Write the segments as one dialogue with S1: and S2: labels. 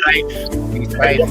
S1: safe. Be safe.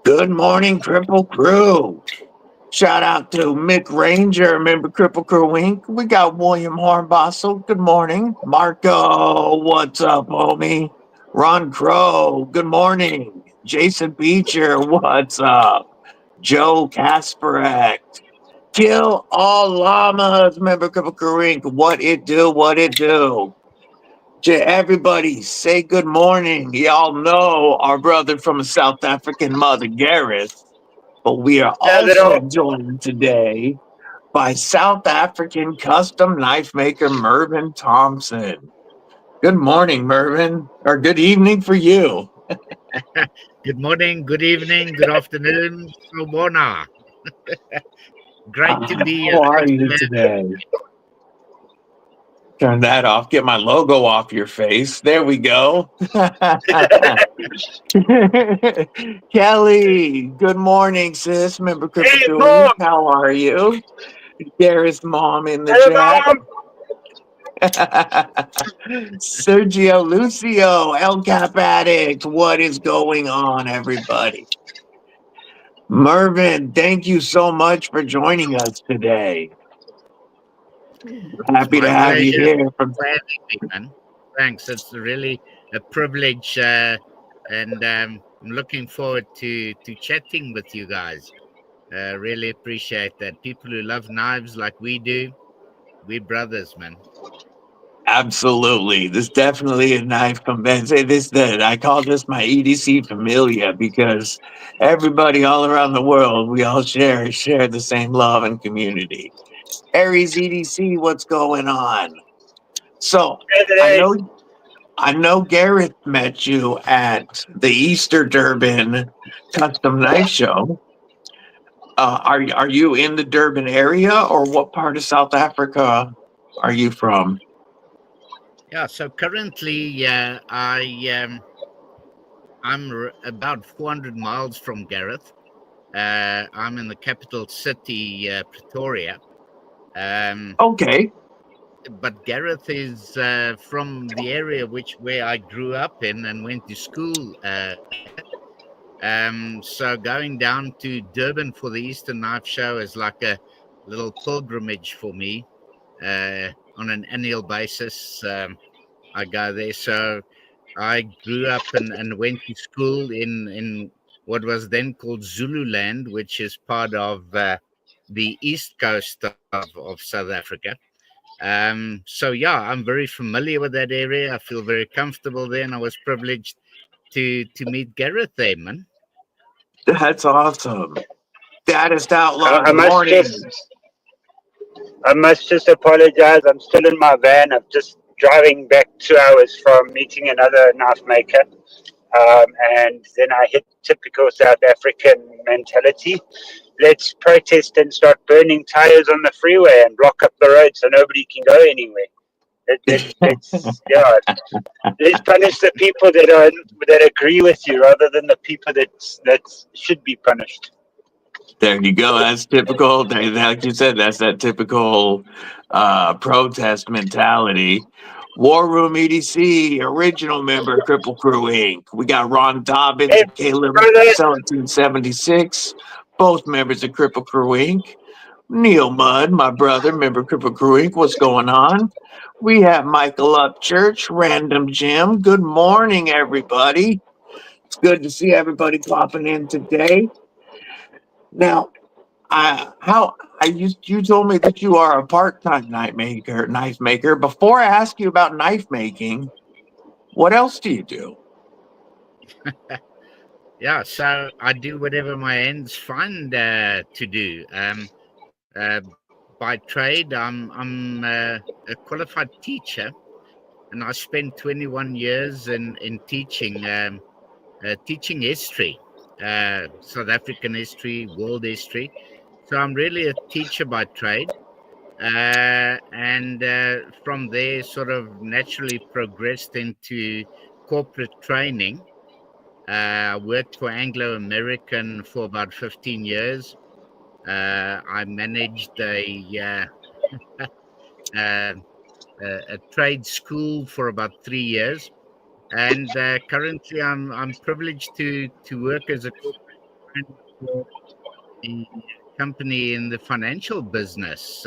S2: Good morning, Kripple Krew. Shout out to Mick Ranger, remember Kripple Krew Inc. We got William Hornbostel. Good morning. Marco, what's up, homie? Ron Crow, good morning. Jason Beecher, what's up? Joe Kasparek. Kill all llamas, member Kripple Krew Inc. What it do, what it do. To everybody, say good morning. Y'all know our brother from South African Mother Gareth. But we are also joined today by South African custom knife maker Mervin Thomson. Good morning, Mervin, or good evening for you.
S1: Good morning, good evening, good afternoon, Sobona. Great to be here.
S2: How are you today? Turn that off. Get my logo off your face. There we go. Kelly, good morning, sis. Member Kripple Krew. How are you? Gareth's mom in the chat. Sergio Lucio, El Cap Addict. What is going on, everybody? Mervin, thank you so much for joining us today. Happy to have you here.
S1: Thanks. It's really a privilege, and I'm looking forward to chatting with you guys. Really appreciate that. People who love knives like we do, we're brothers, man.
S2: Absolutely. This definitely a knife convention. I call this my EDC familia because everybody all around the world, we all share the same love and community. Aries EDC, what's going on? So I know Gareth met you at the Easter Durban Custom Knife Show. Are you in the Durban area, or what part of South Africa are you from?
S1: Yeah, so currently I'm about 400 miles from Gareth. I'm in the capital city, Pretoria.
S2: Okay.
S1: But Gareth is from the area where I grew up in and went to school. So going down to Durban for the Easter Knife Show is like a little pilgrimage for me. On an annual basis, I go there. So I grew up and went to school in what was then called Zululand, which is part of the east coast of South Africa. So yeah, I'm very familiar with that area. I feel very comfortable there, and I was privileged to meet Gareth there, man.
S2: That's awesome. Status Outlaw, good morning.
S3: I must just apologize. I'm still in my van. I'm just driving back 2 hours from meeting another knife maker. And then I hit typical South African mentality. Let's protest and start burning tires on the freeway and block up the road so nobody can go anywhere. Let's punish the people that agree with you rather than the people that should be punished.
S2: There you go. That's typical. Like you said, that's that typical protest mentality. War Room EDC, original member, Kripple Krew Inc. We got Ron Dobbins and Caleb 1776, both members of Kripple Krew Inc. Neil Mudd, my brother, member of Kripple Krew Inc. What's going on? We have Michael Upchurch, Random Jim. Good morning, everybody. It's good to see everybody popping in today. Now, you told me that you are a part-time knife maker. Before I ask you about knife making, what else do you do?
S1: Yeah, so I do whatever my hands find to do. By trade, I'm a qualified teacher, and I spent 21 years in teaching. teaching history, South African history, world history. So I'm really a teacher by trade. And from there, sort of naturally progressed into corporate training. I worked for Anglo American for about 15 years. I managed uh, a trade school for about 3 years, and currently I'm privileged to work as a corporate trainer for a company in the financial business.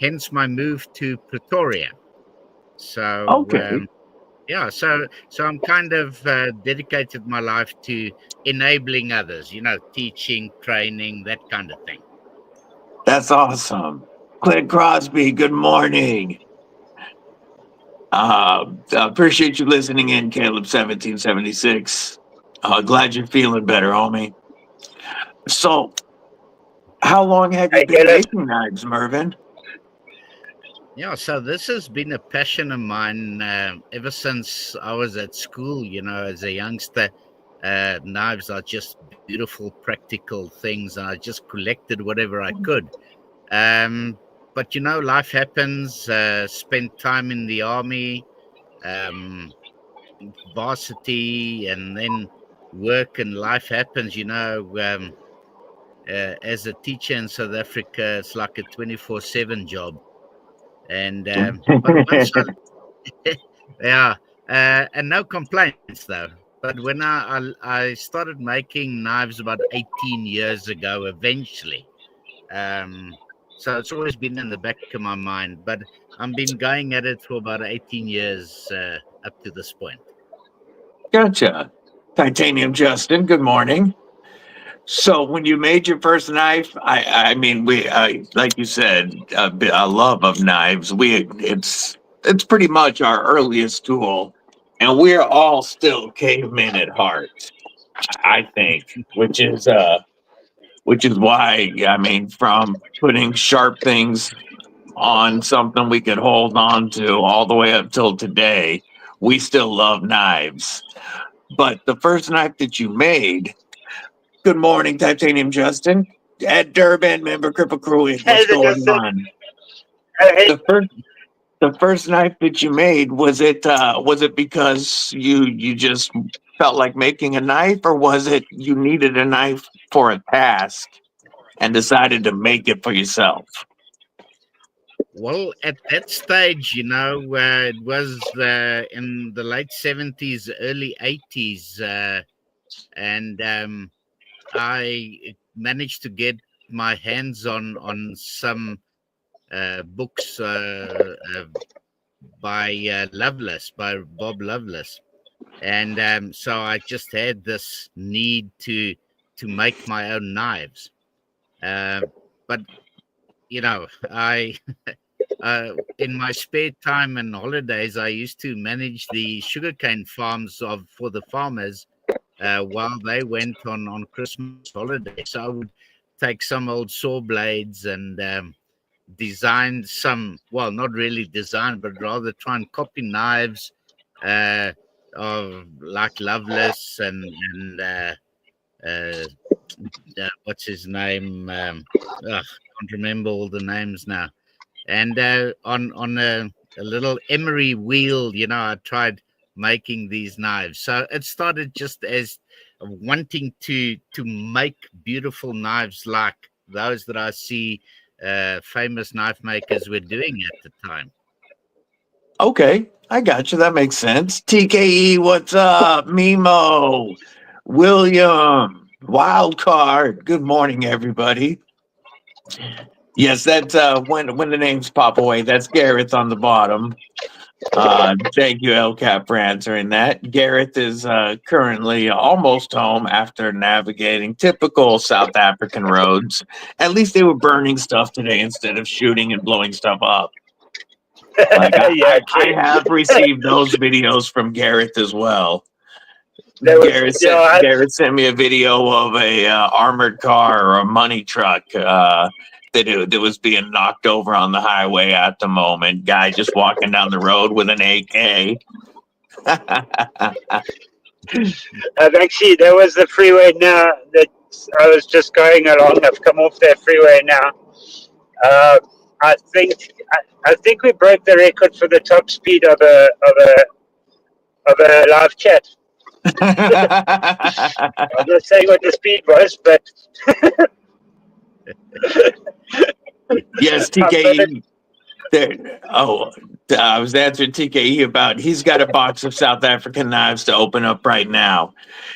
S1: Hence my move to Pretoria. So
S2: Okay.
S1: yeah, so I'm kind of dedicated my life to enabling others. Teaching, training, that kind of thing.
S2: That's awesome. Clint Crosby, good morning. Appreciate you listening in, Caleb 1776. Glad you're feeling better, homie. So, how long have you
S3: Hey,
S2: been
S3: Caleb.
S2: making knives, Mervin?
S1: Yeah, so this has been a passion of mine ever since I was at school. As a youngster, knives are just beautiful, practical things, and I just collected whatever I could. But life happens. Spent time in the army, um, varsity, and then work and life happens. As a teacher in South Africa, it's like a 24/7 job. And but once yeah, and no complaints though. But when I started making knives about 18 years ago, eventually, so it's always been in the back of my mind. But I've been going at it for about 18 years up to this point.
S2: Gotcha. Titanium Justin, good morning. So, when you made your first knife, I mean, like you said, a love of knives. It's pretty much our earliest tool, and we're all still cavemen at heart. I think, which is why, I mean, from putting sharp things on something we could hold on to all the way up till today, we still love knives. But the first knife that you made, good morning, Titanium Justin. At Durban, member Kripple Krew,
S3: Hey,
S2: what's going
S3: Justin.
S2: on?
S3: Hey,
S2: The first knife that you made, was it because you just felt like making a knife, or was it you needed a knife for a task and decided to make it for yourself?
S1: Well, at that stage, it was in the late 70s, early 80s, and I managed to get my hands on some books by by Bob Loveless, and so I just had this need to make my own knives. But I in my spare time and holidays, I used to manage the sugarcane farms for the farmers while they went on Christmas holiday. So I would take some old saw blades and design some, well, not really design, but rather try and copy knives uh, of like Loveless and what's his name? Can't remember all the names now. And on a little emery wheel, I tried making these knives. So it started just as wanting to make beautiful knives like those that I see famous knife makers were doing at the time.
S2: Okay, I got you. That makes sense. TKE, what's up? Mimo, William, Wild Card. Good morning, everybody. Yes, that's when the names pop away. That's Gareth on the bottom. Thank you, LCAP, for answering that. Gareth is currently almost home after navigating typical South African roads. At least they were burning stuff today instead of shooting and blowing stuff up. Like
S3: yeah,
S2: I
S3: true.
S2: have received those videos from Gareth as well.
S3: That was,
S2: Gareth sent me a video of a armored car or a money truck that was being knocked over on the highway at the moment. Guy just walking down the road with an AK.
S3: Actually, there was the freeway now that I was just going along. I've come off that freeway now. I think we broke the record for the top speed of a live chat. I'm not saying what the speed was, but
S2: Yes, TKE. There. Oh, I was answering TKE about he's got a box of South African knives to open up right now.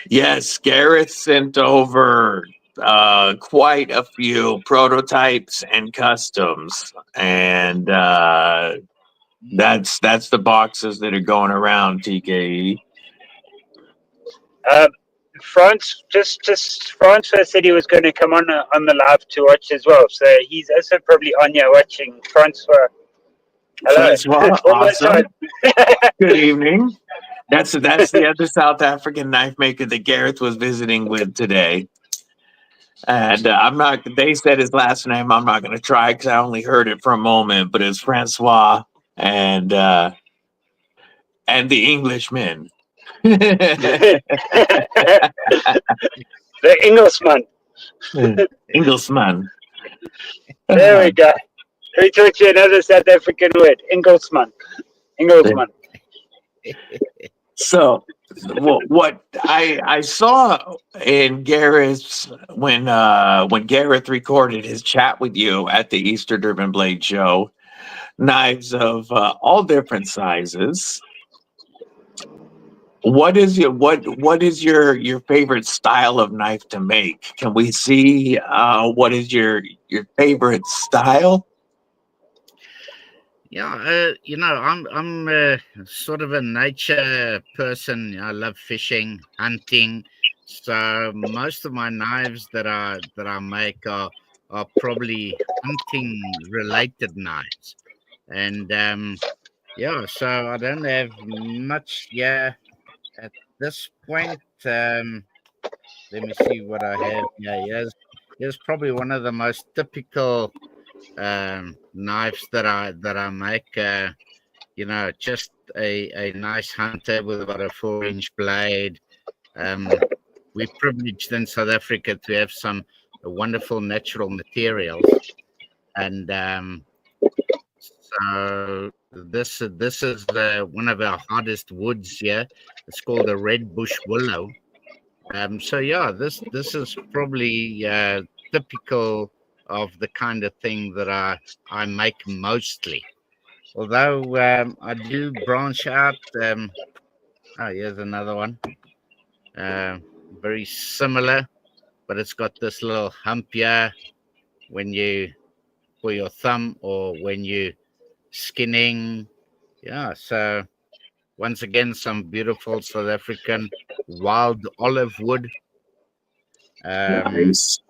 S2: Yes, Gareth sent over quite a few prototypes and customs, and that's the boxes that are going around. TKE.
S3: France France said he was going to come on the live to watch as well. So he's also probably on here watching. Francois, hello.
S2: Francois, awesome. Good evening. That's the other South African knife maker that Gareth was visiting with today. And I'm not. They said his last name. I'm not going to try because I only heard it for a moment. But it's Francois and the Englishman.
S3: The Englishman.
S2: Englishman.
S3: There we go. We taught you another South African word. Englishman. Englishman.
S2: So, what I saw in Gareth's when Gareth recorded his chat with you at the Easter Durban Blade Show, knives of all different sizes. What is your favorite style of knife to make? Can we see what is your favorite style?
S1: Yeah, I'm sort of a nature person. I love fishing, hunting, so most of my knives that I make are probably hunting related knives, and yeah. So I don't have much. Yeah, at this point. Let me see what I have. Yeah, here's probably one of the most typical knives that I make. Just a nice hunter with about a 4-inch blade. We're privileged in South Africa to have some wonderful natural materials, and so this is one of our hardest woods here. It's called a red bush willow. So yeah, this is probably typical of the kind of thing that I make mostly. Although I do branch out. Here's another one. Very similar, but it's got this little hump here for your thumb or when you skinning. Yeah. So once again, some beautiful South African wild olive wood.
S2: Nice.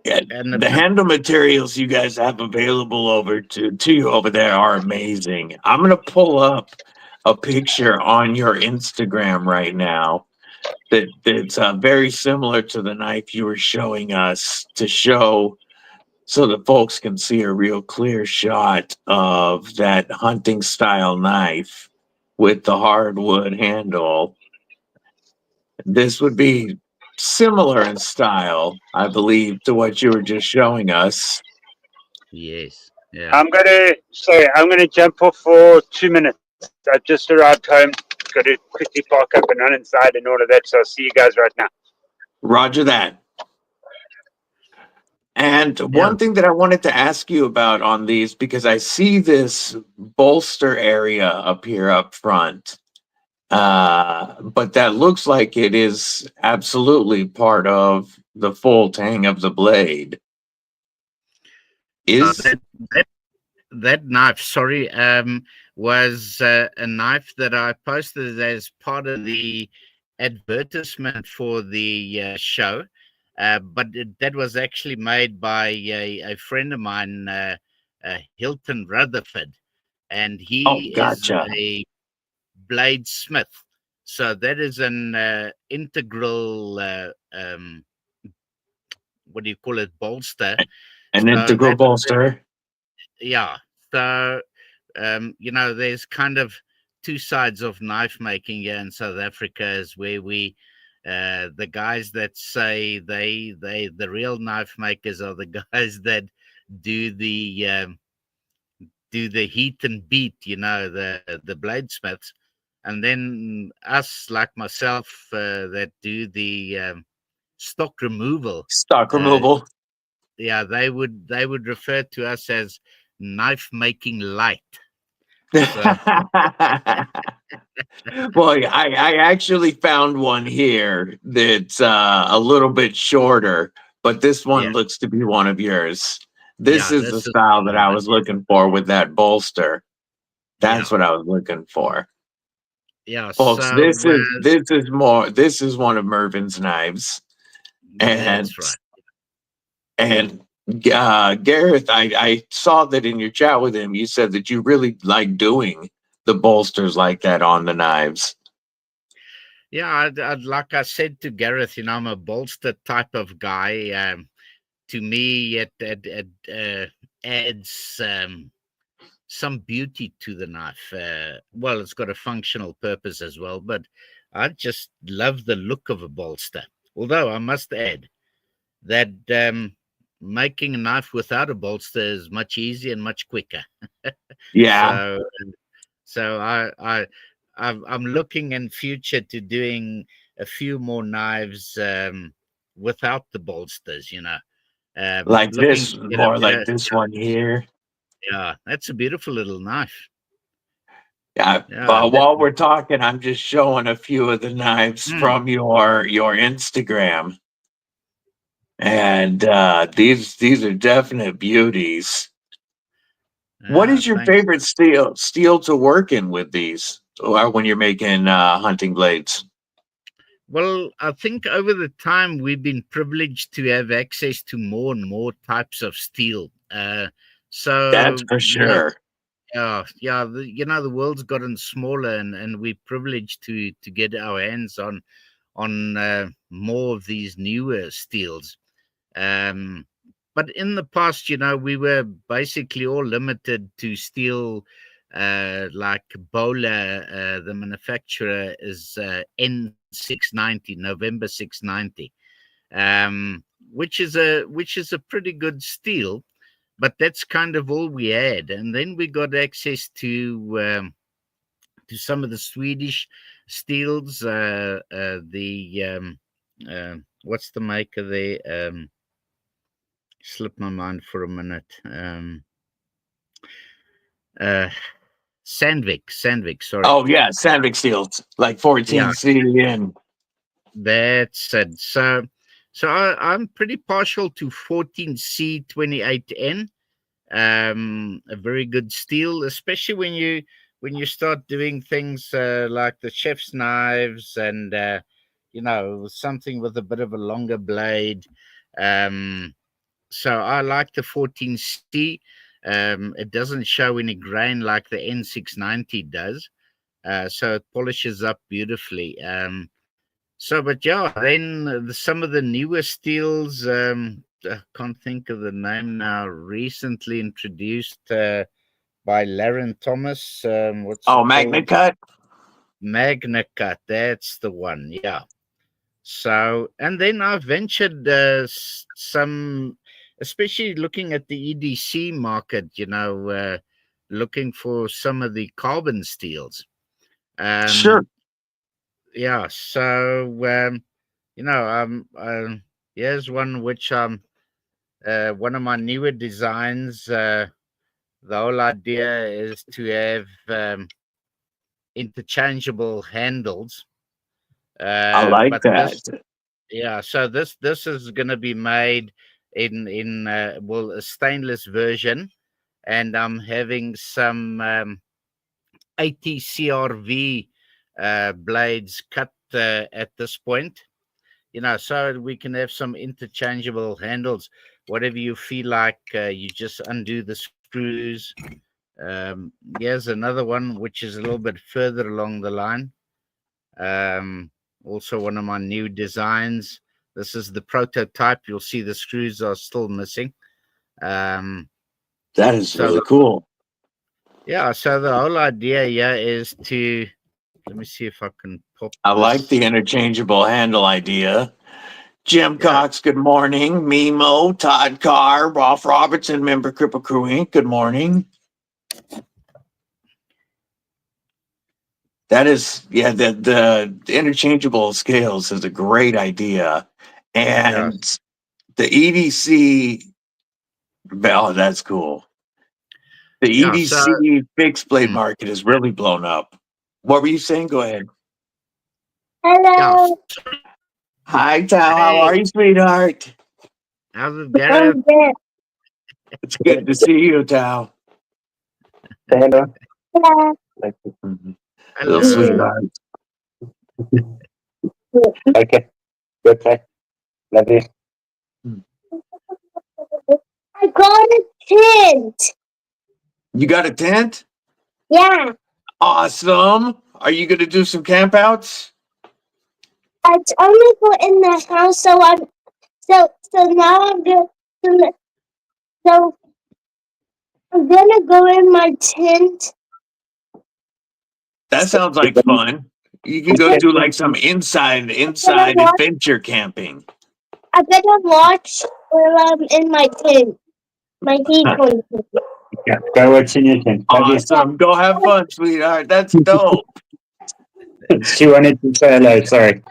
S1: And
S2: The handle materials you guys have available over to you over there are amazing. I'm gonna pull up a picture on your Instagram right now that's very similar to the knife you were showing us to show so that folks can see a real clear shot of that hunting style knife with the hardwood handle. This would be similar in style, I believe, to what you were just showing us.
S1: yes, yeah.
S3: I'm gonna jump off for 2 minutes. I've just arrived home. Got to quickly park up and run inside and all of that. So I'll see you guys right now.
S2: Roger that. And one thing that I wanted to ask you about on these, because I see this bolster area up here up front, but that looks like it is absolutely part of the full tang of the blade. Is
S1: that knife? Sorry, was a knife that I posted as part of the advertisement for the show. But that was actually made by a friend of mine, Hilton Rutherford, and he is a bladesmith. So that is an integral, what do you call it, bolster?
S2: An integral bolster.
S1: Yeah. So, there's kind of two sides of knife making here in South Africa, is where we the guys that say the real knife makers are the guys that do the heat and beat, the bladesmiths, and then us like myself that do the stock removal.
S2: Stock removal.
S1: Yeah, they would refer to us as knife making light. So
S2: Well, I actually found one here that's a little bit shorter, but this one
S1: yeah,
S2: looks to be one of yours. This is the
S1: this is
S2: style
S1: the
S2: that I
S1: one.
S2: was looking for with that bolster.
S1: Yeah,
S2: That's what I was looking for.
S1: yeah.
S2: Folks,
S1: So
S2: this is one of Mervin's knives. And
S1: that's right.
S2: and Gareth, I saw that in your chat with him, you said that you really like doing the bolsters like that on the knives.
S1: Yeah, like I said to Gareth, I'm a bolster type of guy. To me, it adds some beauty to the knife. Well, it's got a functional purpose as well, but I just love the look of a bolster. Although I must add that making a knife without a bolster is much easier and much quicker.
S2: Yeah,
S1: So, so I'm looking in future to doing a few more knives without the bolsters.
S2: like
S1: Looking
S2: this,
S1: to get a
S2: more like
S1: better.
S2: this one here.
S1: Yeah, that's a beautiful little knife.
S2: Yeah.
S1: Yeah,
S2: While we're talking, I'm just showing a few of the knives
S1: mm,
S2: from your Instagram, and these are definite beauties. What
S1: yeah,
S2: is your
S1: thanks.
S2: favorite steel to work in with these, or when you're making hunting blades?
S1: Well, I think over the time we've been privileged to have access to more and more types of steel.
S2: That's
S1: So
S2: for sure.
S1: yeah, the world's gotten smaller, and we're privileged to get our hands on more of these newer steels. Um, but in the past, we were basically all limited to steel. Like Bola, the manufacturer is N690, November 690, which is a pretty good steel, but that's kind of all we had. And then we got access to some of the Swedish steels. What's the maker there? Slipped my mind for a minute. Uh, Sandvik. Sorry.
S2: Oh yeah, Sandvik steels like
S1: Yeah,
S2: 14C and
S1: that's it. So I'm pretty partial to 14C28N. A very good steel, especially when you start doing things like the chef's knives and something with a bit of a longer blade. So I like the 14C. It doesn't show any grain like the N690 does, so it polishes up beautifully. But yeah, then some of the newer steels, I can't think of the name now, recently introduced by Laren Thomas. What's it
S2: Magna
S1: called?
S2: cut.
S1: Magna Cut. That's the one. Yeah. So, and then I ventured some, especially looking at the EDC market, looking for some of the carbon steels.
S2: Sure.
S1: Yeah. So, here's one which one of my newer designs. The whole idea is to have interchangeable handles.
S2: I like
S1: But
S2: that.
S1: this, yeah, so this is going to be made in a stainless version, and I'm having some 80 CRV blades cut at this point. So we can have some interchangeable handles. Whatever you feel like, you just undo the screws. Here's another one which is a little bit further along the line. Also one of my new designs. This is the prototype. You'll see the screws are still missing.
S2: That is
S1: So
S2: really cool.
S1: Yeah, so the whole idea here is to, let me see if I can pop
S2: I like
S1: this.
S2: the interchangeable handle idea. Jim
S1: Yeah,
S2: Cox, good morning. Mimo, Todd Carr, Rolf Robertson, member Kripple Krew Inc., good morning. That is, yeah, the interchangeable scales is a great idea.
S1: yeah,
S2: And the EDC, oh, that's cool. The
S1: yeah. So,
S2: EDC fixed blade
S1: mm,
S2: market has really blown up. What were you saying? Go ahead.
S1: yeah.
S4: Hello.
S2: Hi, Tal. How
S1: Hey,
S2: are you, sweetheart?
S1: how's it, Gareth?
S4: I'm good.
S2: It's good to see you, Tal.
S3: Hello.
S4: Hello.
S2: Little
S1: Hello.
S2: sweetheart.
S3: Okay. Good. Love you.
S4: I got a tent.
S2: You got a tent?
S4: Yeah.
S2: Awesome. Are you going to do some campouts?
S4: It's only for in the house, so now so I'm gonna go in my tent.
S2: That sounds like fun. You can go do like some inside
S4: Gonna watch,
S2: adventure camping.
S4: I'm gonna watch while I'm in my tent. My headphones.
S3: Yeah. Go watch in your tent. Love you.
S2: Awesome. Go have fun, sweetheart. That's dope.
S3: She wanted to say hello. Sorry.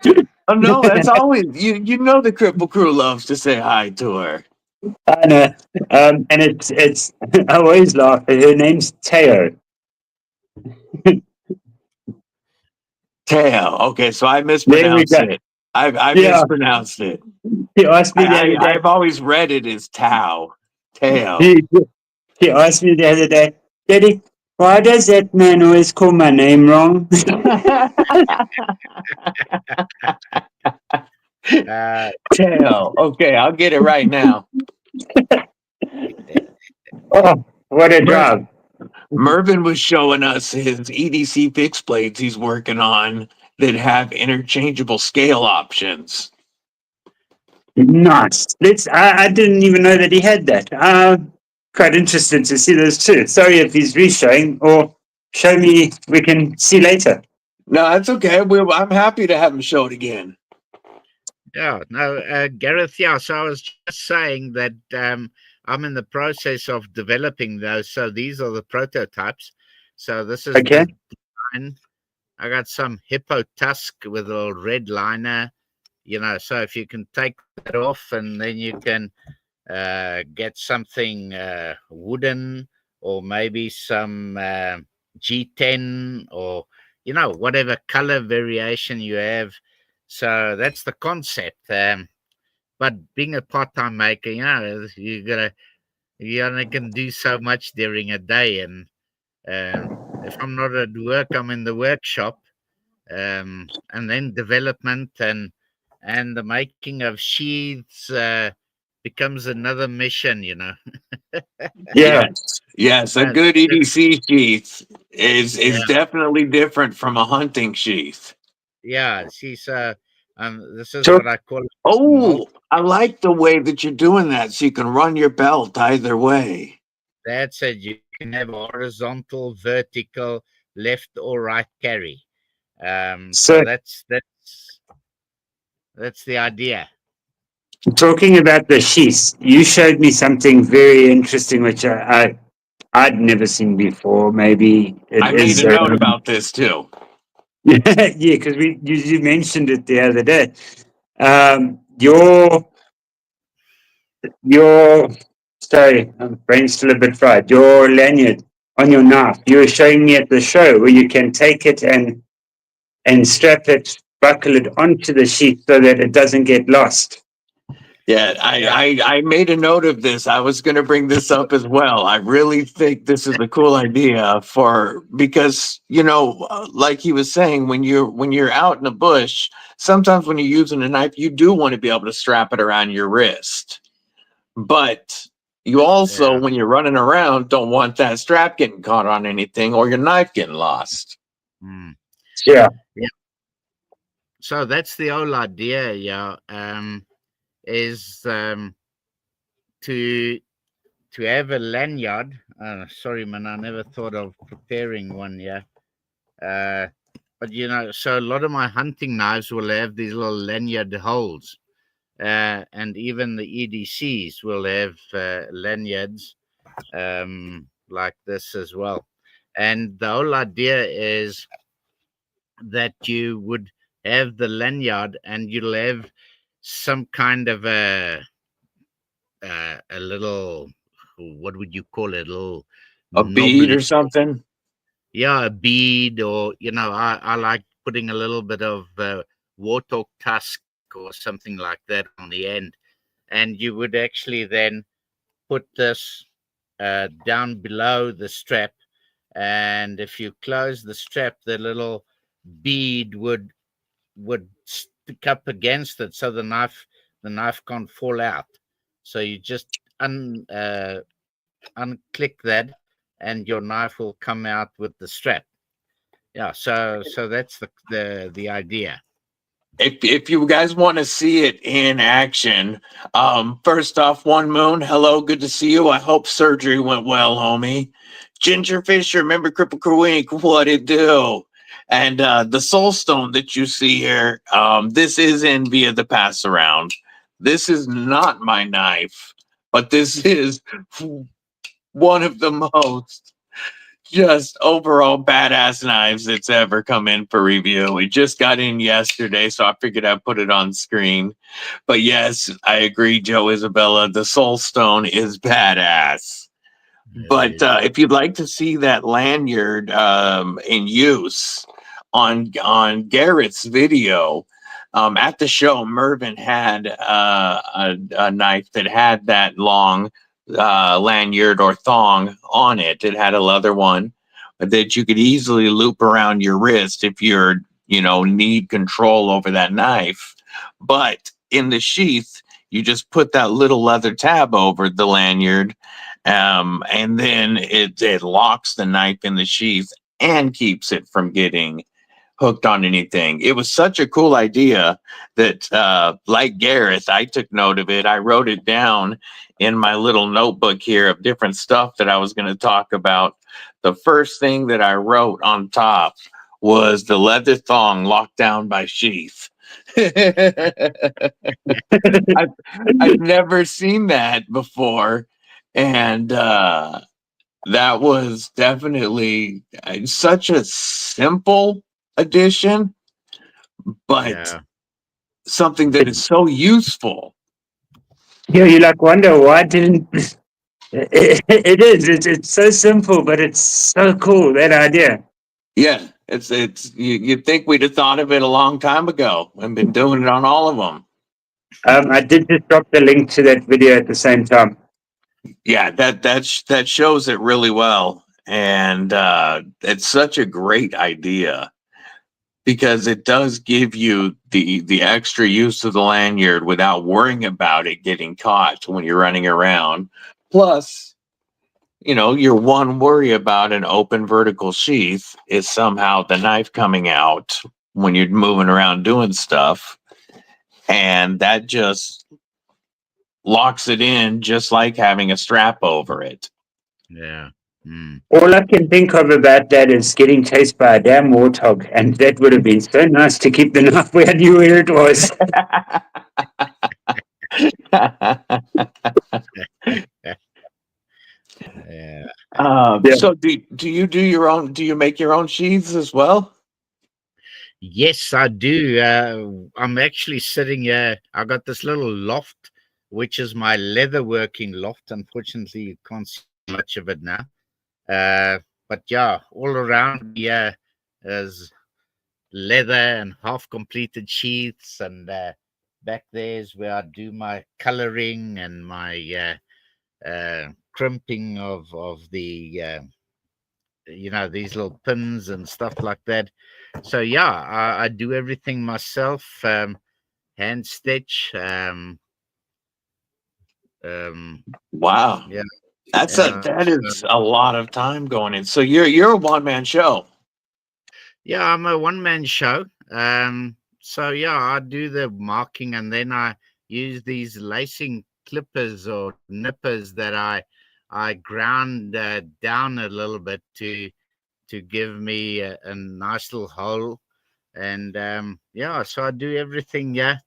S2: Oh no, that's always you know the Cripple Crew loves to say hi to her.
S3: I know. And it's. I always laugh. Her name's Teo.
S2: Teo. Okay, so I
S3: There we
S2: mispronounced
S3: go.
S2: it. I
S3: Yeah.
S2: mispronounced it.
S3: She asked me the other day.
S2: I've always read it as Tao. Teo.
S3: She, she asked me the other day, Daddy, why does that man always call my name wrong?
S1: Uh,
S2: Teo. Okay, I'll get it right now.
S3: Oh, what a
S2: Mer-
S3: job.
S2: Mervin was showing us his EDC fixed blades he's working on that have interchangeable scale options.
S3: Nice. I didn't even know that he had that. Quite interested to see those too. Sorry if he's reshowing or show me we can see later.
S2: No, that's okay. I'm happy to have him show it again.
S1: yeah, no, Gareth. Yeah, so I was just saying that I'm in the process of developing those. So these are the prototypes. So this is
S3: Okay.
S1: the design. I got some hippo tusk with a red liner. So if you can take that off, and then you can get something wooden, or maybe some G10, or whatever color variation you have. So that's the concept. But being a part-time maker, you only can do so much during a day, and if I'm not at work, I'm in the workshop, and then development and the making of sheaths becomes another mission.
S3: Yeah.
S2: Yes. A
S1: Uh,
S2: good EDC sheath
S1: yeah,
S2: is definitely different from a hunting sheath.
S1: yeah. See, so this is
S3: Talk,
S1: what I call
S2: Oh,
S1: multi.
S2: I like the way that you're doing that so you can run your belt either way.
S1: That's it. You can have horizontal, vertical, left or right carry. So
S3: so
S1: that's the idea.
S3: talking about the sheaths, you showed me something very interesting which I'd never seen before. Maybe it
S2: I made
S3: is
S2: a note about this too.
S3: yeah, because you mentioned it the other day. Your sorry, my brain's still a bit fried. Your lanyard on your knife. You were showing me at the show where you can take it and strap it, buckle it onto the sheath so that it doesn't get lost.
S2: Yeah,
S1: Yeah,
S2: I made a note of this. I was going to bring this up as well. I really think this is a cool idea because like he was saying, when you're out in the bush, sometimes when you're using a knife, you do want to be able to strap it around your wrist. But you also,
S1: yeah,
S2: when you're running around, don't want that strap getting caught on anything or your knife getting lost.
S1: mm,
S3: Yeah.
S1: yeah. So that's the whole idea. Yeah, is to have a lanyard sorry, man, I never thought of preparing one. Yeah. But so a lot of my hunting knives will have these little lanyard holes, and even the EDCs will have lanyards like this as well. And the whole idea is that you would have the lanyard, and you'll have some kind of a little, what would you call it, a little
S2: A bead
S1: knobbly,
S2: or something?
S1: yeah, a bead, or I like putting a little bit of warthog tusk or something like that on the end. And you would actually then put this down below the strap, and if you close the strap, the little bead would stick up against it, so the knife can't fall out. So you just unclick that, and your knife will come out with the strap. Yeah, so that's the idea.
S2: If you guys want to see it in action, first off, One Moon, hello, good to see you. I hope surgery went well, homie. Ginger Fisher, remember Kripple Krew, what it do? And the soul stone that you see here, this is in via the pass around. This is not my knife, but this is one of the most just overall badass knives that's ever come in for review. It just got in yesterday, so I figured I'd put it on screen. But yes, I agree, Joe Isabella. The Soul Stone is badass. But if you'd like to see that lanyard in use on Garrett's video, at the show, Mervin had a knife that had that long lanyard or thong on it. It had a leather one that you could easily loop around your wrist if you're, need control over that knife. But in the sheath, you just put that little leather tab over the lanyard, and then it locks the knife in the sheath and keeps it from getting hooked on anything. It was such a cool idea that, like Gareth, I took note of it. I wrote it down in my little notebook here of different stuff that I was going to talk about. The first thing that I wrote on top was the leather thong locked down by sheath. I've never seen that before. And that was definitely such a simple addition, but something that is so useful.
S3: You like wonder why didn't it is. It's so simple, but it's so cool, that idea.
S2: Yeah, you'd think we'd have thought of it a long time ago and been doing it on all of them.
S3: I did just drop the link to that video at the same time.
S2: Yeah, that shows it really well, and it's such a great idea because it does give you the extra use of the lanyard without worrying about it getting caught when you're running around. Plus, your one worry about an open vertical sheath is somehow the knife coming out when you're moving around doing stuff. And that just locks it in, just like having a strap over it.
S1: Yeah.
S3: All I can think of about that is getting chased by a damn warthog, and that would have been so nice to keep the knife where I knew where it was.
S1: Yeah.
S2: So do you do your own? Do you make your own sheaths as well?
S1: Yes, I do. I'm actually sitting here. I got this little loft, which is my leather working loft. Unfortunately, you can't see much of it now. But yeah, all around here is leather and half completed sheaths, and back there is where I do my coloring and my crimping of the these little pins and stuff like that. So yeah, I do everything myself, hand stitch.
S2: Wow,
S1: Yeah,
S2: that is a lot of time going in. So you're a one-man show.
S1: Yeah, I'm a one-man show. So yeah, I do the marking, and then I use these lacing clippers or nippers that I I ground down a little bit to give me a nice little hole. And yeah, so I do everything. Yeah.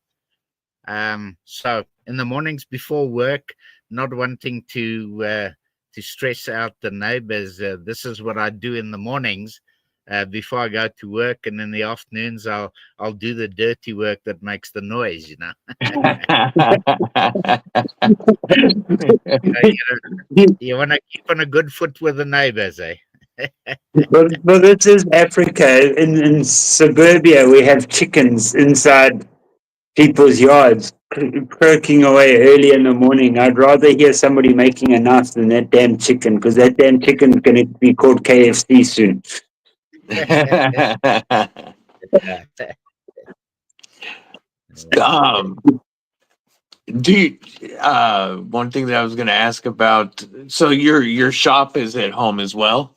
S1: So in the mornings before work, not wanting to stress out the neighbors, this is what I do in the mornings before I go to work, and in the afternoons I'll do the dirty work that makes the noise. You want to keep on a good foot with the neighbors, eh?
S3: But this is Africa. In suburbia, we have chickens inside people's yards croaking away early in the morning. I'd rather hear somebody making a knife than that damn chicken, because that damn chicken's going to be called KFC soon.
S2: One thing that I was going to ask about, so your shop is at home as well?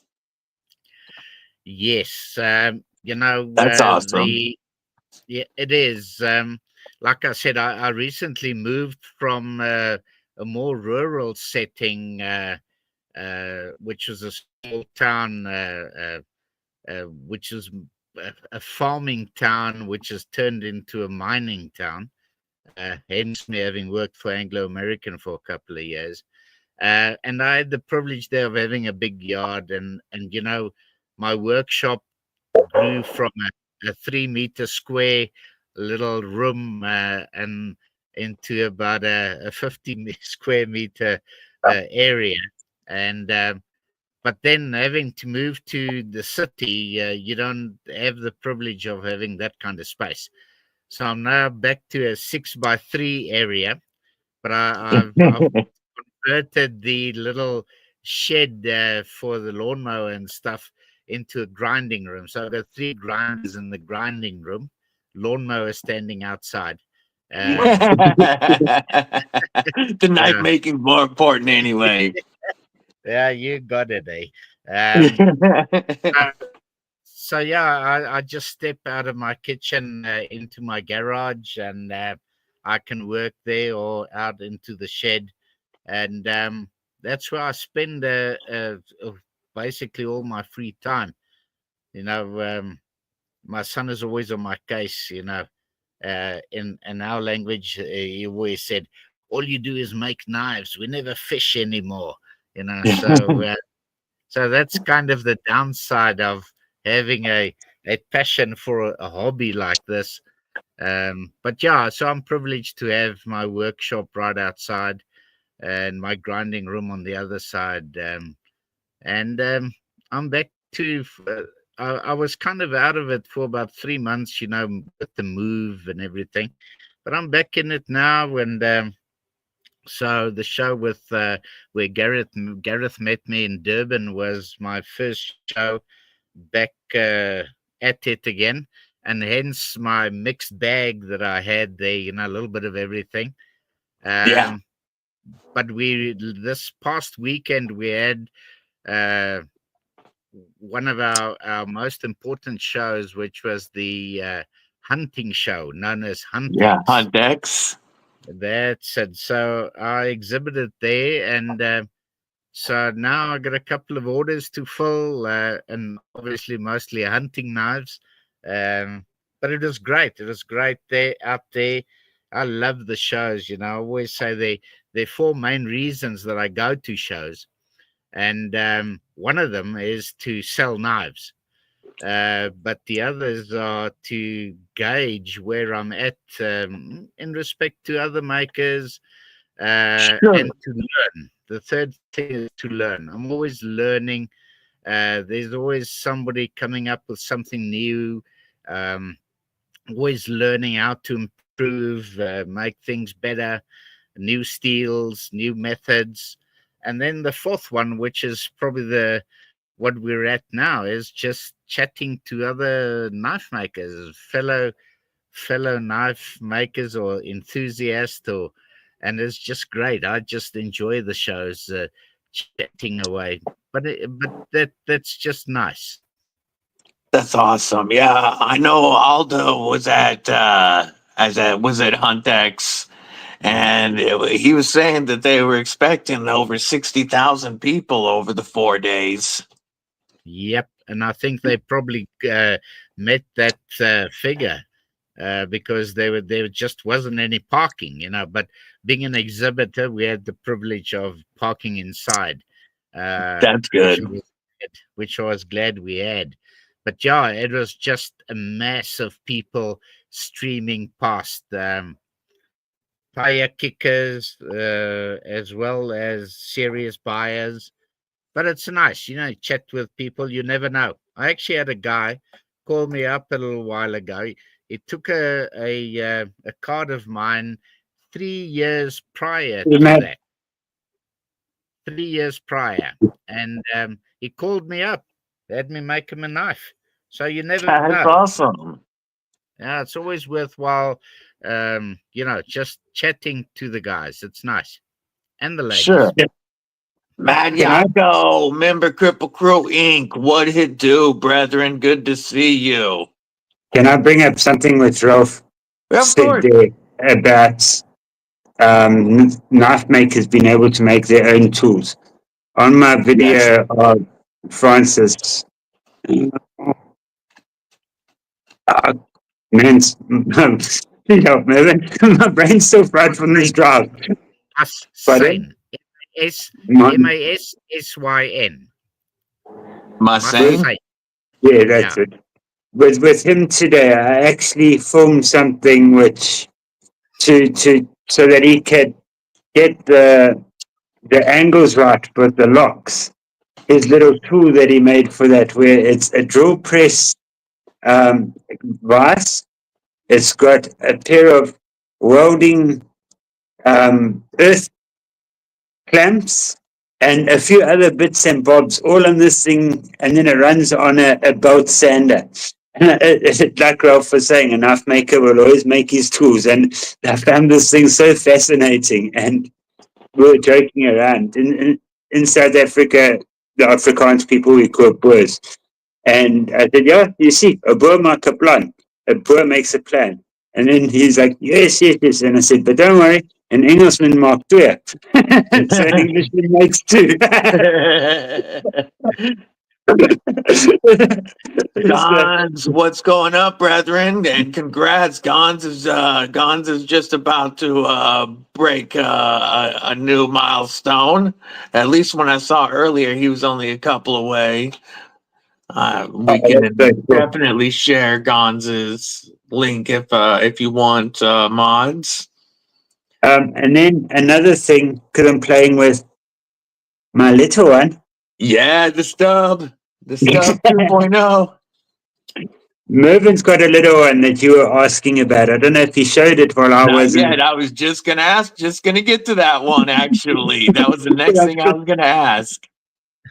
S1: Yes.
S2: That's awesome.
S1: Yeah, it is. Like I said, I recently moved from a more rural setting, which was a small town, which is a farming town, which has turned into a mining town. Hence me having worked for Anglo American for a couple of years. And I had the privilege there of having a big yard, and my workshop grew from a 3-meter square little room and into about a 50 square meter area. And but then having to move to the city, you don't have the privilege of having that kind of space. So I'm now back to a 6x3 area, but I've converted the little shed for the lawnmower and stuff into a grinding room. So I've got 3 grinders in the grinding room, lawnmower standing outside.
S2: The knife making more important anyway.
S1: Yeah, you got it, eh? So yeah, I just step out of my kitchen into my garage, and I can work there or out into the shed, and that's where I spend basically all my free time. My son is always on my case. In our language, he always said, "All you do is make knives. We never fish anymore." So that's kind of the downside of having a passion for a hobby like this. But yeah, so I'm privileged to have my workshop right outside and my grinding room on the other side. And I'm back to, I was kind of out of it for about 3 months, with the move and everything. But I'm back in it now. And so the show with where Gareth met me in Durban was my first show back at it again, and hence my mixed bag that I had there, a little bit of everything.
S2: Yeah.
S1: But this past weekend we had one of our most important shows, which was the hunting show known as Huntex.
S2: Yeah, Huntex.
S1: That's it. So I exhibited there, and so now I got a couple of orders to fill, and obviously mostly hunting knives. But it was great. It was great there out there. I love the shows. I always say there are 4 main reasons that I go to shows, and one of them is to sell knives. But the others are to gauge where I'm at in respect to other makers, and to learn. The third thing is to learn. I'm always learning. There's always somebody coming up with something new. Always learning how to improve, make things better, new steels, new methods. And then the fourth one, which is probably what we're at now, is just chatting to other knife makers, fellow knife makers or enthusiasts, and it's just great. I just enjoy the shows, chatting away. But that's just nice.
S2: That's awesome. Yeah, I know Aldo was at Huntex, And he was saying that they were expecting over 60,000 people over the 4 days.
S1: Yep, and I think they probably met that figure because there just wasn't any parking, you know. But being an exhibitor, we had the privilege of parking inside.
S2: That's good.
S1: Which I was glad we had. But yeah, it was just a mass of people streaming past. Tire kickers as well as serious buyers. But it's nice, you know, chat with people. You never know. I actually had a guy call me up a little while ago. He took a card of mine 3 years prior to that. 3 years prior, and he called me up, had me make him a knife. So you never know.
S2: That's awesome.
S1: Yeah, it's always worthwhile. You know, just chatting to the guys. It's nice, and the ladies.
S2: Sure. Mad Yago, member Kripple Krew Inc. What it do, brethren? Good to see you.
S3: Can I bring up something which Ralph said there about knife makers being able to make their own tools? On my video of Francis, man's, you know, my brain's still fried from this drive.
S1: Masyn. Masyn.
S2: Masyn?
S3: Yeah, that's it. With him today, I actually filmed something which so that he could get the angles right with the locks. His little tool that he made for that, where it's a drill press vise. It's got a pair of welding earth clamps and a few other bits and bobs all on this thing, and then it runs on a belt sander. Like Ralph was saying, a knife maker will always make his tools, and I found this thing so fascinating, and we were joking around. In South Africa, the Afrikaans people, we call boers. And I said, yeah, you see, a boer makes a plan. A boer makes a plan. And then he's like, yes. And I said, but don't worry, an Englishman makes two. So an Englishman makes two.
S2: Gons, what's going up, brethren? And congrats, Gons is just about to break a new milestone. At least when I saw earlier, he was only a couple away. We can definitely share Gons's link if you want mods.
S3: And then another thing, because I'm playing with my little one.
S2: Yeah, the stub 2.0.
S3: Mervin's got a little one that you were asking about. I don't know if he showed it while I wasn't.
S2: Yeah, I was just gonna get to that one. Actually, that was the next thing I was gonna ask.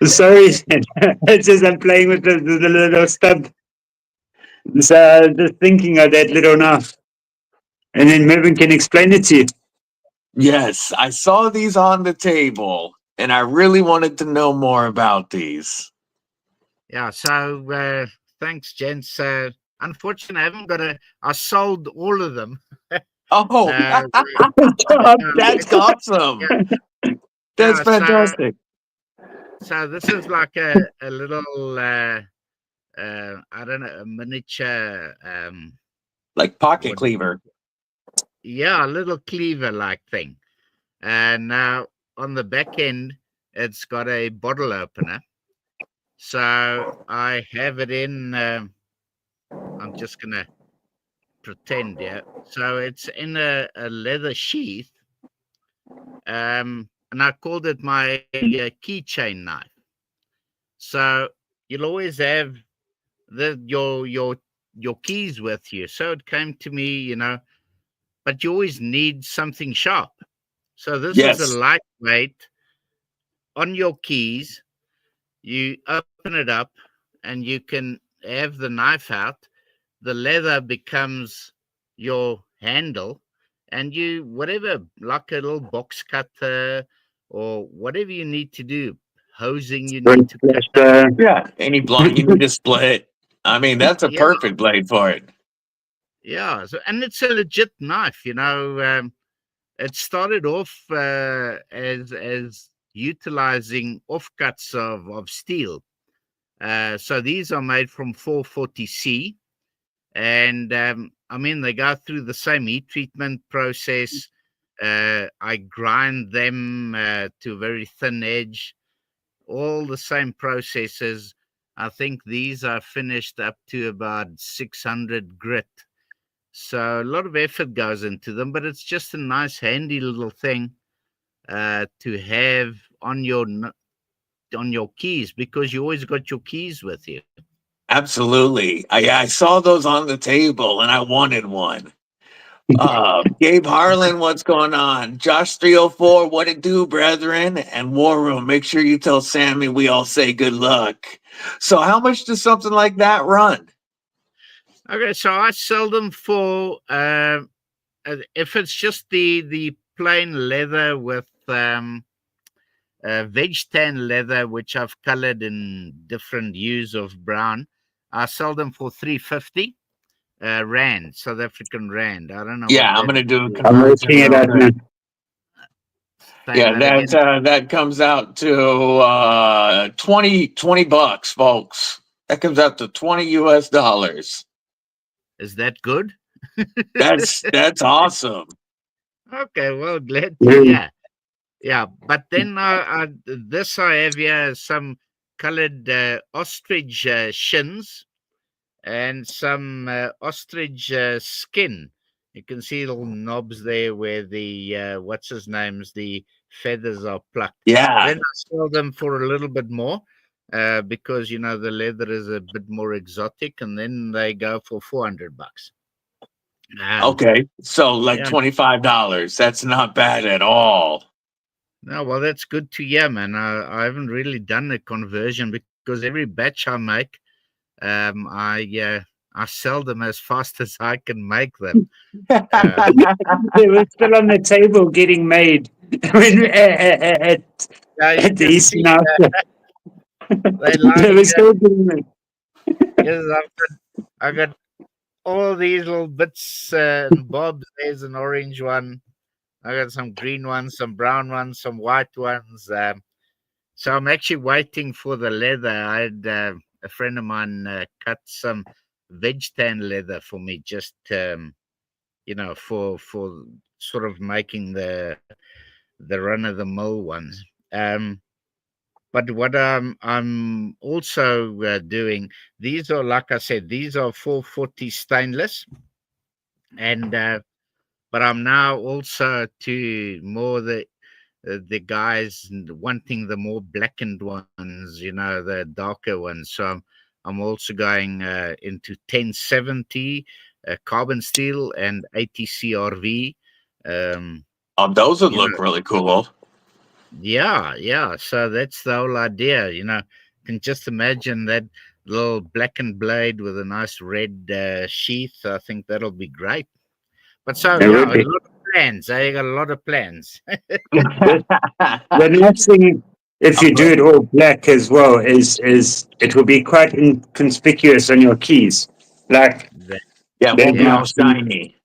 S3: Sorry, it's just I'm playing with the little stub. So just thinking of that little knife, and then Mervin can explain it to you.
S2: Yes, I saw these on the table, and I really wanted to know more about these.
S1: Yeah, so thanks, gents. Unfortunately, I haven't got I sold all of them.
S2: Oh, that's awesome. Yeah. That's fantastic.
S1: So this is like a little, I don't know, a miniature...
S2: like pocket cleaver.
S1: Yeah, a little cleaver-like thing. And now on the back end, it's got a bottle opener. So I have it in... I'm just going to pretend, yeah. So it's in a leather sheath. And I called it my keychain knife. So you'll always have your keys with you. So it came to me, you know, but you always need something sharp. So this is a lightweight on your keys. You open it up and you can have the knife out. The leather becomes your handle, and you, whatever, like a little box cutter or whatever you need to do, hosing you need to cut.
S2: Yeah, any blade you need to split. I mean, that's a perfect blade for it.
S1: Yeah, so, and it's a legit knife, you know. it started off as utilizing offcuts of steel. So these are made from 440C, and I mean they go through the same heat treatment process. I grind them to a very thin edge, all the same processes. I think these are finished up to about 600 grit. So a lot of effort goes into them, but it's just a nice, handy little thing to have on your keys, because you always got your keys with you.
S2: Absolutely. I saw those on the table and I wanted one. Gabe Harlan, what's going on? Josh 304, what it do, brethren? And War Room, make sure you tell Sammy we all say good luck. So how much does something like that run?
S1: Okay, so I sell them for if it's just the plain leather with veg tan leather, which I've colored in different hues of brown, I sell them for 350 rand, South African rand. I don't know.
S2: Yeah,
S1: what
S2: I'm gonna do a
S3: I'm
S2: conversion
S3: looking at
S2: real
S3: that
S2: quick.
S3: now.
S2: Yeah, that comes out to 20 bucks, folks. That comes out to 20 US dollars.
S1: Is that good?
S2: That's awesome.
S1: Okay, well, glad to
S3: Mm.
S1: hear. Yeah, but then this I have here some colored ostrich shins and some ostrich skin. You can see little knobs there where the what's his name's the feathers are plucked.
S2: Yeah.
S1: Then I sell them for a little bit more because the leather is a bit more exotic, and then they go for $400.
S2: Okay. So like
S1: Yeah.
S2: $25. That's not bad at all.
S1: No, well, that's good to hear, man. I haven't really done the conversion because every batch I make, I sell them as fast as I can make them.
S3: They were still on the table getting made when, at
S1: Yeah, you
S3: the
S1: can
S3: Eastern
S1: see
S3: outfit.
S1: they lie
S3: They were
S1: here.
S3: still getting made.
S1: Yes, I got all these little bits and bobs. There's an orange one. I got some green ones, some brown ones, some white ones. So I'm actually waiting for the leather. I had a friend of mine cut some veg tan leather for me, just for sort of making the run of the mill ones. But what I'm also doing, these are, like I said, these are 440 stainless, and but I'm now also to more the guys wanting the more blackened ones, the darker ones. So I'm also going into 1070 carbon steel and 80 CRV.
S2: Those would look really cool.
S1: Yeah. So that's the whole idea. You can just imagine that little blackened blade with a nice red sheath. I think that'll be great. But so,
S3: It would
S1: a
S3: be.
S1: lot of plans. I got a lot of plans.
S3: The nice thing, if you do it all black as well, is it will be quite inconspicuous on your keys. Like,
S2: Yeah, it won't be all shiny.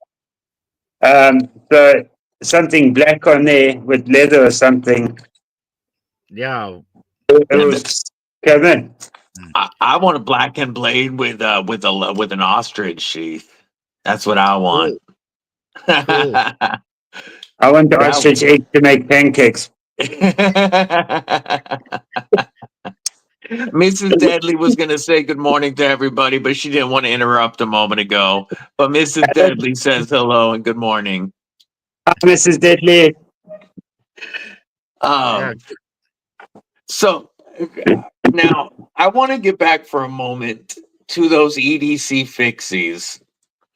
S3: so something black on there with leather or something.
S1: Yeah.
S3: It will come in.
S2: I want a blackened blade with an ostrich sheath. That's what I want.
S1: Cool.
S3: I want the ostrich egg to make pancakes.
S2: Mrs. Deadly was going to say good morning to everybody, but she didn't want to interrupt a moment ago. But Mrs. Deadly says hello and good morning.
S3: Hi, Mrs. Deadly.
S2: So now I want to get back for a moment to those EDC fixies,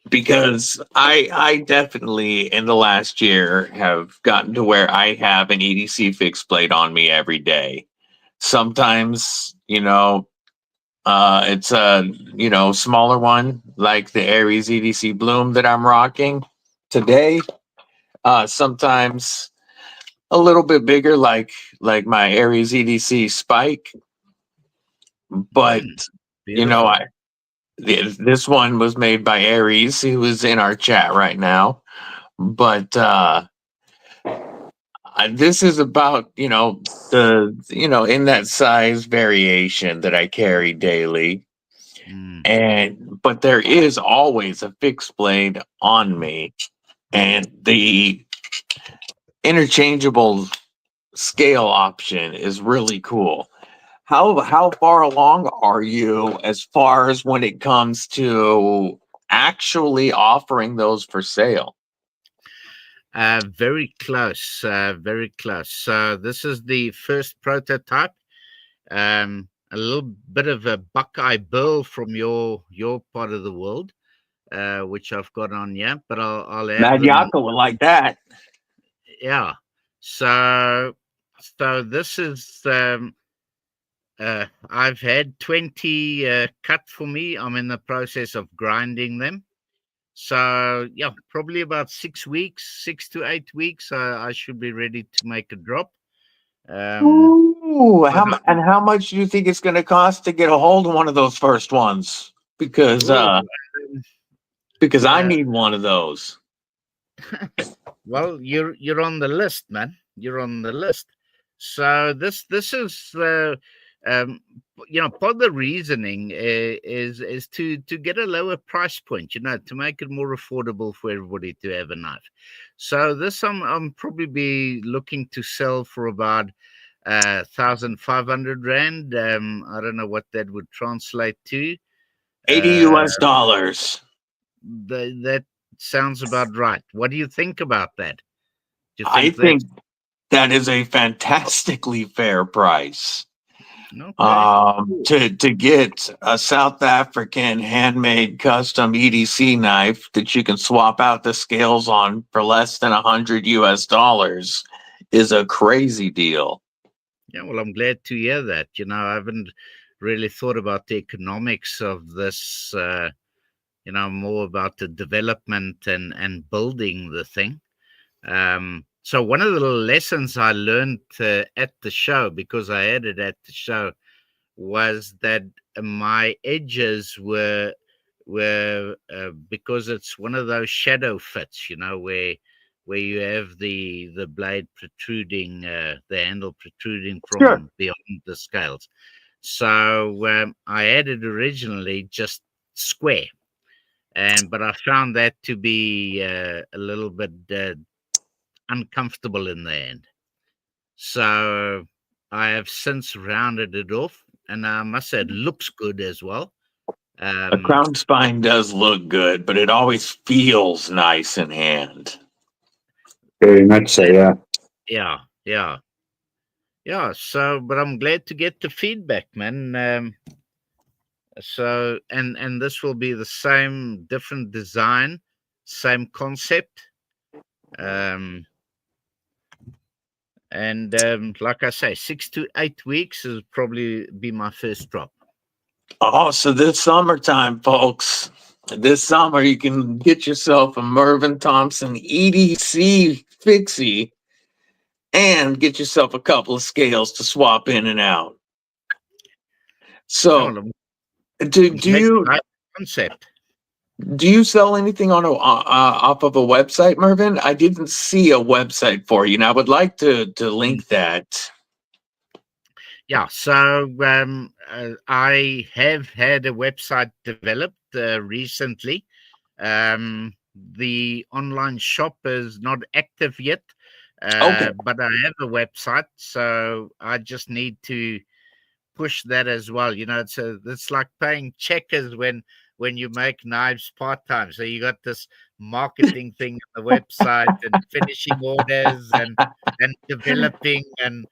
S2: because I definitely in the last year have gotten to where I have an EDC fixed blade on me every day. Sometimes, it's a, smaller one like the Aries EDC Bloom that I'm rocking today. Sometimes a little bit bigger like my Aries EDC Spike. But, this one was made by Aries, who is in our chat right now. But This is about, in that size variation that I carry daily. But there is always a fixed blade on me, and the interchangeable scale option is really cool. How far along are you as far as when it comes to actually offering those for sale?
S1: Very close, very close. So this is the first prototype. A little bit of a Buckeye Bill from your part of the world, which I've got on here, but I'll have
S2: Mad
S1: them.
S2: Yako would like that.
S1: Yeah. So this is I've had 20 cut for me. I'm in the process of grinding them. So yeah, probably about 6 weeks, 6 to 8 weeks. I should be ready to make a drop.
S2: Ooh,
S1: But
S2: how much do you think it's going to cost to get a hold of one of those first ones? Because I need one of those.
S1: well, you're on the list, man. You're on the list. So this is part of the reasoning is to get a lower price point, to make it more affordable for everybody to have a knife. So this I'm probably be looking to sell for about 1,500 rand. I don't know what that would translate to.
S2: $80.
S1: That sounds about right. What do you think about that? Do you
S2: I
S1: think that?
S2: think that is a fantastically fair price.
S1: Okay.
S2: To get a South African handmade custom EDC knife that you can swap out the scales on for less than $100 is a crazy deal.
S1: Yeah, well, I'm glad to hear that. I haven't really thought about the economics of this. More about the development and building the thing. So one of the lessons I learned at the show, because I had it at the show, was that my edges were because it's one of those shadow fits, where you have the blade protruding, the handle protruding
S2: Sure.
S1: from beyond the scales. So I had it originally just square, but I found that to be a little bit uncomfortable in the end. So I have since rounded it off, and I must say it looks good as well.
S2: A crown spine does look good, but it always feels nice in hand.
S3: Very much so, yeah.
S1: Yeah. So, but I'm glad to get the feedback, man. So, and this will be the same, different design, same concept. And like I say, 6 to 8 weeks is probably be my first drop.
S2: Oh, so this summertime, folks, this summer you can get yourself a Mervin Thomson EDC fixie and get yourself a couple of scales to swap in and out. So, do you
S1: concept?
S2: Do you sell anything on off of a website, Mervin? I didn't see a website for you, and I would like to link that.
S1: Yeah, so I have had a website developed recently. The online shop is not active yet,
S2: Okay.
S1: but I have a website, so I just need to push that as well. It's like paying checkers when you make knives part-time. So you got this marketing thing on the website and finishing orders and developing and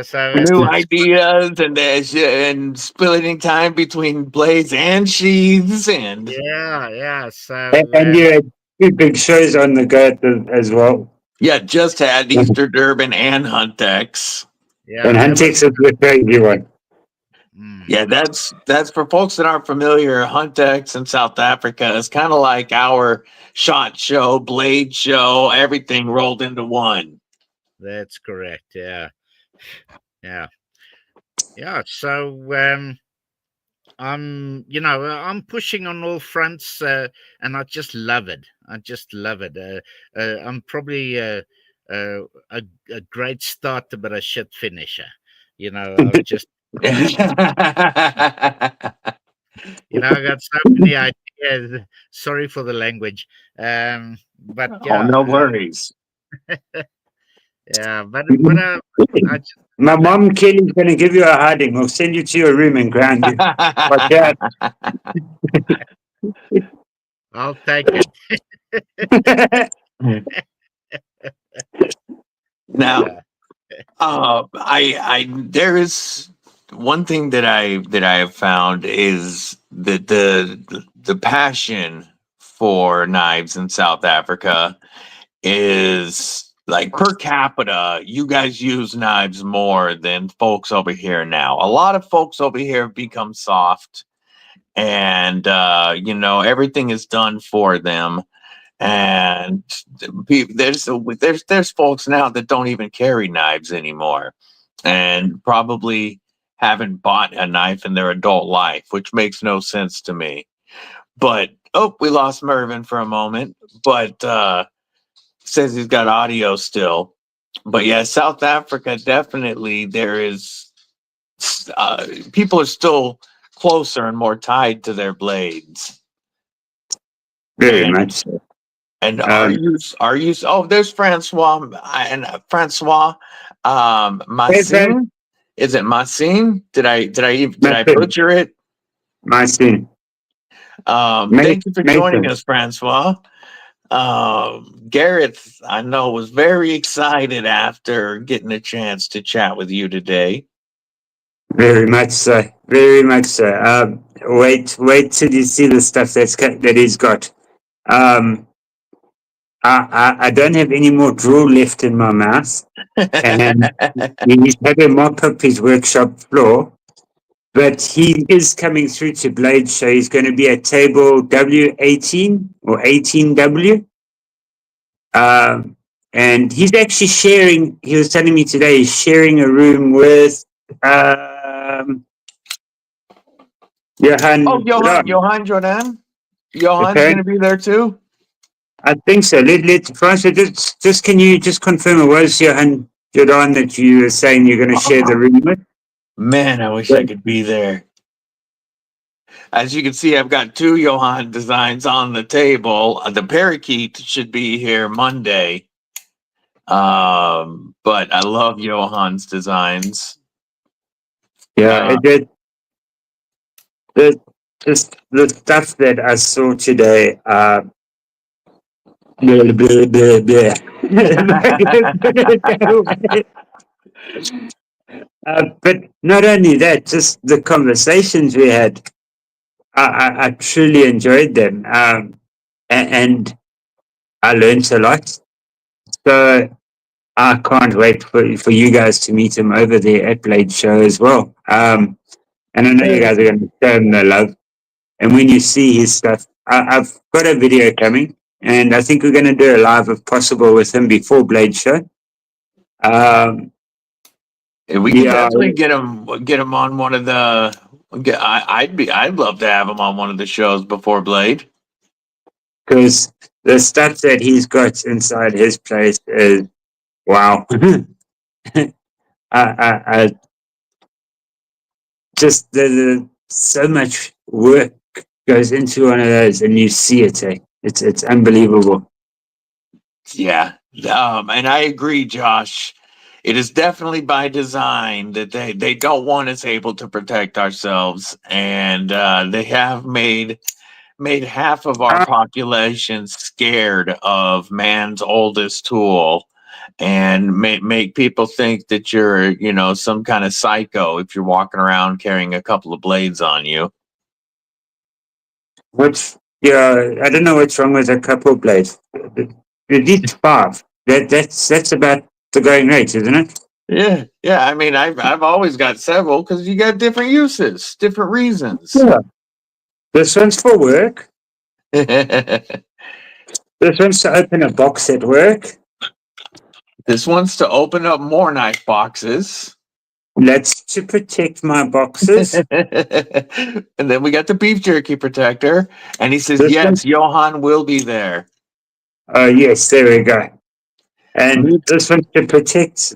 S1: so
S2: new ideas and splitting time between blades and sheaths and
S1: yeah. So
S3: and you had 2 big shows on the go as well.
S2: Yeah, just had Easter Durban and Huntex.
S1: Yeah,
S3: and Huntex is the crazy one.
S2: Yeah, that's for folks that aren't familiar. Huntex in South Africa is kind of like our SHOT Show, Blade Show, everything rolled into one.
S1: That's correct. Yeah. So I'm pushing on all fronts, and I just love it. I'm probably a great starter, but a shit finisher. You know, I've just, you know, I got so many ideas. Sorry for the language. But
S2: Oh,
S1: yeah,
S2: no worries.
S1: yeah, but I just
S3: My mom, Kelly's going to give you a hiding. We'll send you to your room and ground you. But yeah,
S1: I'll take it.
S2: Now,
S1: Yeah.
S2: there is one thing that I have found is that the passion for knives in South Africa is like per capita. You guys use knives more than folks over here now. A lot of folks over here have become soft, and you know, everything is done for them. And there's folks now that don't even carry knives anymore, and probably haven't bought a knife in their adult life, which makes no sense to me. But oh, we lost Mervin for a moment, but says he's got audio still. But yeah, South Africa, definitely there is people are still closer and more tied to their blades.
S3: very
S2: And
S3: much so.
S2: And are you? Oh, there's Francois and Francois. Massin. Is it Massin? Did I
S3: Massin.
S2: butcher it?
S3: Massin.
S2: Thank you for joining
S3: Mason.
S2: us, Francois. Gareth, I know, was very excited after getting a chance to chat with you today.
S3: Very much so. Very much so. Wait till you see the stuff that he's got. I don't have any more drool left in my mouth, and he's had to mop up his workshop floor. But he is coming through to Blade Show. He's going to be at table W18 or 18W. And he's actually sharing, he was telling me today, he's sharing a room with Johan.
S2: Oh, Johan Jordan. Johan's
S3: Okay.
S2: going to be there too.
S3: I think so. Francois, just can you just confirm it was Johan Jordan that you were saying you're going to share the room with?
S2: Man, I wish I could be there. As you can see, I've got two Johan designs on the table. The parakeet should be here Monday. But I love Johan's designs.
S3: Yeah, just the stuff that I saw today. Blah, blah, blah, blah. But not only that, just the conversations we had. I truly enjoyed them, and I learned a lot. So I can't wait for you guys to meet him over there at Blade Show as well. And I know you guys are going to show him the love. And when you see his stuff, I've got a video coming, and I think we're going to do a live if possible with him before Blade Show.
S2: We can definitely get him on one of the. I'd love to have him on one of the shows before Blade,
S3: because the stuff that he's got inside his place is wow. I just the so much work goes into one of those, and you see it. It's unbelievable.
S2: Yeah, and I agree, Josh. It is definitely by design that they don't want us able to protect ourselves, and they have made half of our population scared of man's oldest tool, and make people think that you're, you know, some kind of psycho if you're walking around carrying a couple of blades on you.
S3: I don't know what's wrong with a couple blades. You need 5. That's about the going rate, isn't it?
S2: Yeah. I mean, I've always got several because you got different uses, different reasons.
S3: Yeah. This one's for work. This one's to open a box at work.
S2: This one's to open up more knife boxes.
S3: That's to protect my boxes.
S2: And then we got the beef jerky protector. And he says, yes, Johan will be there.
S3: Oh, yes, there we go. And this one to protect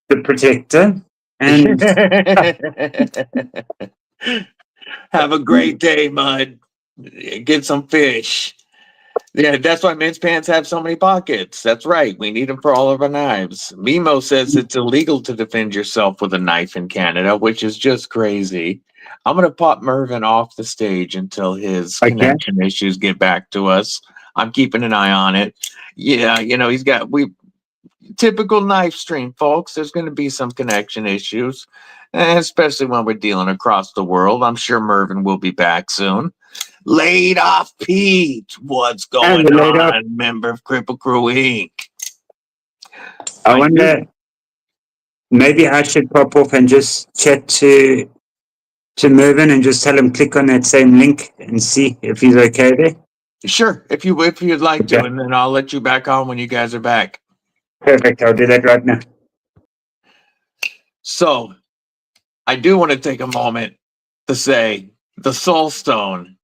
S3: the protector. And
S2: Have a great day, Mud. Get some fish. Yeah, that's why men's pants have so many pockets. That's right. We need them for all of our knives. Mimo says it's illegal to defend yourself with a knife in Canada, which is just crazy. I'm going to pop Mervin off the stage until his connection issues get back to us. I'm keeping an eye on it. Yeah, he's got typical knife stream, folks. There's going to be some connection issues, especially when we're dealing across the world. I'm sure Mervin will be back soon. Laid off Pete, what's going on? Member of Kripple Krew Inc.
S3: I wonder, maybe I should pop off and just chat to Mervin and just tell him click on that same link and see if he's okay there.
S2: Sure, if you'd like to, and then I'll let you back on when you guys are back.
S3: Perfect, I'll do that right now.
S2: So, I do want to take a moment to say the Soul Stone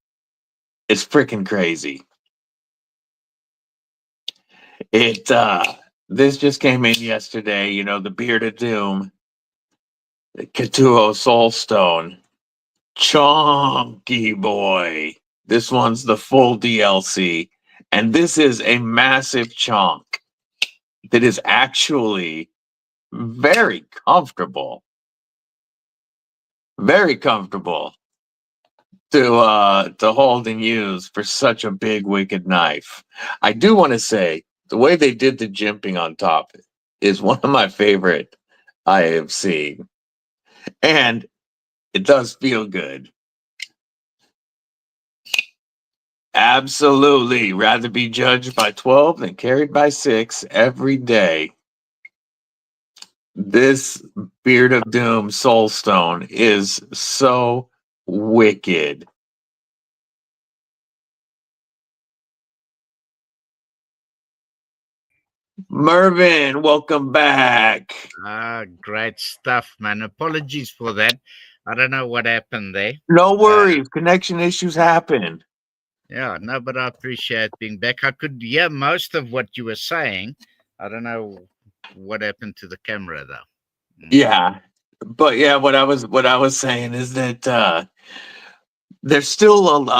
S2: is freaking crazy. This just came in yesterday, the Beard of Doom, the Katuo Soul Stone. Chonky boy. This one's the full DLC. And this is a massive chunk that is actually very comfortable. Very comfortable to hold and use for such a big wicked knife. I do want to say the way they did the jimping on top is one of my favorite I have seen. And it does feel good. Absolutely. Rather be judged by 12 than carried by 6 every day. This Beard of Doom Soul Stone is so wicked. Mervin, welcome back.
S1: Great stuff, man. Apologies for that. I don't know what happened there.
S2: No worries. Connection issues happen.
S1: Yeah, no, but I appreciate being back. I could hear most of what you were saying. I don't know what happened to the camera, though.
S2: Yeah. But yeah, what I was saying is that there's still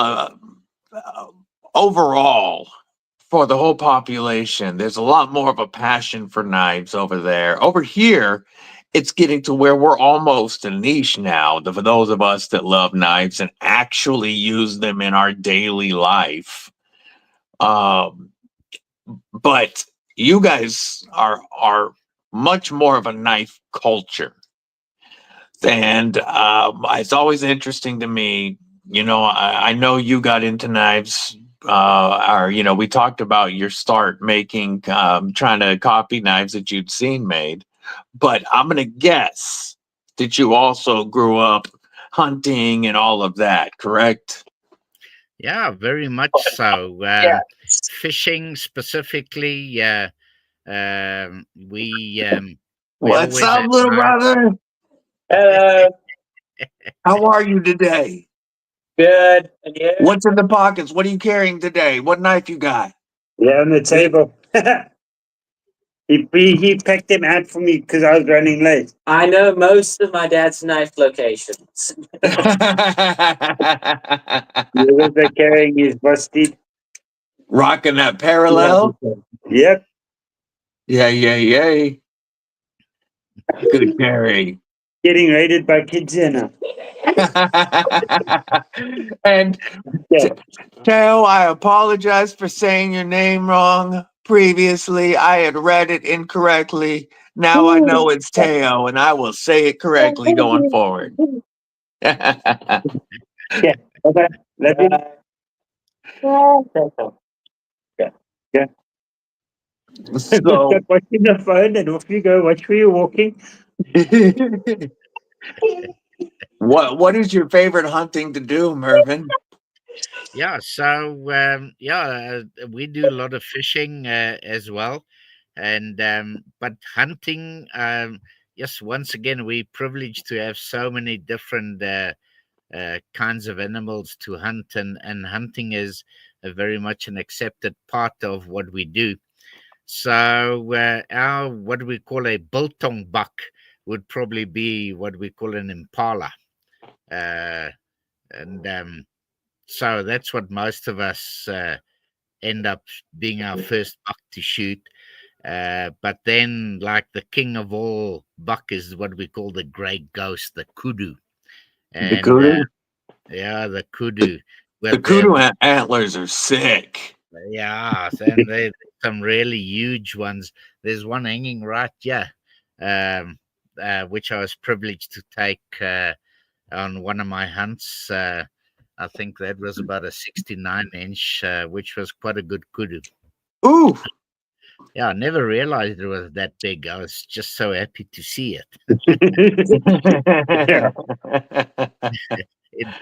S2: overall, for the whole population, there's a lot more of a passion for knives over there. Over here, it's getting to where we're almost a niche now, for those of us that love knives and actually use them in our daily life. But you guys are much more of a knife culture. And it's always interesting to me. I know you got into knives. We talked about your start making, trying to copy knives that you'd seen made. But I'm going to guess that you also grew up hunting and all of that, correct?
S1: Yeah, very much so. Fishing specifically, we
S2: What's
S1: always
S2: up, little brother?
S5: Hello.
S2: How are you today?
S5: Good. And you?
S2: What's in the pockets? What are you carrying today? What knife you got?
S3: Yeah, on the table. He packed them out for me because I was running late.
S5: I know most of my dad's knife locations.
S3: He was carrying his Vosteed.
S2: Rocking that parallel?
S3: Yep.
S2: Yeah. Good carry.
S3: Getting raided by kids here now.
S2: And Teo, I apologize for saying your name wrong. Previously, I had read it incorrectly. Now I know it's Teo, and I will say it correctly going forward.
S3: Yeah. Okay. Let me. Yeah.
S2: So,
S3: watching the phone, and off you go. Watch where you're walking.
S2: what is your favorite hunting to do, Mervin?
S1: Yeah, so we do a lot of fishing as well, and but hunting. Yes, once again, we're privileged to have so many different kinds of animals to hunt, and hunting is very much an accepted part of what we do. So our what we call a biltong buck would probably be what we call an impala, and so that's what most of us end up being our first buck to shoot. But then, like the king of all buck is what we call the great ghost, the kudu,
S2: The
S1: and
S2: kudu?
S1: yeah, the kudu.
S2: The
S1: With
S2: kudu antlers are sick.
S1: yeah, and there's some really huge ones. There's one hanging right here, which I was privileged to take on one of my hunts. I think that was about a 69-inch, which was quite a good kudu.
S2: Ooh.
S1: Yeah, I never realized it was that big. I was just so happy to see it.
S3: Yeah.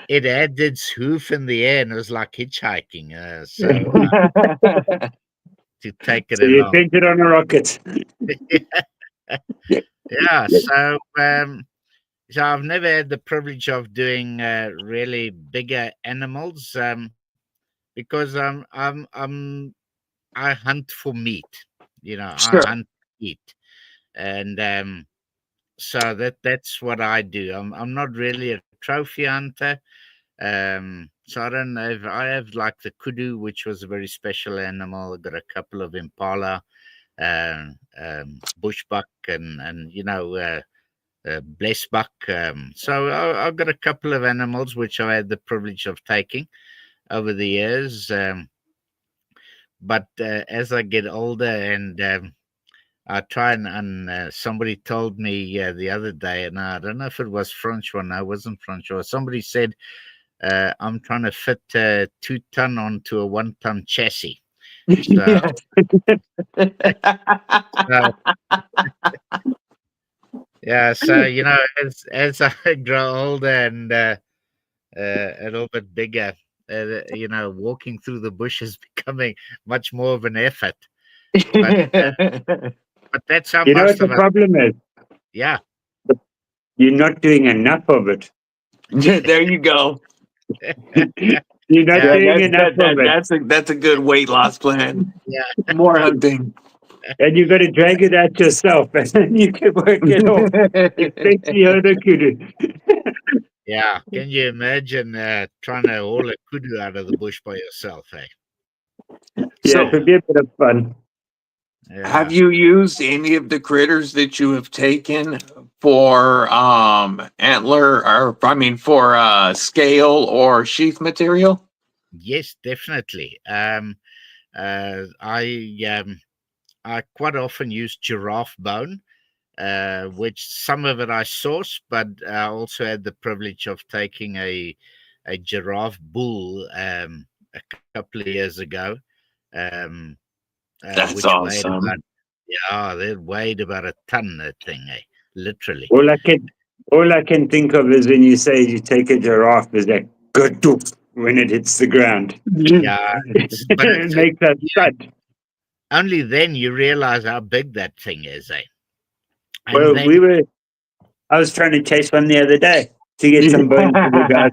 S1: It had its hoof in the air and it was like hitchhiking. To take it
S3: So you
S1: along.
S3: sent it on a rocket.
S1: Yeah, so I've never had the privilege of doing really bigger animals because I hunt for meat. I
S2: Sure.
S1: hunt meat, and so that's what I do. I'm not really a trophy hunter. So I don't know if I have like the kudu, which was a very special animal. I got a couple of impala, bushbuck, and blessbuck. So I've got a couple of animals which I had the privilege of taking over the years. But as I get older and I try and somebody told me the other day, and I don't know if it was Francois. No, it wasn't Francois. Somebody said, I'm trying to fit 2 ton onto a 1 ton chassis. So, uh, yeah, so as I grow older and a little bit bigger, walking through the bush is becoming much more of an effort. But but that's how
S3: You know what
S1: most
S3: the
S1: of us.
S3: problem is?
S1: Yeah,
S3: You're not doing enough of it.
S2: There you go.
S3: You're not
S1: yeah,
S2: Yeah,
S3: doing enough of it.
S2: that's a good weight loss plan.
S1: yeah,
S2: More hunting.
S3: And you've got to drag it out yourself, and then you can work it off. Especially on a kudu.
S1: yeah. Can you imagine trying to haul a kudu out of the bush by yourself? Eh?
S3: Yeah,
S2: So,
S3: it would be a bit of fun.
S2: have
S1: Yeah.
S2: you used any of the critters that you have taken for antler, or I mean for scale or sheath material?
S1: Yes, definitely. Uh, I I quite often use giraffe bone, which some of it I source, but I also had the privilege of taking a giraffe bull a couple of years ago, um,
S2: That's
S1: which weighed about
S2: awesome.
S1: they weighed about a ton. That thing, literally.
S3: All I can think of is when you say you take a giraffe, is that good when it hits the ground.
S1: Yeah, but
S3: It makes a thud.
S1: only then you realize how big that thing is, eh? And
S3: Well,
S1: then
S3: I was trying to chase one the other day to get some bones for the guys.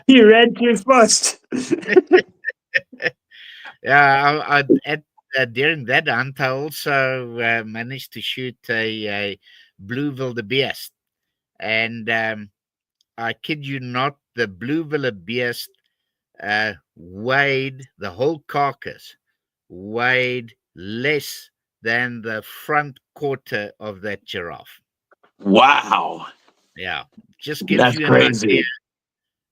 S3: He ran too fast.
S1: yeah, during that hunt, I also managed to shoot a blue wildebeest, and I kid you not, the blue wildebeest weighed the whole carcass weighed less than the front quarter of that giraffe.
S2: Wow,
S1: Yeah, just gives
S2: that's
S1: you an idea.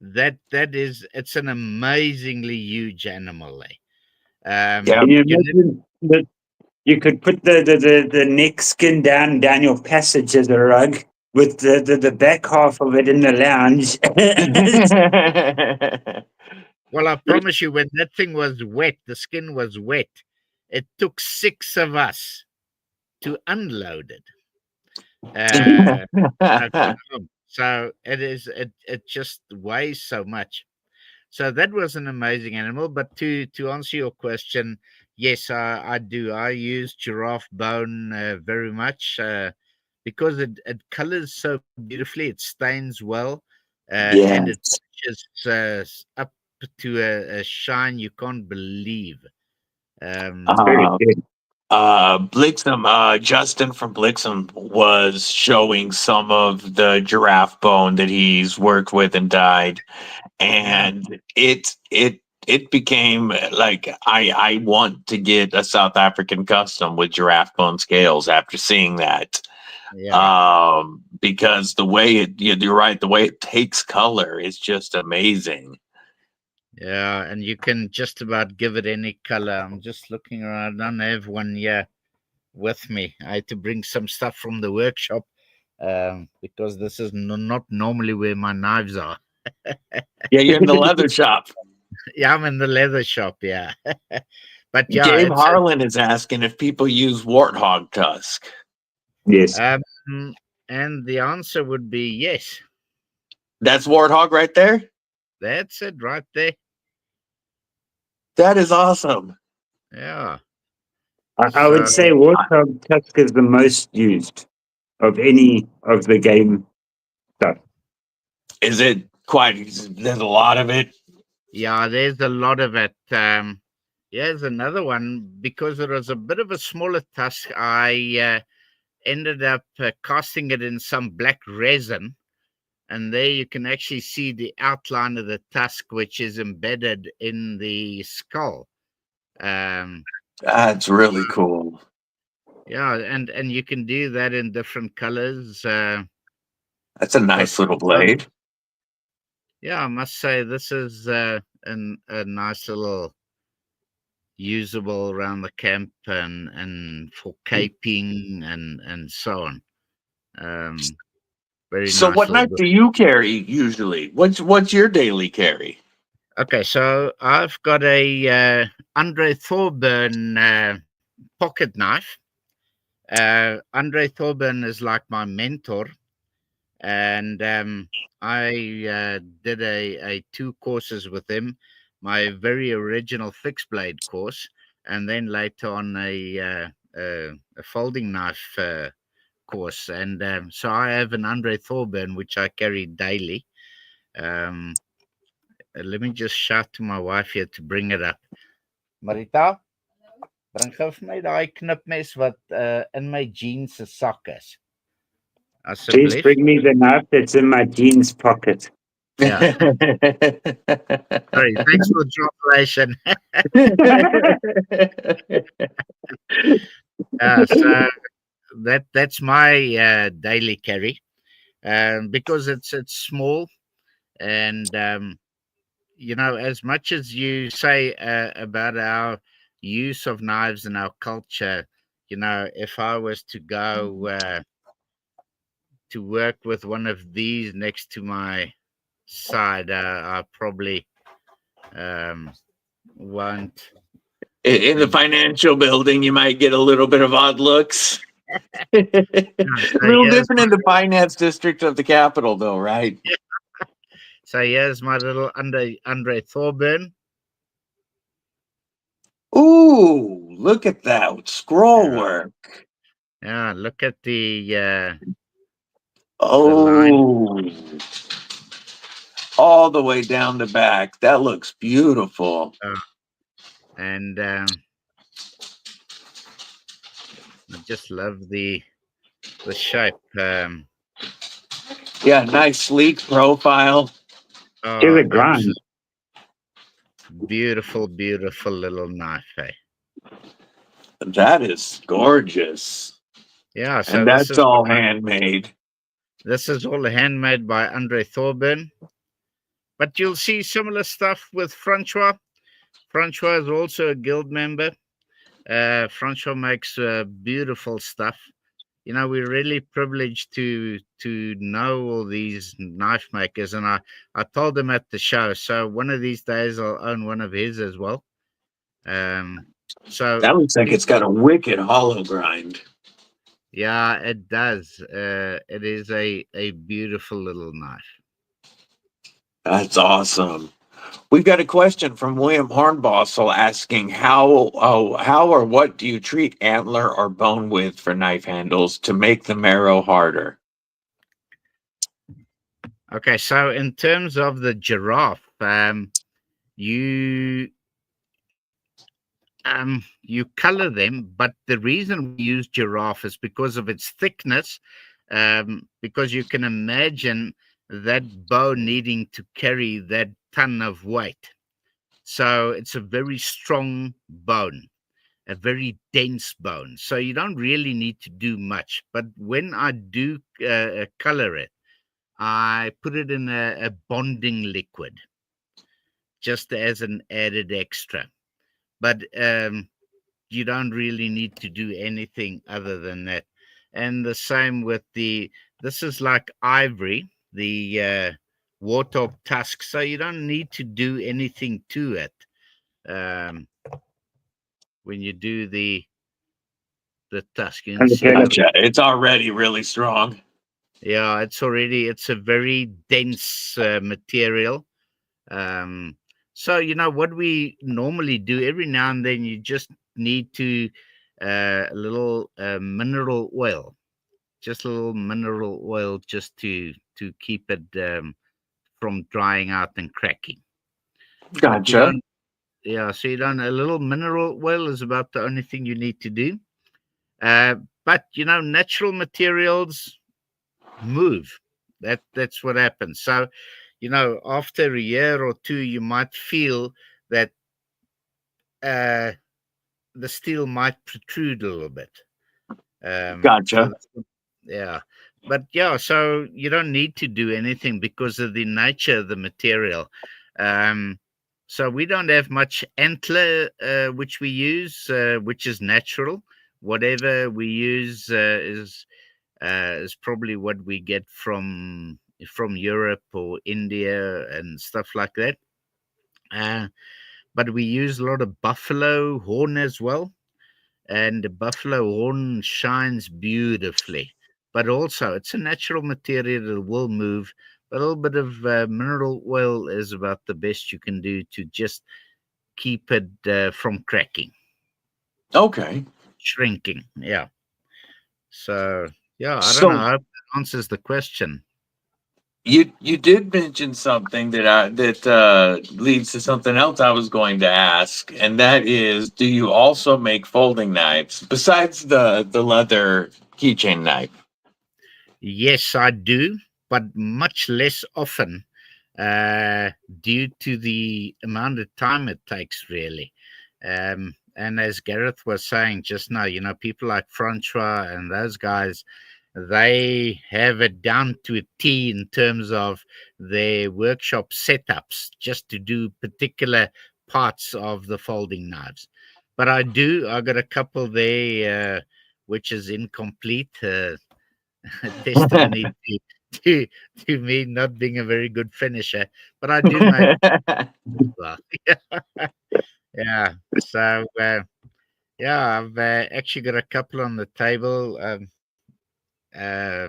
S2: crazy.
S1: It's an amazingly huge animal.
S2: Yeah.
S3: Can you
S1: You
S3: imagine that you could put the neck skin down your passage as a rug with the back half of it in the lounge?
S1: Well, I promise you, when that thing was wet, the skin was wet. It took 6 of us to unload it. So it just weighs so much. So that was an amazing animal. But to answer your question, yes, I do. I use giraffe bone very much because it colors so beautifully. It stains well, and it
S2: Yes.
S1: touches up to a shine you can't believe.
S3: Very
S2: Uh,
S3: good.
S2: Blixum, Justin from Blixum was showing some of the giraffe bone that he's worked with and dyed, and it became like I want to get a South African custom with giraffe bone scales after seeing that.
S1: Yeah.
S2: Because the way you're right, the way it takes color is just amazing.
S1: Yeah, and you can just about give it any color. I'm just looking around. I don't have one here with me. I had to bring some stuff from the workshop because this is not normally where my knives are.
S2: Yeah, you're in the leather shop.
S1: Yeah, I'm in the leather shop. Yeah, but yeah,
S2: Gabe
S1: it's
S2: Harlan is asking if people use warthog tusk.
S3: Yes.
S1: and the answer would be yes.
S2: That's warthog right there.
S1: That's it right there.
S2: That is awesome.
S1: Yeah.
S3: I would
S1: So
S3: say Warthog Tusk is the most used of any of the game stuff.
S2: Is it quite? There's a lot of it.
S1: yeah, there's a lot of it. Here's another one because it was a bit of a smaller tusk. I ended up casting it in some black resin, and there you can actually see the outline of the tusk, which is embedded in the skull.
S2: That's really cool.
S1: Yeah, and you can do that in different colors.
S2: That's a nice little blade.
S1: Yeah, I must say this is a nice little usable around the camp and for caping and so on. Very
S2: So,
S1: nice
S2: what
S1: little
S2: knife do you carry usually? What's your daily carry?
S1: Okay, so I've got a Andre Thorburn pocket knife. Andre Thorburn is like my mentor, and I did a 2 courses with him. My very original fixed blade course, and then later on a folding knife course. And so I have an Andre Thorburn which I carry daily. Let me just shout to my wife here to bring it up. Marita, bring gou vir my daai knipmes wat in my jeans se sak is.
S3: Please
S1: Asseblief.
S3: bring me the knife that's in my jeans pocket.
S1: Yeah. Sorry, thanks for the translation. So that's my daily carry, because it's small, and you know, as much as you say about our use of knives in our culture, you know, if I was to go to work with one of these next to my side, I probably won't.
S2: In the financial building, you might get a little bit of odd looks. A
S1: So
S2: little different in the finance district of the capital, though, right?
S1: So here's my little Andre Thorburn.
S2: Ooh, look at that scroll work.
S1: Yeah, look at the line.
S2: Oh, all the way down the back. That looks beautiful.
S1: And I just love the shape.
S2: Yeah, nice sleek profile.
S3: To the grind.
S1: Absolutely beautiful, beautiful little knife. Eh?
S2: That is gorgeous.
S1: Yeah, so
S2: And
S1: this
S2: that's
S1: is
S2: all handmade.
S1: This is all handmade by Andre Thorburn. But you'll see similar stuff with Francois. Francois is also a guild member. Francois makes beautiful stuff. You know, we're really privileged to know all these knife makers, and I told them at the show. So one of these days I'll own one of his as well. So
S2: That looks like it's got a wicked hollow grind.
S1: yeah, it does. It is a beautiful little knife.
S2: That's awesome. We've got a question from William Hornbossel asking how or what do you treat antler or bone width for knife handles to make the marrow harder?
S1: Okay, so in terms of the giraffe, you you color them, but the reason we use giraffe is because of its thickness, because you can imagine that bow needing to carry that ton of weight. So it's a very strong bone, a very dense bone. So you don't really need to do much. But when I do color it, I put it in a bonding liquid just as an added extra. But you don't really need to do anything other than that. And the same with this is like ivory, the warthog tusk. So you don't need to do anything to it. When you do the tusk, you can see.
S2: Gotcha. It's already really strong.
S1: Yeah, it's a very dense material. So, what we normally do every now and then, you just need to a little mineral oil, just a little mineral oil just to keep it from drying out and cracking. But you
S2: Gotcha.
S1: don't, yeah, so a little mineral oil is about the only thing you need to do. But, natural materials move. That's what happens. So, after a year or two, you might feel that the steel might protrude a little bit.
S2: Gotcha.
S1: So yeah. But yeah, so you don't need to do anything because of the nature of the material. So we don't have much antler, which we use, which is natural. Whatever we use is probably what we get from Europe or India and stuff like that. But we use a lot of buffalo horn as well, and the buffalo horn shines beautifully. But also, it's a natural material that will move. A little bit of mineral oil is about the best you can do to just keep it from cracking.
S2: Okay.
S1: Shrinking, yeah. So, yeah, I
S2: So-
S1: don't know. I hope that answers the question.
S2: You did mention something that leads to something else I was going to ask, and that is, do you also make folding knives besides the leather keychain knife?
S1: Yes, I do, but much less often due to the amount of time it takes, really. And as Gareth was saying just now, people like Francois and those guys, they have it down to a T in terms of their workshop setups just to do particular parts of the folding knives. But I got a couple there which is incomplete. Testimony to me not being a very good finisher, but I do make well. Yeah. So yeah, I've actually got a couple on the table in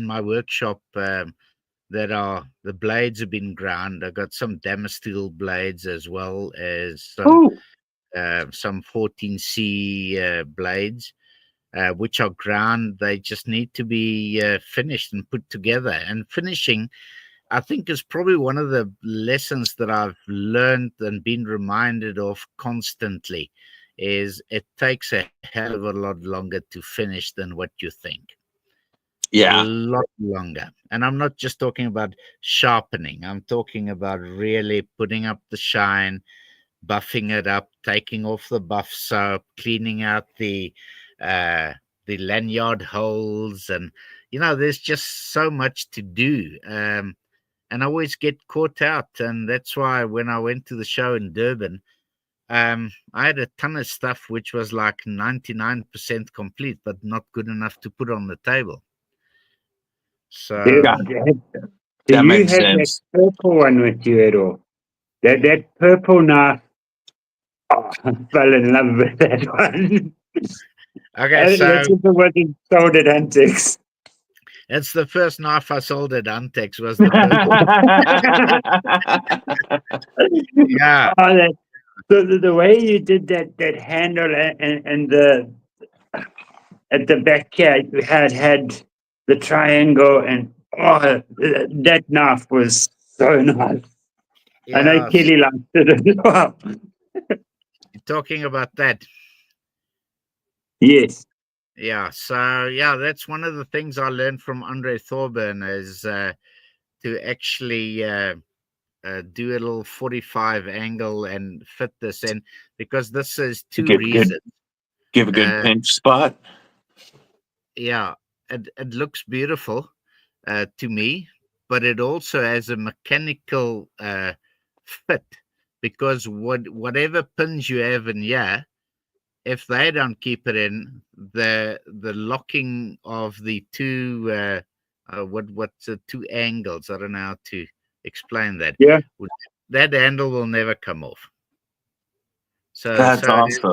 S1: my workshop that are the blades have been ground. I got some Damasteel blades as well as some 14C blades. Which are ground. They just need to be finished and put together. And finishing, I think, is probably one of the lessons that I've learned and been reminded of constantly, is it takes a hell of a lot longer to finish than what you think.
S2: Yeah.
S1: A lot longer. And I'm not just talking about sharpening. I'm talking about really putting up the shine, buffing it up, taking off the buff soap, cleaning out the lanyard holes, and there's just so much to do, and I always get caught out. And that's why when I went to the show in Durban, I had a ton of stuff which was like 99% complete, but not good enough to put on the table. So
S3: Do
S2: That
S3: you
S2: makes
S3: have
S2: sense.
S3: that purple one with you at all? That purple knife. Oh, I fell in love with that one.
S1: okay, so
S3: That's the one that sold at Antiques.
S1: that's the first knife I sold at Antex, was the purple. Yeah.
S3: Oh, the way you did that handle and the at the back here you had the triangle, and that knife was so nice. I know
S1: Yeah,
S3: Kelly liked it as well.
S1: talking about that.
S3: Yes.
S1: Yeah. So yeah, that's one of the things I learned from Andre Thorburn is to actually do a little 45 angle and fit this in, because this is two reasons.
S2: Give a good pinch spot.
S1: Yeah, it looks beautiful to me, but it also has a mechanical fit, because whatever pins you have in here, if they don't keep it in, the locking of the two what's the two angles? I don't know how to explain that.
S3: Yeah.
S1: That handle will never come off. So
S2: That's
S1: so
S2: awesome.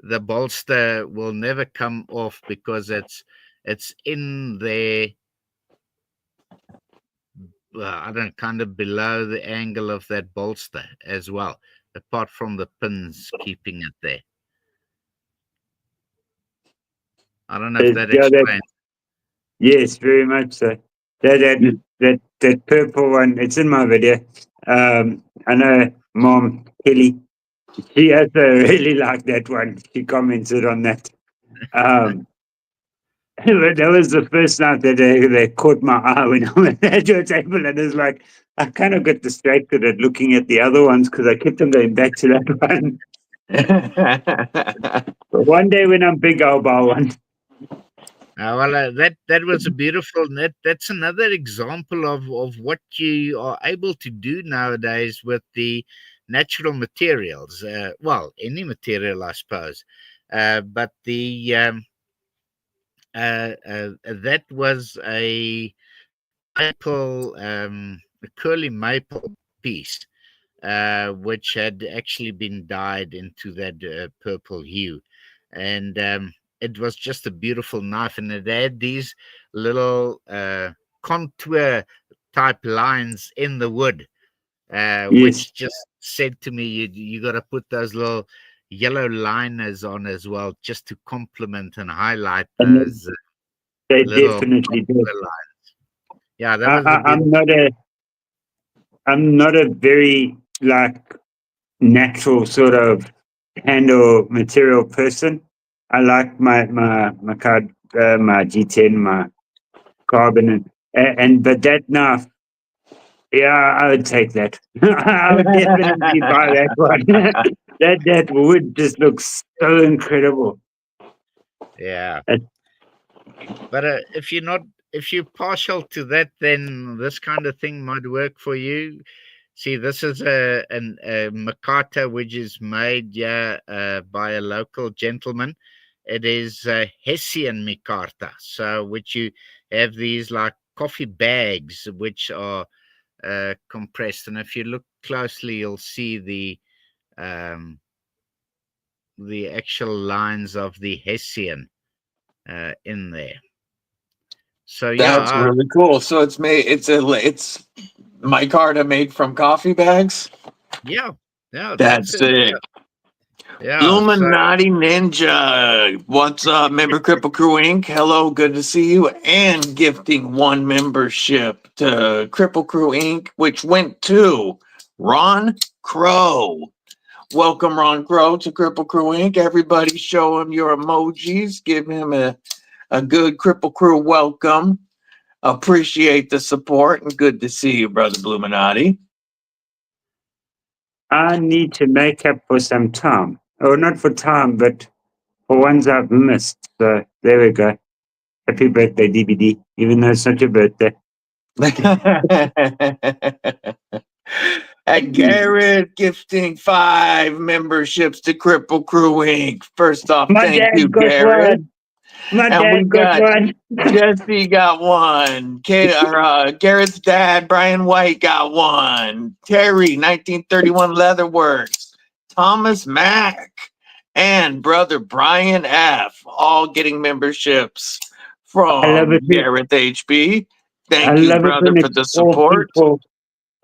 S1: the bolster will never come off, because it's in there. I don't kind of below the angle of that bolster as well, apart from the pins keeping it there. I don't know if that
S3: Yeah,
S1: explains.
S3: yes, very much so. That purple one, it's in my video. I know Mom Kelly, she also really liked that one. She commented on that. That was the first night that they caught my eye when I went at your table, and it's like I kind of got distracted at looking at the other ones because I kept on going back to that one. But one day when I'm big, I'll buy one.
S1: Well, that was a beautiful net. That's another example of what you are able to do nowadays with the natural materials. Well, any material, I suppose. But the that was a maple, a curly maple piece, which had actually been dyed into that purple hue, and it was just a beautiful knife, and it had these little contour type lines in the wood,
S3: Yes.
S1: which just said to me, you got to put those little yellow liners on as well, just to complement and highlight
S3: And
S1: those
S3: they
S1: little
S3: definitely do.
S1: lines. Yeah, that was a
S3: I'm not a very like natural sort of handle material person. I like my card, my G10, my carbon, and but that knife, yeah, I would take that. I would definitely buy that one. that wood just looks so incredible.
S1: Yeah. But if you're partial to that, then this kind of thing might work for you. See, this is a Makata, which is made by a local gentleman. It is Hessian Micarta, so which you have these like coffee bags which are compressed, and if you look closely, you'll see the actual lines of the Hessian in there. So
S2: That's
S1: yeah,
S2: really cool. So it's micarta made from coffee bags.
S1: yeah,
S2: That's
S1: it.
S2: sick.
S1: Yeah,
S2: Illuminati Ninja. What's up, member Kripple Krew Inc.? Hello, good to see you. And gifting one membership to Kripple Krew Inc., which went to Ron Crow. Welcome, Ron Crow, to Kripple Krew Inc. Everybody show him your emojis. Give him a good Kripple Krew welcome. Appreciate the support and good to see you, Brother Bluminati.
S3: I need to make up for some time, or not for time, but for ones I've missed. So there we go. Happy birthday, DBD, even though it's not your birthday.
S2: And Garrett gifting 5 memberships to Kripple Krew Inc. First off,
S3: My
S2: thank
S3: dad
S2: you,
S3: got
S2: Garrett.
S3: one. My
S2: And we
S3: dad got
S2: got
S3: one.
S2: Jesse got one. Garrett's dad, Brian White, got one. Terry, 1931 Leatherworks. Thomas Mack and brother Brian F. all getting memberships
S3: I love
S2: from
S3: it.
S2: Garrett HB.
S3: I
S2: Thank you,
S3: love it
S2: brother,
S3: when
S2: for
S3: it's
S2: the
S3: all
S2: support.
S3: people.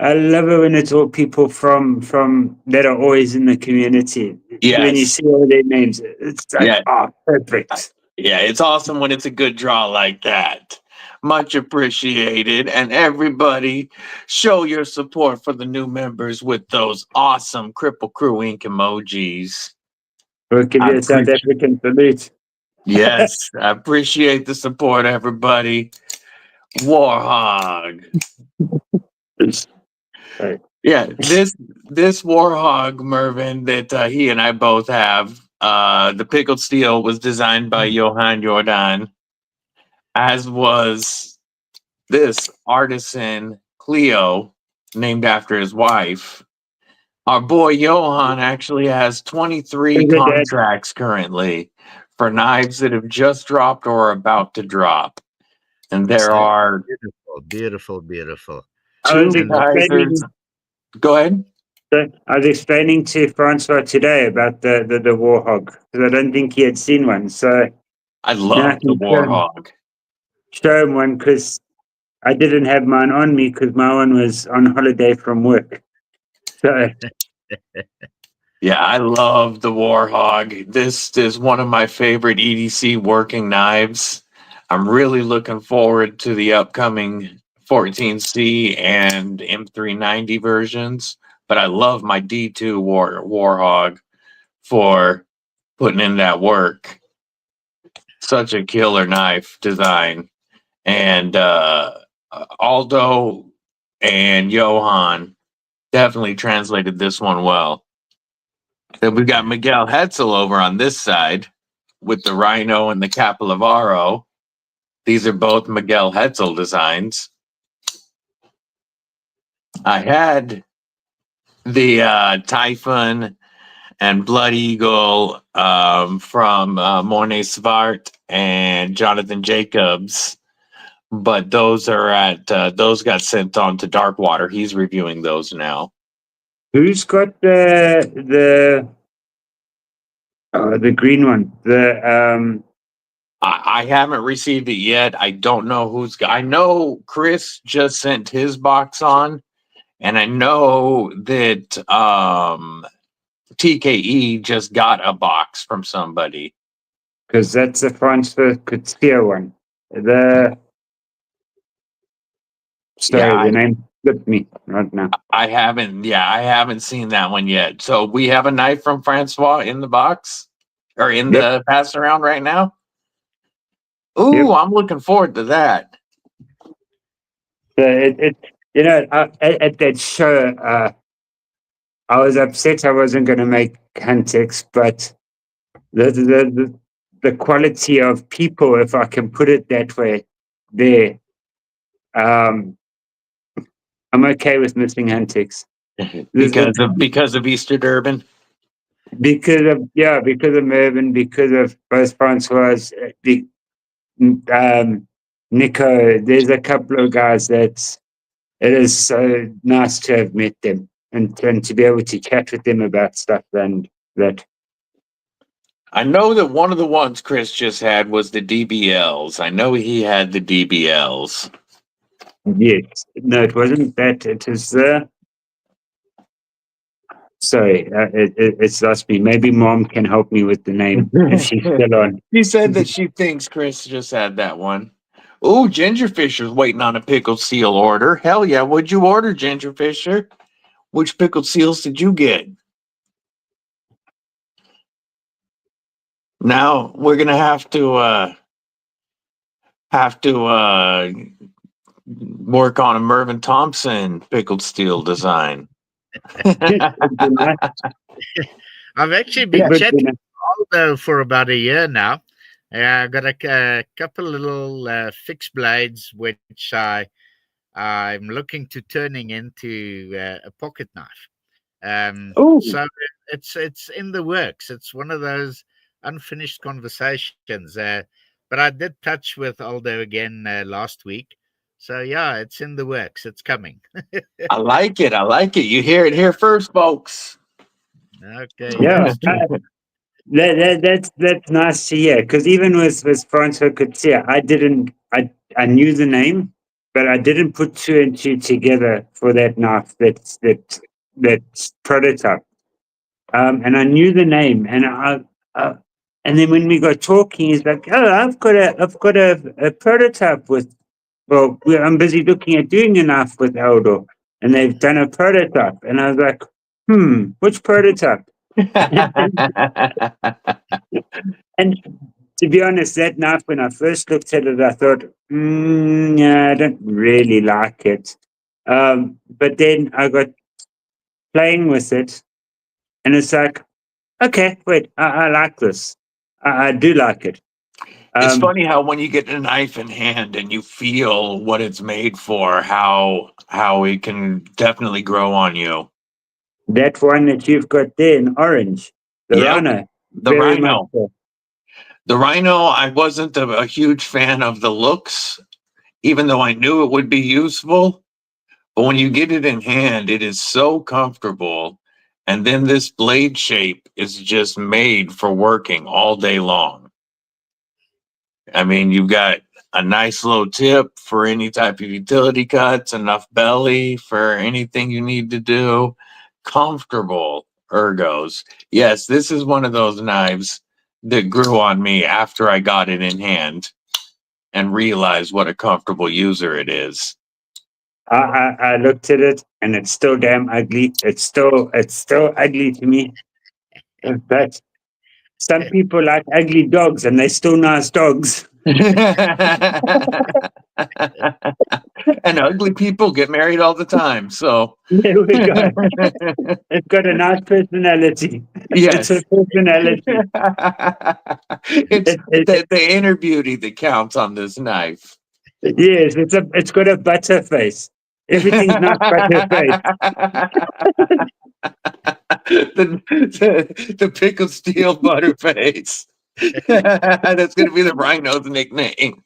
S3: I love it when it's all people from that are always in the community. When you
S2: Yes.
S3: see all their names, it's like,
S2: Yeah.
S3: oh, perfect.
S2: Yeah, it's awesome when it's a good draw like that. Much appreciated. And everybody, show your support for the new members with those awesome Kripple Krew Ink emojis.
S3: We'll give you a South African salute.
S2: Yes, I appreciate the support, everybody. Warhog.
S3: Right.
S2: Yeah, this Warhog, Mervin, that he and I both have, the pickled steel was designed by Johan Jordan, as was this artisan Cleo, named after his wife. Our boy Johan actually has 23
S3: Is it,
S2: contracts currently for knives that have just dropped or are about to drop. And there are
S1: Beautiful.
S3: I was
S2: two
S3: explaining,
S2: Kaisers. Go ahead.
S3: I was explaining to Francois today about the Warhog, because I don't think he had seen one. So
S2: I
S3: now
S2: love
S3: I
S2: the
S3: can
S2: Warhog.
S3: show him one, because I didn't have mine on me because my one was on holiday from work. So
S2: Yeah, I love the Warhog. This is one of my favorite EDC working knives. I'm really looking forward to the upcoming 14C and M390 versions, but I love my D2 Warhog for putting in that work. Such a killer knife design. And Aldo and Johan definitely translated this one well. Then we've got Miguel Hetzel over on this side with the Rhino and the Capilavaro. These are both Miguel Hetzel designs. I had the Typhon and Blood Eagle from Mornay Svart and Jonathan Jacobs, but those are at those got sent on to Darkwater. He's reviewing those now.
S3: who's got the green one?
S2: I haven't received it yet. I don't know who's. I know Chris just sent his box on, and I know that TKE just got a box from somebody.
S3: Because that's the Francois Couture one. The name slipped me right now.
S2: I haven't seen that one yet. So we have a knife from Francois in the box or in the pass around right now. Ooh,
S3: Yep.
S2: I'm looking forward to that.
S3: So at that show, I was upset I wasn't going to make Huntex, but the quality of people, if I can put it that way, there, I'm okay with missing Huntex.
S2: because of Easter Durban.
S3: Because of Mervin, because of both Francois, Nico. There's a couple of guys that it is so nice to have met them and to be able to chat with them about stuff and that.
S2: I know that one of the ones Chris just had was the DBLs. I know he had the DBLs.
S3: Yes, no, it wasn't that. It is the. Sorry, it's lost me. Maybe Mom can help me with the name if she's still on.
S2: She said that she thinks Chris just had that one. Ooh, Ginger Fisher's waiting on a pickled seal order. Hell yeah, what'd you order, Ginger Fisher? Which pickled seals did you get? Now we're gonna have to work on a Mervin Thomson pickled steel design.
S1: I've actually been chatting with Aldo for about a year now. I got a couple little fixed blades which I'm looking to turning into a pocket knife. So it's in the works. It's one of those unfinished conversations. But I did touch with Aldo again last week. So yeah, it's in the works. It's coming.
S2: I like it. You hear it here first, folks.
S1: Okay.
S3: Yeah, that's nice to hear. Because even with Francois Couture, I knew the name, but I didn't put two and two together for that knife. That's prototype. And I knew the name, and and then when we got talking, he's like, "Oh, I've got a prototype with well, I'm busy looking at doing a knife with Aldo, and they've done a prototype. And I was like, which prototype? And to be honest, that knife, when I first looked at it, I thought, yeah, I don't really like it. But then I got playing with it, and it's like, okay, wait, I like this. I do like it.
S2: It's funny how when you get a knife in hand and you feel what it's made for, how it can definitely grow on you.
S3: That one that you've got there in orange, the
S2: Yep,
S3: Rhino.
S2: the
S3: very
S2: Rhino.
S3: much so.
S2: The Rhino, I wasn't a huge fan of the looks, even though I knew it would be useful. But when you get it in hand, it is so comfortable. And then this blade shape is just made for working all day long. I mean, you've got a nice low tip for any type of utility cuts, enough belly for anything you need to do. Comfortable ergos. Yes, this is one of those knives that grew on me after I got it in hand and realized what a comfortable user it is.
S3: I looked at it and it's still damn ugly. It's still ugly to me. But some people like ugly dogs and they're still nice dogs.
S2: And ugly people get married all the time. So
S3: There we go. It's got a nice personality.
S2: yes.
S3: It's a personality.
S2: It's the inner beauty that counts on this knife.
S3: Yes, it's got a butter face. Everything's not butter face.
S2: the pickled steel butterface. That's going to be the Rhino's nickname.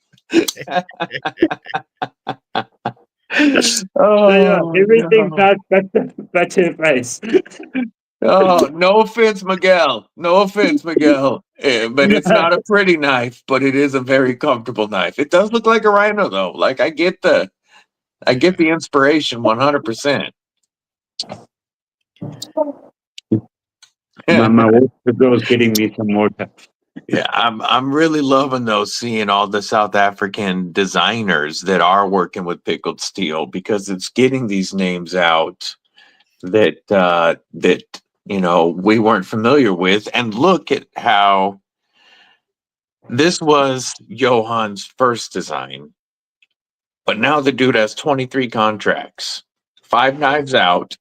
S3: Oh, yeah, everything's not butter face.
S2: Oh, no offense, Miguel. No offense, Miguel. But it's not a pretty knife, but it is a very comfortable knife. It does look like a Rhino, though. Like I get the inspiration 100%.
S3: My water girl's getting me some water.
S2: Yeah, I'm really loving though seeing all the South African designers that are working with pickled steel, because it's getting these names out that we weren't familiar with. And look at how this was Johan's first design, but now the dude has 23 contracts, 5 knives out.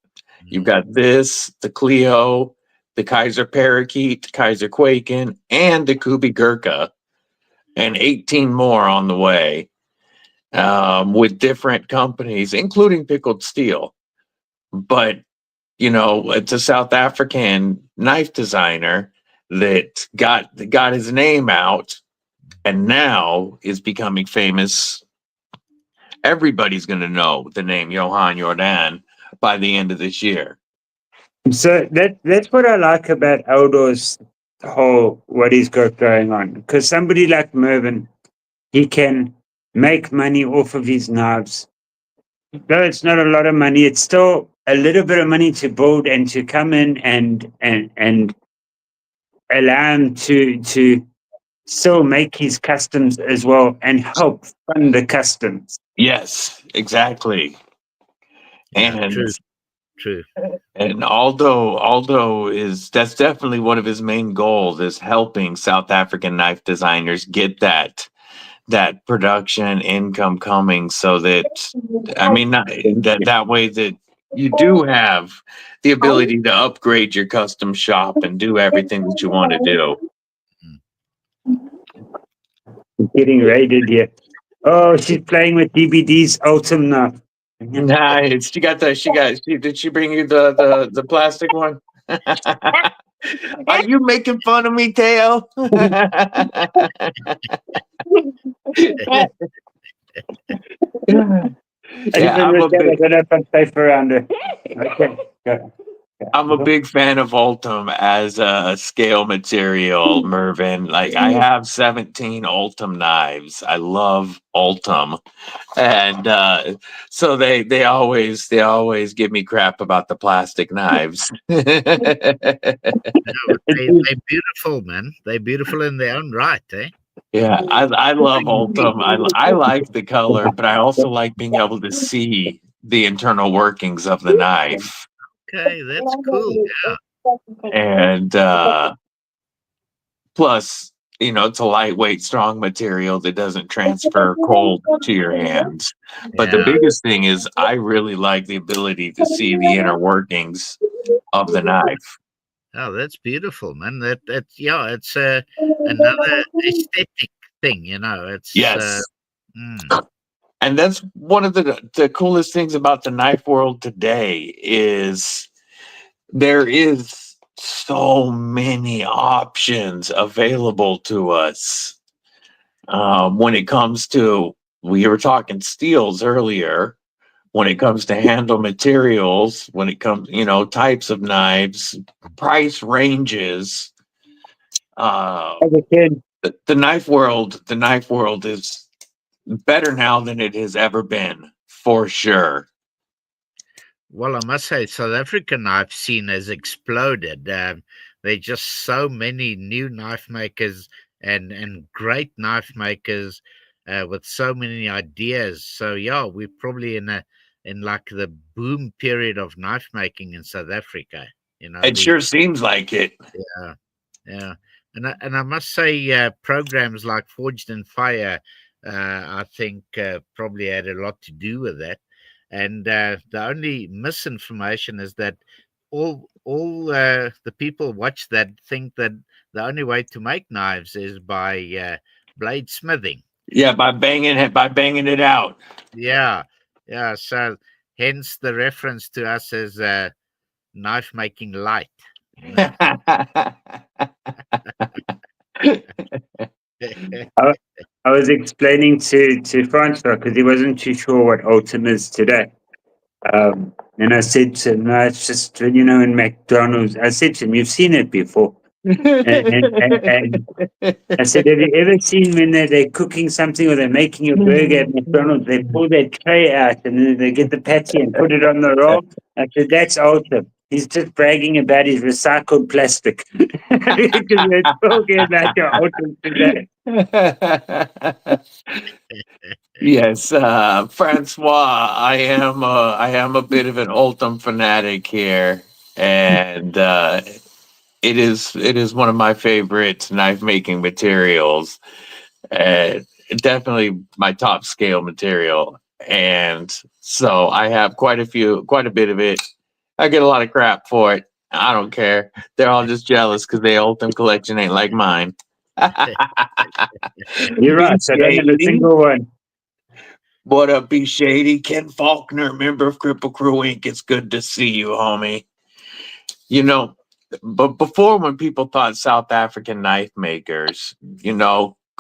S2: You've got this, the Clio, the Kaiser Parakeet, Kaiser Quaken, and the Kubi Gurkha, and 18 more on the way, with different companies, including Pickled Steel. But, it's a South African knife designer that got his name out and now is becoming famous. Everybody's going to know the name Johan Jordan by the end of this year.
S3: So that's what I like about Aldo's whole what he's got going on. Because somebody like Mervin, he can make money off of his knives. Though it's not a lot of money, it's still a little bit of money to build and to come in and allow him to still make his customs as well and help fund the customs.
S2: Yes, exactly. And
S1: True.
S2: And Aldo that's definitely one of his main goals, is helping South African knife designers get that production income coming, so that that way that you do have the ability to upgrade your custom shop and do everything that you want to do.
S3: Getting raided here. Oh, she's playing with DBD's Ultim now.
S2: Nice. Did she bring you the plastic one? Are you making fun of me, Teo? I'm a big fan of Ultim as a scale material, Mervin. Like, I have 17 Ultim knives. I love Ultim, and so they always give me crap about the plastic knives.
S1: They're beautiful, man. They're beautiful in their own right, eh?
S2: Yeah, I love Ultim. I like the color, but I also like being able to see the internal workings of the knife.
S1: Okay, that's cool.
S2: And plus, it's a lightweight, strong material that doesn't transfer cold to your hands. But the
S1: Yeah.
S2: biggest thing is I really like the ability to see the inner workings of the knife.
S1: Oh, that's beautiful, man. It's another aesthetic thing, It's
S2: Yes.
S1: mm,
S2: And that's one of the coolest things about the knife world today is there is so many options available to us. When it comes to, we were talking steels earlier, when it comes to handle materials, when it comes, types of knives, price ranges,
S3: As a kid,
S2: the knife world is better now than it has ever been, for sure.
S1: well, I must say, South African knife scene has exploded. There are just so many new knife makers and great knife makers with so many ideas. So yeah, we're probably in like the boom period of knife making in South Africa.
S2: It
S1: The
S2: sure seems like it.
S1: Yeah, yeah, and I must say, programs like Forged in Fire, I think probably had a lot to do with that. And the only misinformation is that all the people watch that think that the only way to make knives is by blade smithing.
S2: Yeah, by banging it out.
S1: Yeah, yeah. So hence the reference to us as knife making light. You know.
S3: I, I was explaining to Francois because he wasn't too sure what Ultim is today. And I said to him, no, it's just, in McDonald's. I said to him, you've seen it before. And I said, have you ever seen when they're cooking something or they're making a burger at McDonald's, they pull their tray out and then they get the patty and put it on the roll? I said, that's Ultim. He's just bragging about his recycled plastic. Because we're talking about your Ultim today.
S2: Yes, Francois, I am a bit of an Ultim fanatic here, and it is one of my favorite knife making materials. Uh, Definitely my top scale material, and so I have quite a bit of it. I get a lot of crap for it. I don't care. They're all just jealous because their Ultim collection ain't like mine.
S3: You're
S2: Be
S3: right. So I don't have a
S2: shady.
S3: single one.
S2: What up, Be Shady? Ken Faulkner, member of Kripple Krew Inc. It's good to see you, homie. You know, but before, when people thought South African knife makers,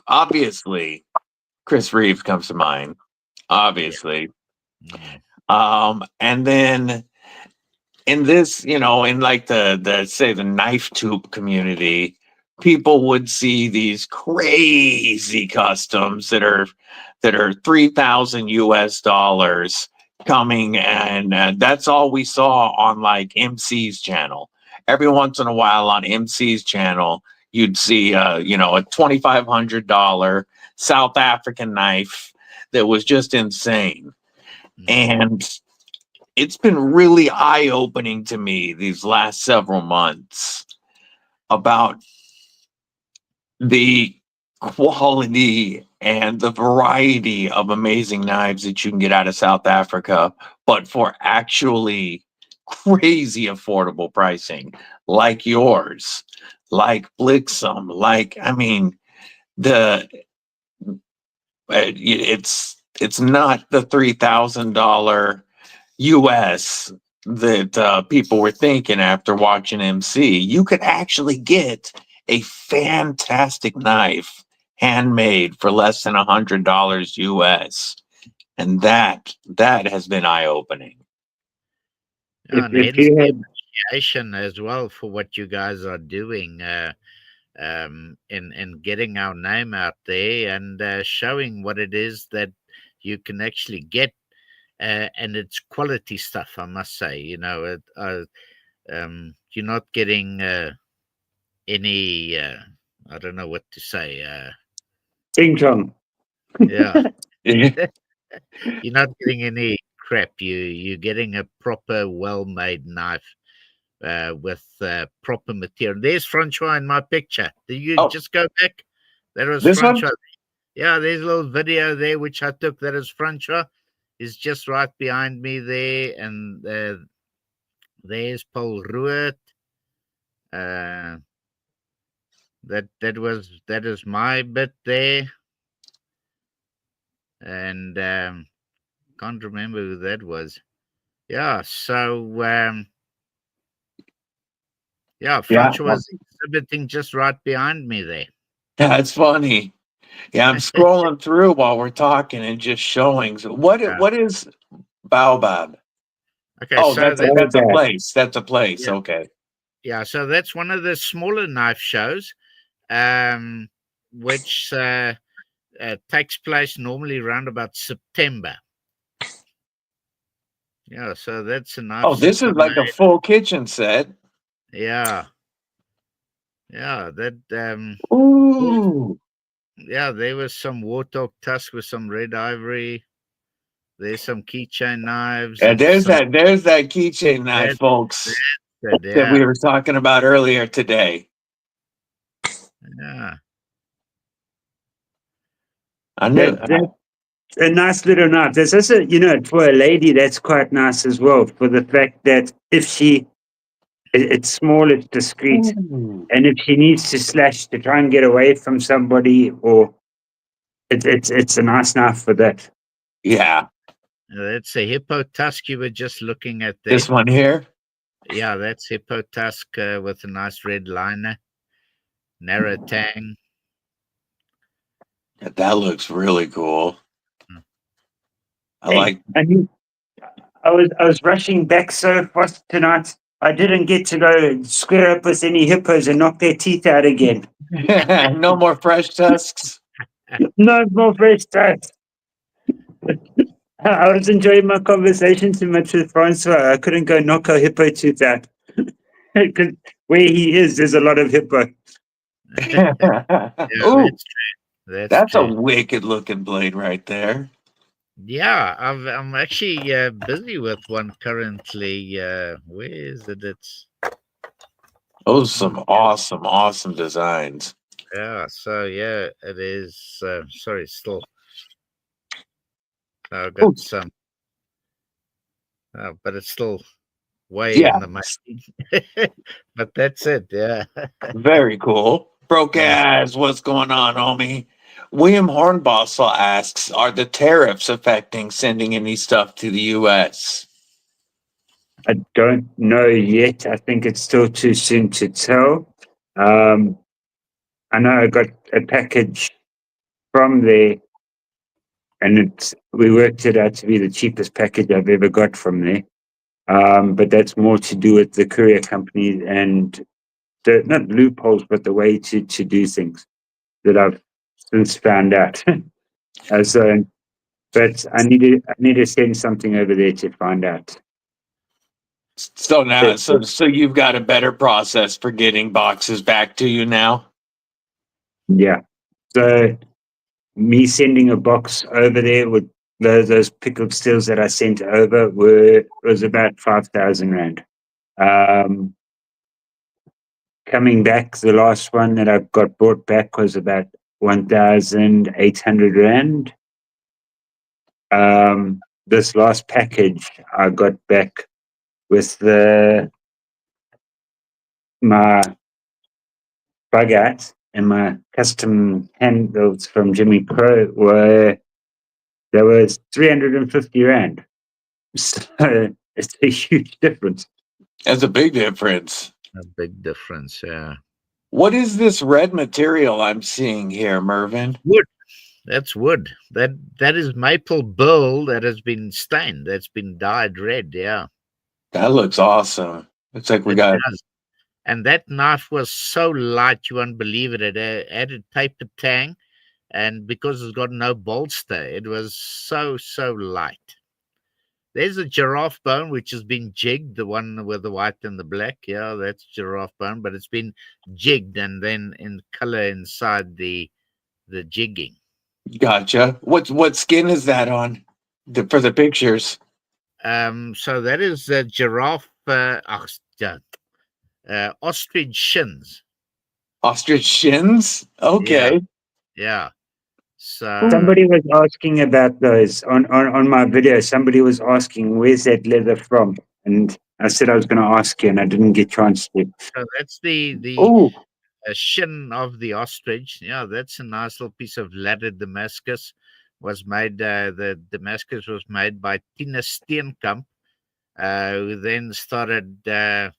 S2: obviously Chris Reeves comes to mind.
S1: Yeah.
S2: Obviously.
S1: Mm.
S2: And then in this, in like the say the knife tube community, people would see these crazy customs that are 3,000 US dollars coming, and that's all we saw on like MC's channel. Every once in a while on MC's channel, you'd see a $2,500 South African knife that was just insane.
S1: Mm.
S2: And it's been really eye-opening to me these last several months about the quality and the variety of amazing knives that you can get out of South Africa, but for actually crazy affordable pricing, like yours, like Blixum, the it's not the $3,000 US that people were thinking after watching MC. You could actually get a fantastic knife handmade for less than $100 US, and that has been eye opening.
S1: And
S3: If
S1: hence
S3: you
S1: the
S3: had
S1: appreciation as well for what you guys are doing in getting our name out there and showing what it is that you can actually get. And it's quality stuff, I must say. You're not getting any, I don't know what to say.
S3: Ding dong.
S1: Yeah. You're not getting any crap. You're getting a proper, well-made knife with proper material. There's Francois in my picture. Did you just go back? That was
S2: this one?
S1: Francois. Yeah, there's a little video there which I took. That is Francois. He's just right behind me there, and there's Paul Ruert. That is my bit there, and can't remember who that was. Yeah, so yeah, Francois was exhibiting just right behind me there.
S2: Yeah, it's funny. Yeah, I'm scrolling through while we're talking and just showing. So what is Baobab?
S1: Okay,
S2: Oh,
S1: so
S2: that's a place. That's a place.
S1: Yeah.
S2: Okay.
S1: Yeah, so that's one of the smaller knife shows, which takes place normally around about September. Yeah, so that's a knife.
S2: Oh, this is like a full kitchen set.
S1: Yeah. Yeah, that
S2: Ooh.
S1: yeah, there was some warthog tusk with some red ivory. There's some keychain knives.
S2: Yeah, there's that keychain knife, folks, that we were talking about earlier today.
S1: Yeah.
S2: I knew
S3: a nice little knife. There's also, for a lady, that's quite nice as well, for the fact that if it's small, it's discreet, and if she needs to slash to try and get away from somebody, or it's a nice knife for that.
S2: Yeah.
S1: That's a hippo tusk you were just looking at there.
S2: This one here?
S1: Yeah, that's hippo tusk with a nice red liner. Narrow tang.
S2: That looks really cool. I
S3: was rushing back so fast tonight. I didn't get to go square up with any hippos and knock their teeth out again.
S2: No more fresh tusks.
S3: No more fresh tusks. I was enjoying my conversation too much with Francois. I couldn't go knock a hippo tooth out. Because where he is, there's a lot of hippo.
S1: Yeah,
S2: Ooh,
S1: that's
S2: a wicked looking blade right there.
S1: Yeah, I'm actually busy with one currently. Where is it? It's
S2: those are some awesome designs.
S1: Yeah, so yeah, it is. Sorry, still. I've got some, but it's still way in the making. But that's it. Yeah.
S2: Very cool. Broke ass. What's going on, homie? William Hornbostel asks, are the tariffs affecting sending any stuff to the U.S.?
S3: I don't know yet. I think it's still too soon to tell. I know I got a package from there, and we worked it out to be the cheapest package I've ever got from there. But that's more to do with the courier companies and not loopholes, but the way to do things that I've since found out. But I need to send something over there to find out.
S2: So now, so you've got a better process for getting boxes back to you now?
S3: Yeah. So me sending a box over there with those pickled steels that I sent over was about 5,000 rand. Coming back, the last one that I got brought back was about 1,800 rand. This last package I got back with my bug out and my custom handles from Jimmy Crow there was 350 rand. So it's a huge difference.
S2: That's a big difference.
S1: A big difference, yeah.
S2: What is this red material I'm seeing here, Mervin?
S1: Wood. That's wood. That is maple burl that has been stained. That's been dyed red, yeah.
S2: That looks awesome. It's like we got...
S1: And that knife was so light, you won't believe it. It added paper tang, and because it's got no bolster, it was so light. There's a giraffe bone which has been jigged, the one with the white and the black. Yeah, that's giraffe bone, but it's been jigged and then in color inside the jigging.
S2: Gotcha. What skin is that on? For the pictures.
S1: So that is giraffe, ostrich shins.
S2: Ostrich shins?
S1: Yeah,
S2: Okay.
S1: yeah. So
S3: Somebody was asking about those on my video. Somebody was asking, where's that leather from? And I said I was going to ask you, and I didn't get a chance to.
S1: so that's the
S3: Oh,
S1: shin of the ostrich. Yeah, that's a nice little piece of leather Damascus. Was made the Damascus was made by Tina Steenkamp, who then started uh,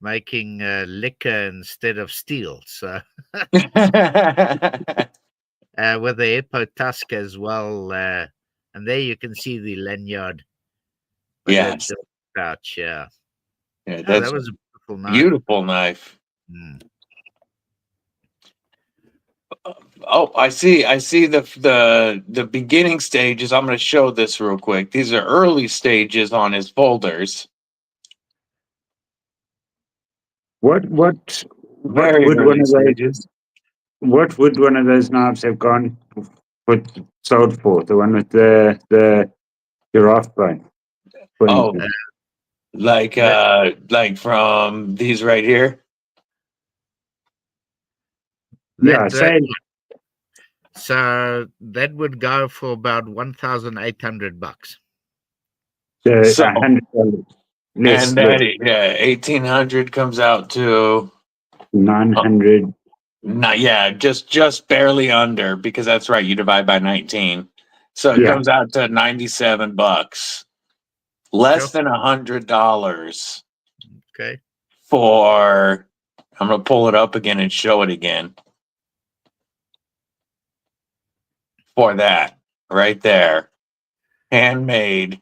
S1: making liquor instead of steel. So with the hippo tusk as well, and there you can see the lanyard with
S2: Yes.
S1: the pouch. Yeah,
S2: Yeah,
S1: yeah,
S2: that's
S1: that
S2: a
S1: was a beautiful knife.
S2: beautiful knife.
S1: Mm.
S2: Oh, I see. I see the beginning stages. I'm going to show this real quick. These are early stages on his folders.
S3: what
S2: Very
S3: would one
S2: early
S3: of those
S2: stages.
S3: what would one of those knives have gone sold for? The one with the giraffe bone, for
S2: Oh,
S3: instance.
S2: like from these right here.
S3: Yeah,
S1: That
S3: say
S1: so that would go for about $1,800.
S3: the
S2: So
S3: $100 less
S2: and that 1800 comes out to
S3: 900.
S2: not just barely under, because that's right. You divide by 19, so it
S3: Yeah,
S2: comes out to $97, less
S1: Sure.
S2: than $100
S1: Okay.
S2: for. I'm gonna pull it up again and show it again for that right there, handmade,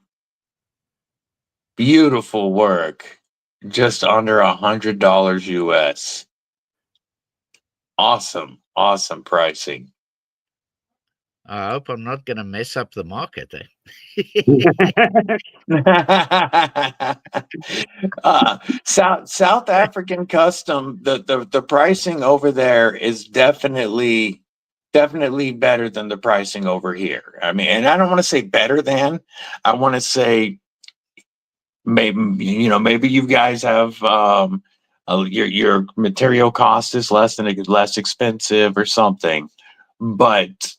S2: beautiful work, just under $100 US. Awesome pricing.
S1: I hope I'm not going to mess up the market.
S2: South African custom, the pricing over there is definitely better than the pricing over here. I mean, and I don't want to say better than, I want to say maybe you guys have your material cost is less expensive or something, but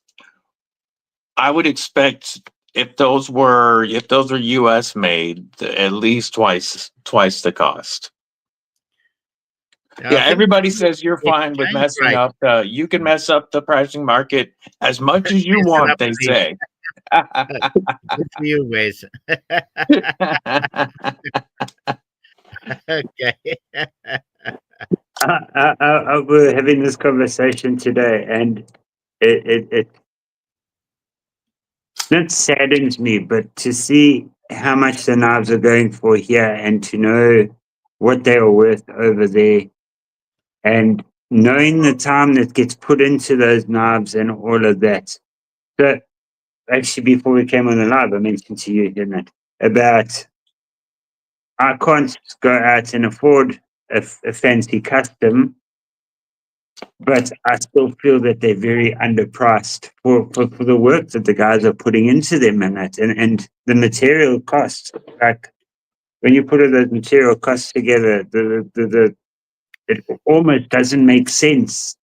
S2: I would expect if those were US made, at least twice the cost.
S1: I
S2: Yeah,
S1: think
S2: everybody says you're
S1: the
S2: fine with
S1: exchange
S2: messing
S1: rate
S2: up. You can mess up the pricing market as much as you
S1: mess it
S2: want,
S1: up
S2: they
S1: with
S2: say.
S1: good for you, Wes. Okay.
S3: I we're having this conversation today, and it not saddens me, but to see how much the knives are going for here, and to know what they are worth over there, and knowing the time that gets put into those knives and all of that. So actually, before we came on the live, I mentioned to you, didn't I, about I can't go out and afford a fancy custom, but I still feel that they're very underpriced for the work that the guys are putting into them and that, and the material costs. Like when you put all those material costs together, it almost doesn't make sense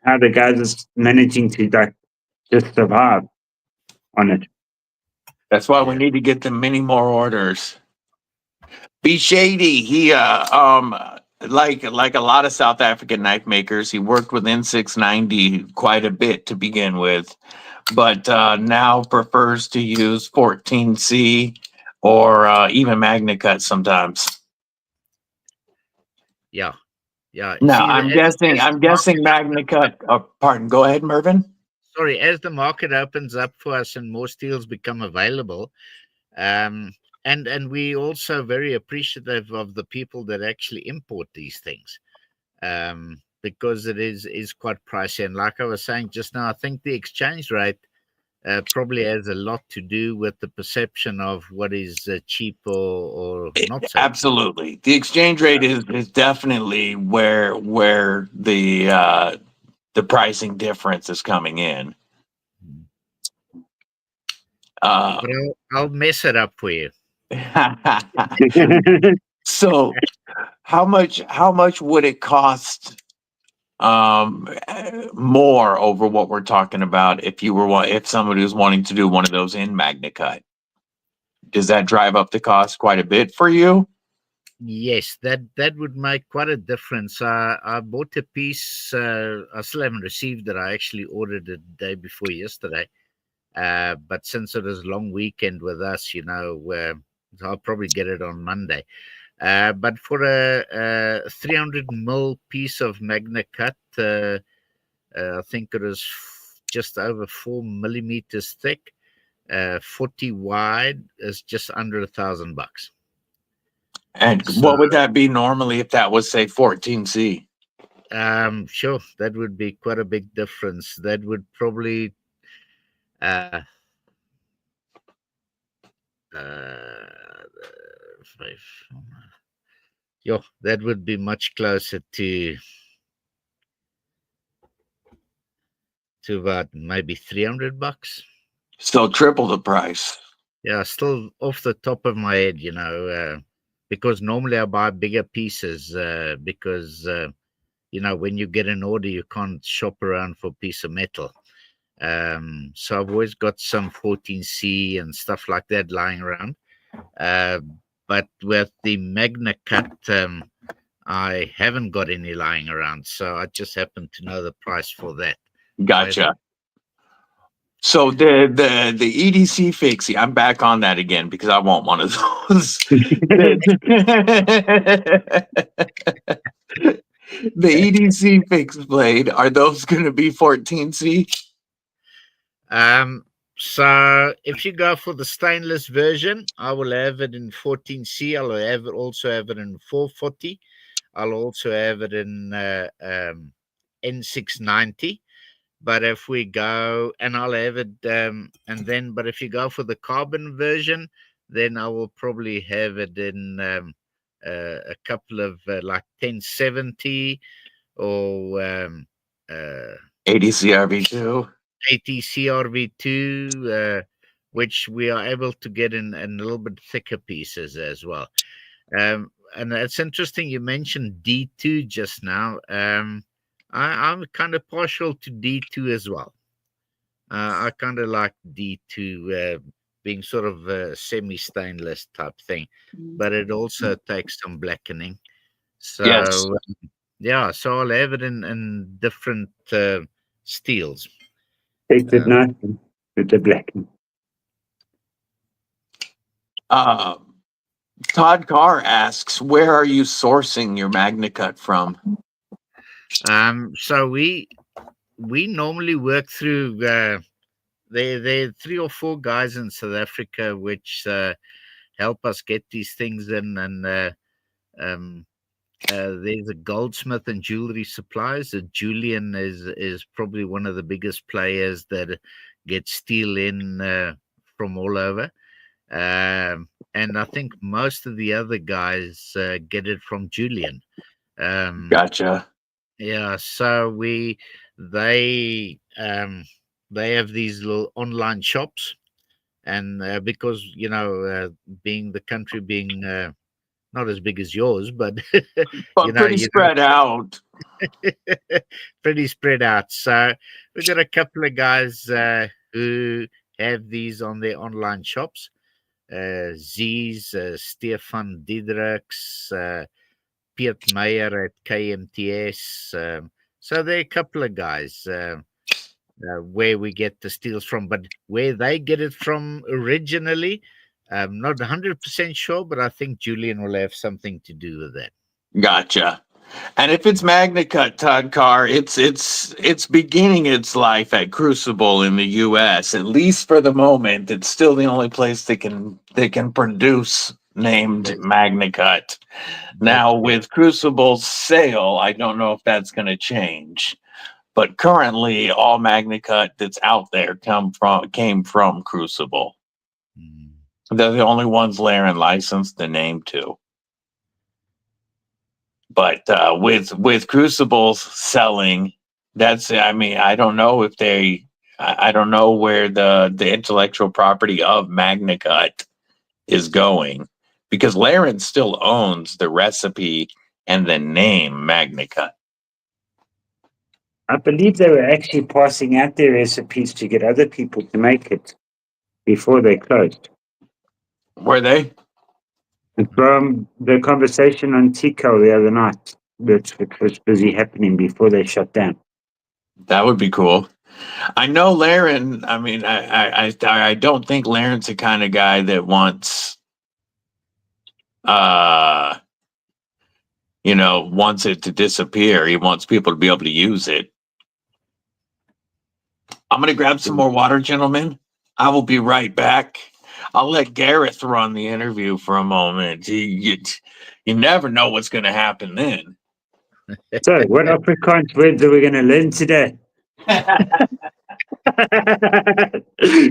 S3: how the guys are managing to like just survive on it.
S2: That's why we
S1: Yeah.
S2: need to get them many more orders. Be Shady, he like a lot of South African knife makers, he worked with N690 quite a bit to begin with, but now prefers to use 14C or even Magna Cut sometimes.
S1: Yeah. Yeah.
S2: Now
S1: See,
S2: I'm
S1: as the
S2: guessing
S1: market
S2: Magna Cut. Pardon. Go ahead, Mervin.
S1: sorry, as the market opens up for us and more steels become available, um, and we also very appreciative of the people that actually import these things, because it is quite pricey. And like I was saying just now, I think the exchange rate probably has a lot to do with the perception of what is cheap or not so cheap.
S2: Absolutely, the exchange rate is definitely where the the pricing difference is coming in.
S1: But I'll mess it up for you.
S2: So how much would it cost more over what we're talking about if somebody was wanting to do one of those in MagnaCut? Does that drive up the cost quite a bit for you?
S1: Yes, that would make quite a difference. I bought a piece. I still haven't received it. I actually ordered it the day before yesterday. But since it was long weekend with us, I'll probably get it on Monday. But for a 300 mil piece of MagnaCut, I think it was just over 4 millimeters thick, 40 wide, is just under $1,000.
S2: And
S1: So,
S2: what would that be normally if that was, say, 14C?
S1: sure, that would be quite a big difference. That would probably that would be much closer to about maybe $300.
S2: So triple the price.
S1: Yeah, still off the top of my head, because normally I buy bigger pieces because when you get an order, you can't shop around for a piece of metal. So I've always got some 14C and stuff like that lying around. But with the MagnaCut, I haven't got any lying around. So I just happen to know the price for that.
S2: Gotcha. So the EDC fixie, I'm back on that again because I want one of those. The EDC fixed blade, are those going to be 14C?
S1: So if you go for the stainless version, I will have it in 14C. I'll also have it in 440. I'll also have it in N690. But if we go, and I'll have it, but if you go for the carbon version, then I will probably have it in a couple of like 1070 or
S2: 80 CRV2.
S1: 80 CRV2, which we are able to get in a little bit thicker pieces as well. And it's interesting you mentioned D2 just now. I'm kind of partial to D2 as well. I kind of like D2 being sort of a semi-stainless type thing, but it also takes some blackening. So,
S2: Yes.
S1: So I'll have it in different steels.
S3: Takes it nice with the blackening.
S2: Todd Carr asks, where are you sourcing your MagnaCut from?
S1: So we normally work through there are 3 or 4 guys in South Africa which help us get these things in, and there's a goldsmith and jewelry suppliers. Julian is probably one of the biggest players that get steel in from all over. And I think most of the other guys get it from Julian.
S2: Gotcha.
S1: Yeah, so they have these little online shops, and because being the country being not as big as yours, but
S2: pretty spread out.
S1: Pretty spread out. So we've got a couple of guys who have these on their online shops. Z's, Stefan Diedrichs, Piet Meyer at KMTS. So there are a couple of guys where we get the steels from, but where they get it from originally, I'm not 100% sure, but I think Julian will have something to do with that.
S2: Gotcha. And if it's MagnaCut, Todd Carr, it's beginning its life at Crucible in the U.S. At least for the moment, it's still the only place that can produce named MagnaCut. Now with Crucible's sale, I don't know if that's going to change, but currently all MagnaCut that's out there came from Crucible. They're the only ones Laren licensed the name to. But with Crucibles selling That's, I mean, I don't know if I don't know where the intellectual property of MagnaCut is going, because Laren still owns the recipe and the name MagnaCut.
S3: I believe they were actually passing out their recipes to get other people to make it before they closed.
S2: Were they?
S3: From the conversation on Tico the other night, which was busy happening before they shut down.
S2: That would be cool. I know Laren. I mean, I don't think Laren's the kind of guy that wants, wants it to disappear. He wants people to be able to use it. I'm going to grab some more water, gentlemen. I will be right back. I'll let Gareth run the interview for a moment. You never know what's going to happen then.
S3: So, what Afrikaans words are we going to learn today?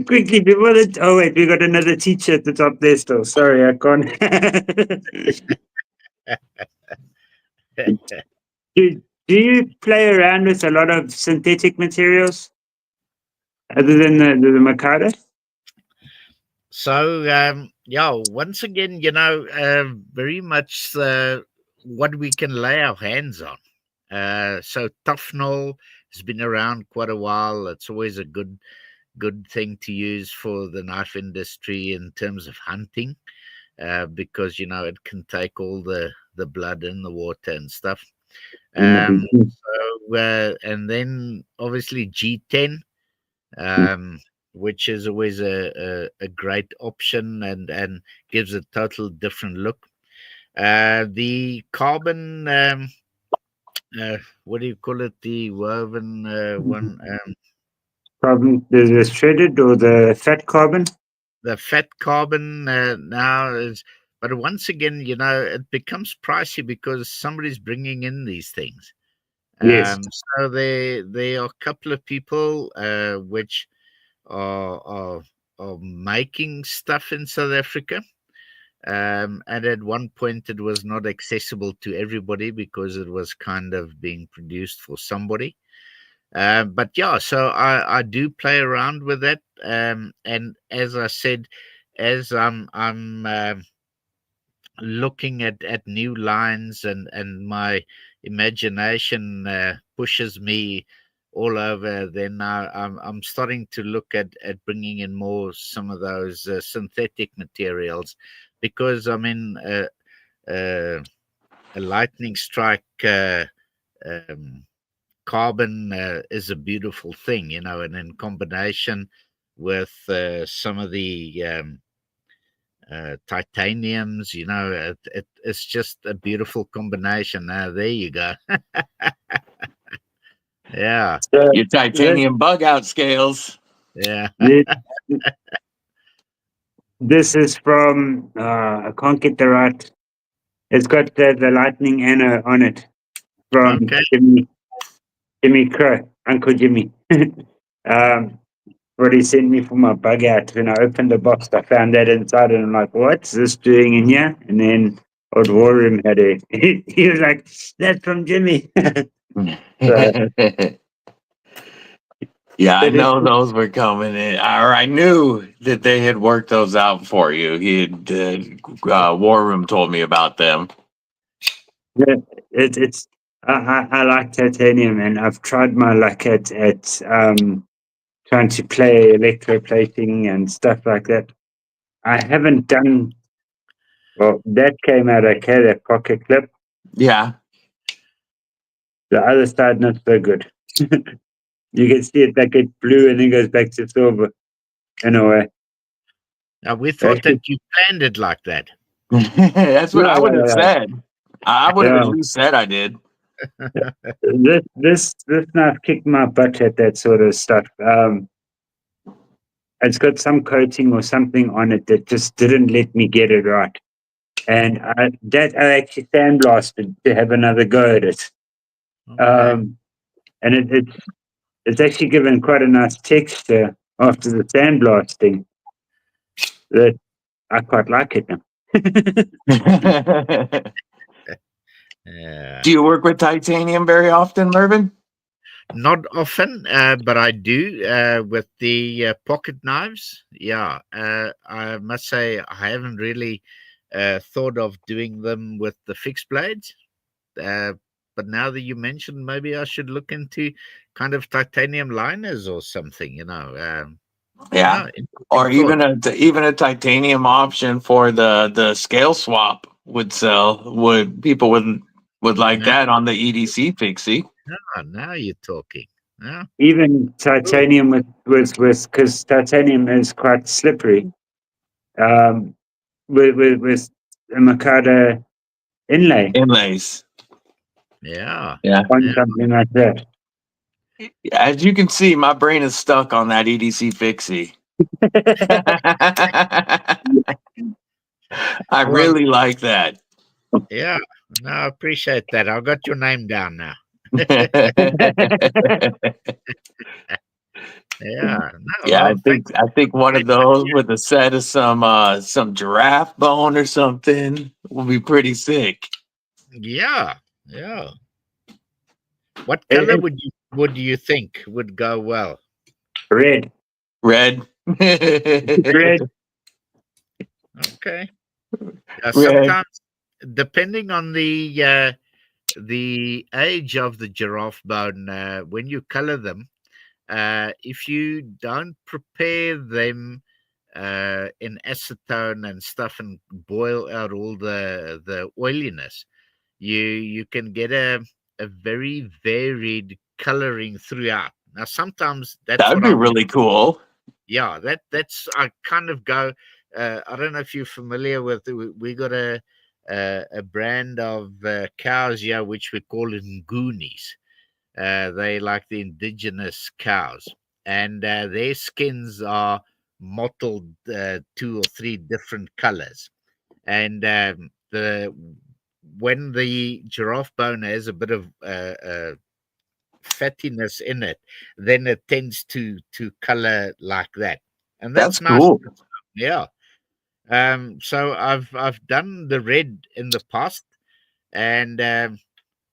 S3: Quickly, before that. Oh, wait, we got another teacher at the top there still. Sorry, I can't. Do you play around with a lot of synthetic materials other than the Makata?
S1: So, once again, very much what we can lay our hands on. So Tufnol has been around quite a while. It's always a good thing to use for the knife industry in terms of hunting, because, it can take all the blood in the water and stuff. And then obviously G10, which is always a great option and gives a total different look. The carbon, what do you call it? The woven one.
S3: Carbon, the shredded or the fat carbon?
S1: The fat carbon now is, but once again, it becomes pricey because somebody's bringing in these things.
S3: Yes.
S1: So there are a couple of people which are making stuff in South Africa. And at one point it was not accessible to everybody because it was kind of being produced for somebody. But yeah, so I do play around with that. And as I said, as I'm looking at new lines and my imagination pushes me all over, then I'm starting to look at bringing in more some of those synthetic materials, because I mean a lightning strike carbon is a beautiful thing, and in combination with some of the titaniums, it's just a beautiful combination. There you go. Yeah.
S2: Your titanium bug out scales.
S1: Yeah.
S3: This is from, I can't get the right. It's got the lightning anna on it. From Jimmy Crow, Uncle Jimmy. What he sent me for my bug out. When I opened the box, I found that inside, and I'm like, what's this doing in here? And then Old War Room had it. He was like, that's from Jimmy.
S2: Yeah, I know those were coming in, or I knew that they had worked those out for you. War Room told me about them.
S3: Yeah, it's I like titanium, and I've tried my luck at trying to play electroplating and stuff like that. I haven't done well. That came out okay. That pocket clip.
S2: Yeah.
S3: The other side not so good. You can see it like it's blue and then goes back to silver in a way.
S1: Now, we thought that you planned it like that.
S2: That's what I would have said. I would have at least said I did.
S3: This knife kicked my butt at that sort of stuff. It's got some coating or something on it that just didn't let me get it right. And I actually sandblasted to have another go at it.
S1: Okay.
S3: And it's actually given quite a nice texture after the sandblasting that I quite like it now.
S1: Yeah.
S2: Do you work with titanium very often, Mervin?
S1: Not often, but I do with the pocket knives. Yeah, I must say I haven't really thought of doing them with the fixed blades. Uh, but now that you mentioned, maybe I should look into kind of titanium liners or something.
S2: Yeah, or
S1: interesting thought.
S2: even a titanium option for the scale swap would sell. Would people would like
S1: Yeah,
S2: that on the EDC fixie?
S1: now you're talking. Yeah,
S3: Even
S1: cool.
S3: titanium with because titanium is quite slippery. With a Mikado inlay
S2: Inlays.
S1: Yeah,
S2: Yeah.
S3: on
S1: yeah,
S3: something like that.
S2: As you can see, my brain is stuck on that EDC fixie. I
S1: well,
S2: really like that.
S1: yeah. No, I appreciate that. I got your name down now. Yeah. No,
S2: Yeah,
S1: well, thanks.
S2: I think one of those with a set of some giraffe bone or something will be pretty sick.
S1: Yeah, yeah. What color
S3: It-
S1: would you think would go well?
S3: red,
S2: Red.
S3: red.
S1: Okay.
S2: Red.
S1: Sometimes, depending on the age of the giraffe bone, when you color them, if you don't prepare them in acetone and stuff and boil out all the oiliness, you can get a very varied coloring throughout. Now, sometimes that's
S2: That'd
S1: what
S2: be
S1: I want.
S2: really cool.
S1: Yeah, that's I kind of go. I don't know if you're familiar with. We got a brand of cows here which we call Goonies. They like the indigenous cows, and their skins are mottled 2 or 3 different colors. And the when the giraffe bone has a bit of fattiness in it, then it tends to color like that, and
S2: That's
S1: that's nice.
S2: cool.
S1: Yeah. So I've done the red in the past, and the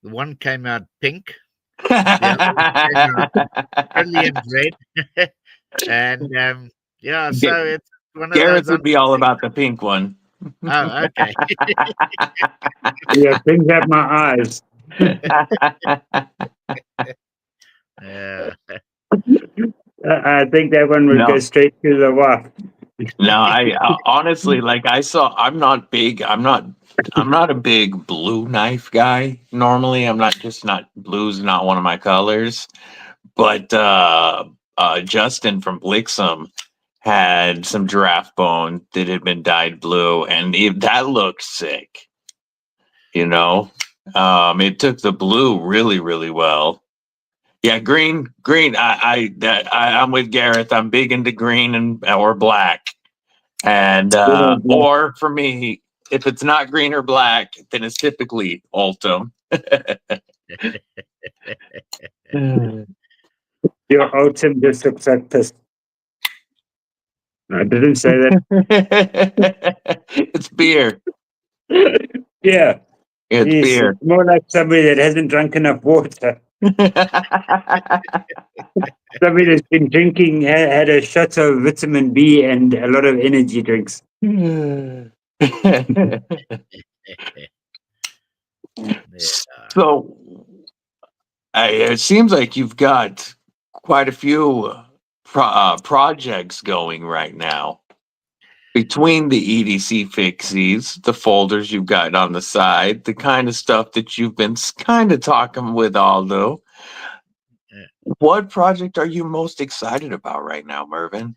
S1: one came out pink, the other one came out brilliant red, and yeah. So it's one of those.
S2: Gareth would be all about the pink one.
S1: Oh, okay.
S3: Yeah, things have my eyes.
S1: Yeah.
S3: I think that one would go
S2: No,
S3: straight to the wife.
S2: no. I honestly, like I saw. I'm not big. I'm not a big blue knife guy. Normally, I'm not just not blue's not one of my colors. But Justin from Blixum had some giraffe bone that had been dyed blue, and that looked sick. You know, it took the blue really, really well. Yeah, green. I'm with Gareth. I'm big into green and or black, and or for me, if it's not green or black, then it's typically Ultim.
S3: Your ultimate just looks like this. I didn't say
S2: It's beer.
S3: that. Yeah,
S2: It's
S3: he's
S2: beer.
S3: more like somebody that hasn't drunk enough water. Somebody that's been drinking, had a shot of vitamin B and a lot of energy drinks.
S1: Yeah.
S2: So it seems like you've got quite a few projects going right now. Between the EDC fixies, the folders you've got on the side, the kind of stuff that you've been kind of talking with Aldo.
S1: Yeah.
S2: What project are you most excited about right now, Mervin?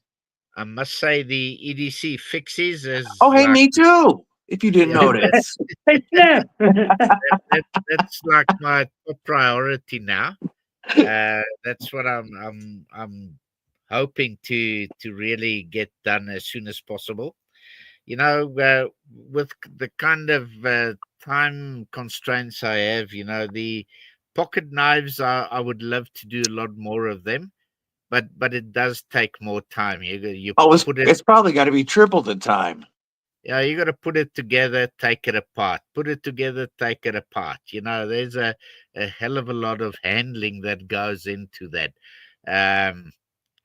S1: I must say the EDC fixes
S2: Oh,
S1: is
S2: hey,
S1: like,
S2: me too. If you didn't
S1: yeah,
S2: notice.
S3: Hey, snap!
S1: that's like my top priority now. That's what I'm hoping to really get done as soon as possible. With the kind of time constraints I have, the pocket knives, I would love to do a lot more of them, but it does take more time. You
S2: Oh,
S1: put it.
S2: it's probably got to be triple the time.
S1: Yeah, you got to put it together, take it apart. Put it together, take it apart. There's a hell of a lot of handling that goes into that.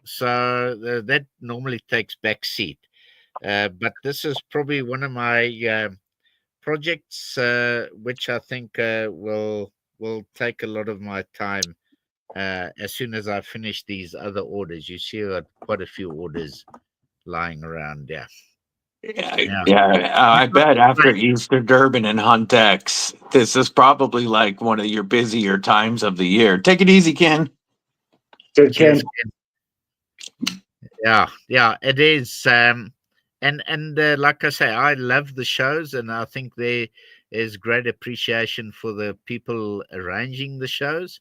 S1: So that normally takes back seat. But this is probably one of my projects, which I think will take a lot of my time. As soon as I finish these other orders, you see, quite a few orders lying around. Yeah, yeah.
S2: I bet after Easter Durban and Huntex, this is probably like one of your busier times of the year. Take it easy, Ken.
S3: Just
S1: Cheers,
S3: can
S1: Ken. Yeah, it is. And like I say, I love the shows, and I think there is great appreciation for the people arranging the shows.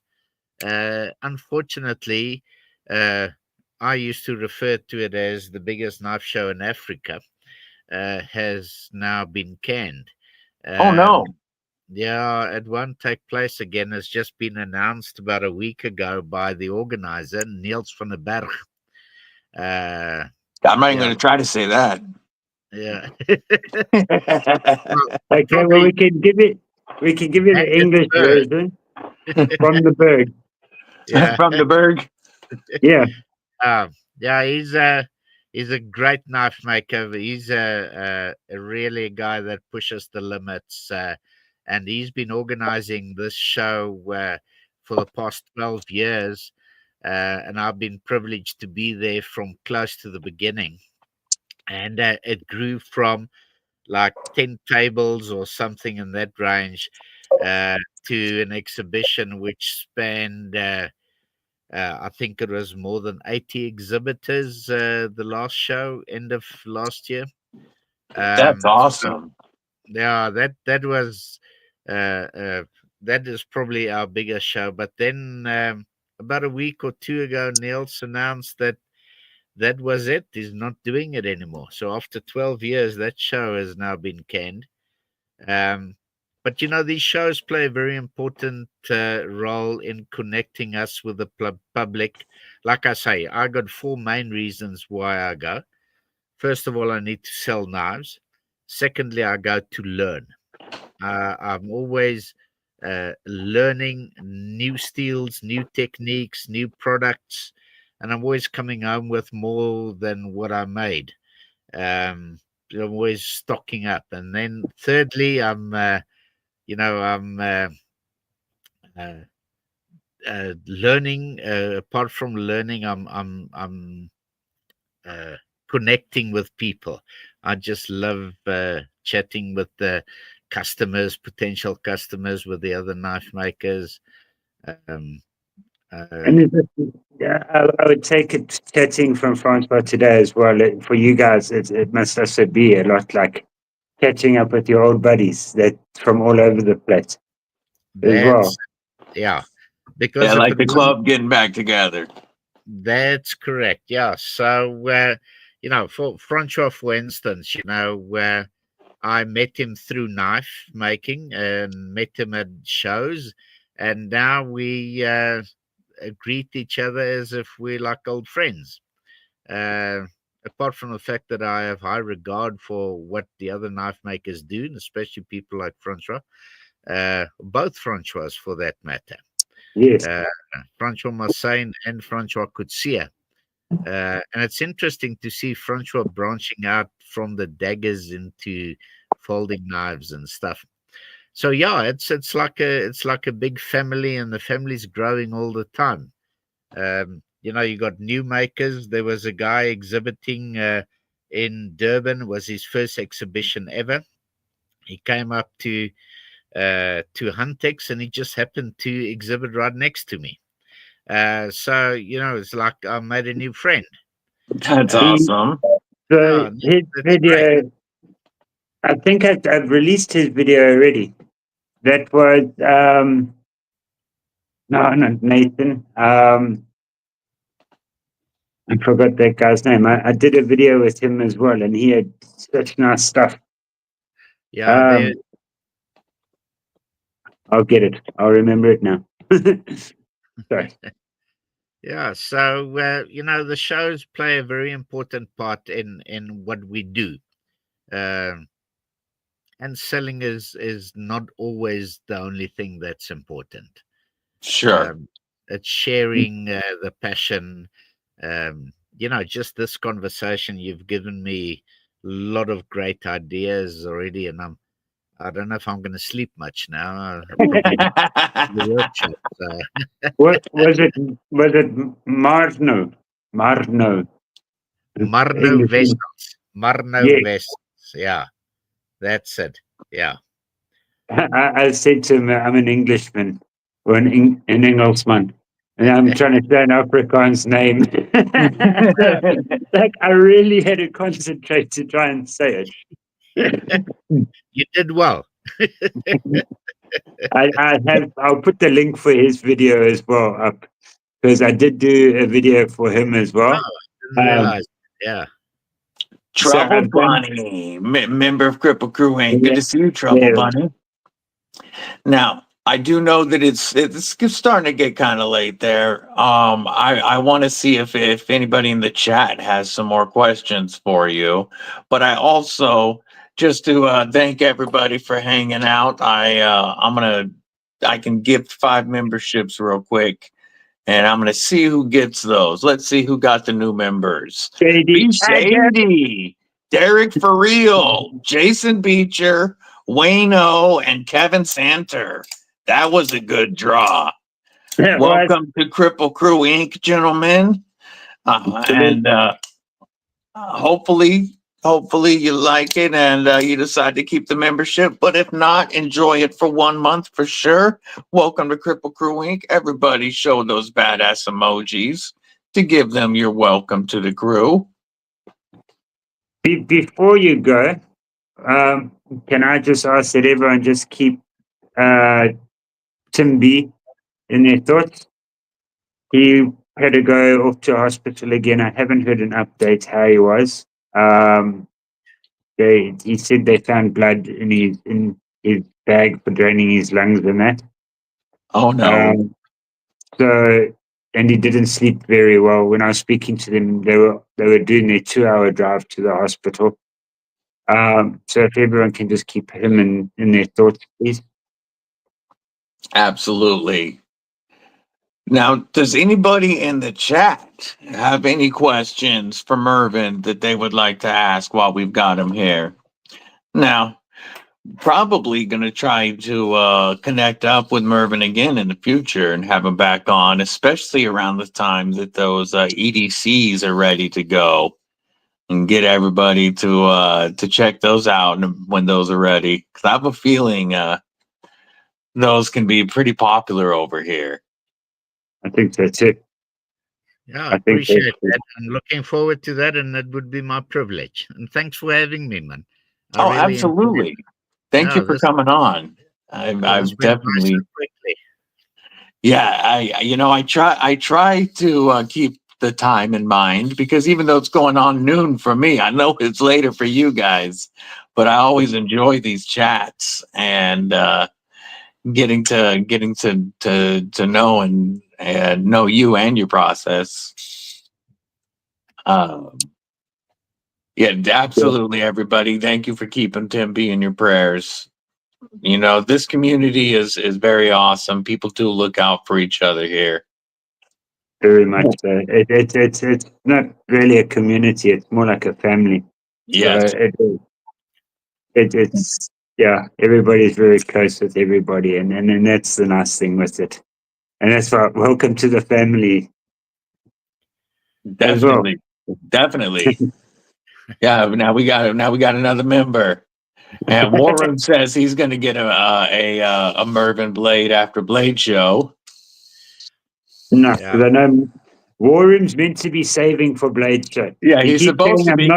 S1: Unfortunately, I used to refer to it as the biggest knife show in Africa. Has now been canned.
S2: Oh no.
S1: Yeah, it won't take place again. It's just been announced about a week ago by the organizer, Niels van der Berg.
S2: I'm not even
S1: Yeah,
S2: going to try to say that.
S1: yeah.
S3: okay. Well, we can give it. We can give you the English
S1: Johannesburg.
S3: version from the bird.
S1: Yeah,
S2: From the Berg.
S3: Yeah.
S1: yeah. He's a great knife maker. He's a really guy that pushes the limits. And he's been organizing this show for the past 12 years. And I've been privileged to be there from close to the beginning. And it grew from like 10 tables or something in that range to an exhibition which spanned, I think it was more than 80 exhibitors the last show, end of last year.
S2: That's
S1: So,
S2: awesome.
S1: yeah, that was that is probably our biggest show. But then about a week or two ago, Niels announced that was it. He's not doing it anymore. So after 12 years, that show has now been canned. But these shows play a very important role in connecting us with the public. Like I say, I got four main reasons why I go. First of all, I need to sell knives. Secondly, I go to learn. I'm always learning new steels, new techniques, new products, and I'm always coming home with more than what I made. Um, I'm always stocking up. And then thirdly, I'm uh, learning. Apart from learning, I'm connecting with people. I just love chatting with the customers, potential customers, with the other knife makers. Um,
S3: And yeah, I would take it chatting from Francois today as well. For you guys, it must also be a lot like catching up with your old buddies that from all over the place as well.
S1: yeah,
S2: Yeah,
S1: because if
S2: like
S1: it
S2: the
S1: wasn't,
S2: club getting back together.
S1: that's correct. Yeah. So, for Francois, for instance, where I met him through knife making and met him at shows, and now we greet each other as if we're like old friends. Uh, Apart from the fact that I have high regard for what the other knife makers do, and especially people like Francois, both Francois for that matter,
S3: Yes.
S1: Francois Massain and Francois Coetzee. And it's interesting to see Francois branching out from the daggers into folding knives and stuff. So yeah, it's like a big family, and the family's growing all the time. You got new makers. There was a guy exhibiting in Durban. It was his first exhibition ever. He came up to Huntex, and he just happened to exhibit right next to me. So it's like I made a new friend.
S2: That's
S1: Uh,
S2: awesome.
S3: So
S1: yeah,
S3: his
S1: that's great.
S3: video, I think I've released his video already. That was no, not Nathan. I forgot that guy's name. I did a video with him as well, and he had such nice stuff.
S1: Yeah, there.
S3: I'll get it. I'll remember it now. Sorry.
S1: Yeah, so the shows play a very important part in what we do. Um, and selling is not always the only thing that's important.
S2: Sure.
S1: It's sharing the passion. Just this conversation, you've given me a lot of great ideas already, and I don't know if I'm going to sleep much now. Probably the workshop. So.
S3: What was it? Was it Marno? Marno.
S1: Marno
S3: English.
S1: vessels. Marno
S3: Yeah.
S1: vessels. Yeah, that's it. Yeah.
S3: I said to him, I'm an Englishman or an Englishman, and I'm trying to say an Afrikaans name. Like I really had to concentrate to try and say it.
S1: You did well.
S3: I'll put the link for his video as well up because I did do a video for him as well.
S1: Didn't realize. Yeah.
S2: Trouble
S3: I've done-
S2: Bunny, member of Kripple Krew Inc. Good
S3: Yeah.
S2: to see you, Trouble
S3: Yeah.
S2: Bunny. Now, I do know that it's starting to get kind of late there. I want to see if anybody in the chat has some more questions for you, but I also just to thank everybody for hanging out. I can gift 5 memberships real quick, and I'm gonna see who gets those. Let's see who got the new members.
S3: JD.
S2: B. Shady, Derek For Real, Jason Beecher, Wayne O, and Kevin Santer. That was a good draw. Welcome to Kripple Krew Inc., gentlemen. And hopefully you like it and you decide to keep the membership. But if not, enjoy it for 1 month for sure. Welcome to Kripple Krew Inc. Everybody show those badass emojis to give them your welcome to the crew.
S3: Before you go, can I just ask that everyone just keep Tim B in their thoughts? He had to go off to hospital again. I haven't heard an update how he was. He said they found blood in his bag for draining his lungs and that.
S2: Oh no.
S3: And he didn't sleep very well. When I was speaking to them, they were doing their 2-hour drive to the hospital. So if everyone can just keep him in their thoughts, please.
S2: Absolutely. Now, does anybody in the chat have any questions for Mervin that they would like to ask while we've got him here? Now, probably going to try to connect up with Mervin again in the future and have him back on, especially around the time that those EDCs are ready to go, and get everybody to check those out when those are ready. Because I have a feeling those can be pretty popular over here.
S3: I think that's it.
S1: Yeah, I appreciate that. I'm looking forward to that, and that would be my privilege. And thanks for having me, man.
S2: I really absolutely. Thank you for coming on. I've definitely. Yeah, I try to keep the time in mind, because even though it's going on noon for me, I know it's later for you guys, but I always enjoy these chats and getting to know and know you and your process. Yeah, absolutely, everybody. Thank you for keeping Tim B in your prayers. This community is very awesome. People do look out for each other here.
S3: Very much so. It's not really a community. It's more like a family.
S2: Yes.
S3: So it's everybody's very close with everybody, and that's the nice thing with it. And that's why welcome to the family.
S2: Definitely, definitely. Yeah. Now we got another member. And Warren says he's going to get a Mervin blade after Blade Show.
S3: No, because I know Warren's meant to be saving for Blade Show.
S2: Yeah, he's supposed to be.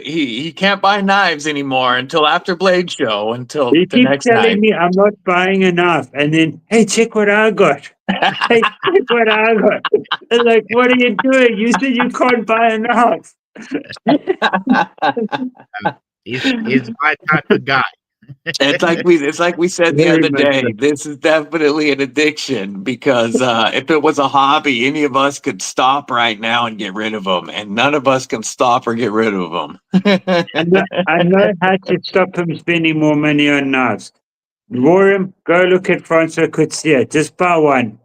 S2: He can't buy knives anymore until after Blade Show, until
S3: he
S2: the next
S3: keeps telling
S2: night.
S3: me I'm not buying enough, and then hey, check what I got. Hey, check what I got. I'm like, what are you doing? You said you can't buy enough.
S1: He's my type of guy.
S2: It's like we said the
S3: Very
S2: other
S3: much
S2: day.
S3: so.
S2: This is definitely an addiction because if it was a hobby, any of us could stop right now and get rid of them, and none of us can stop or get rid of them.
S3: I know how to stop him spending more money on knives. Warren, go look at Francois Coetzee. Just buy one.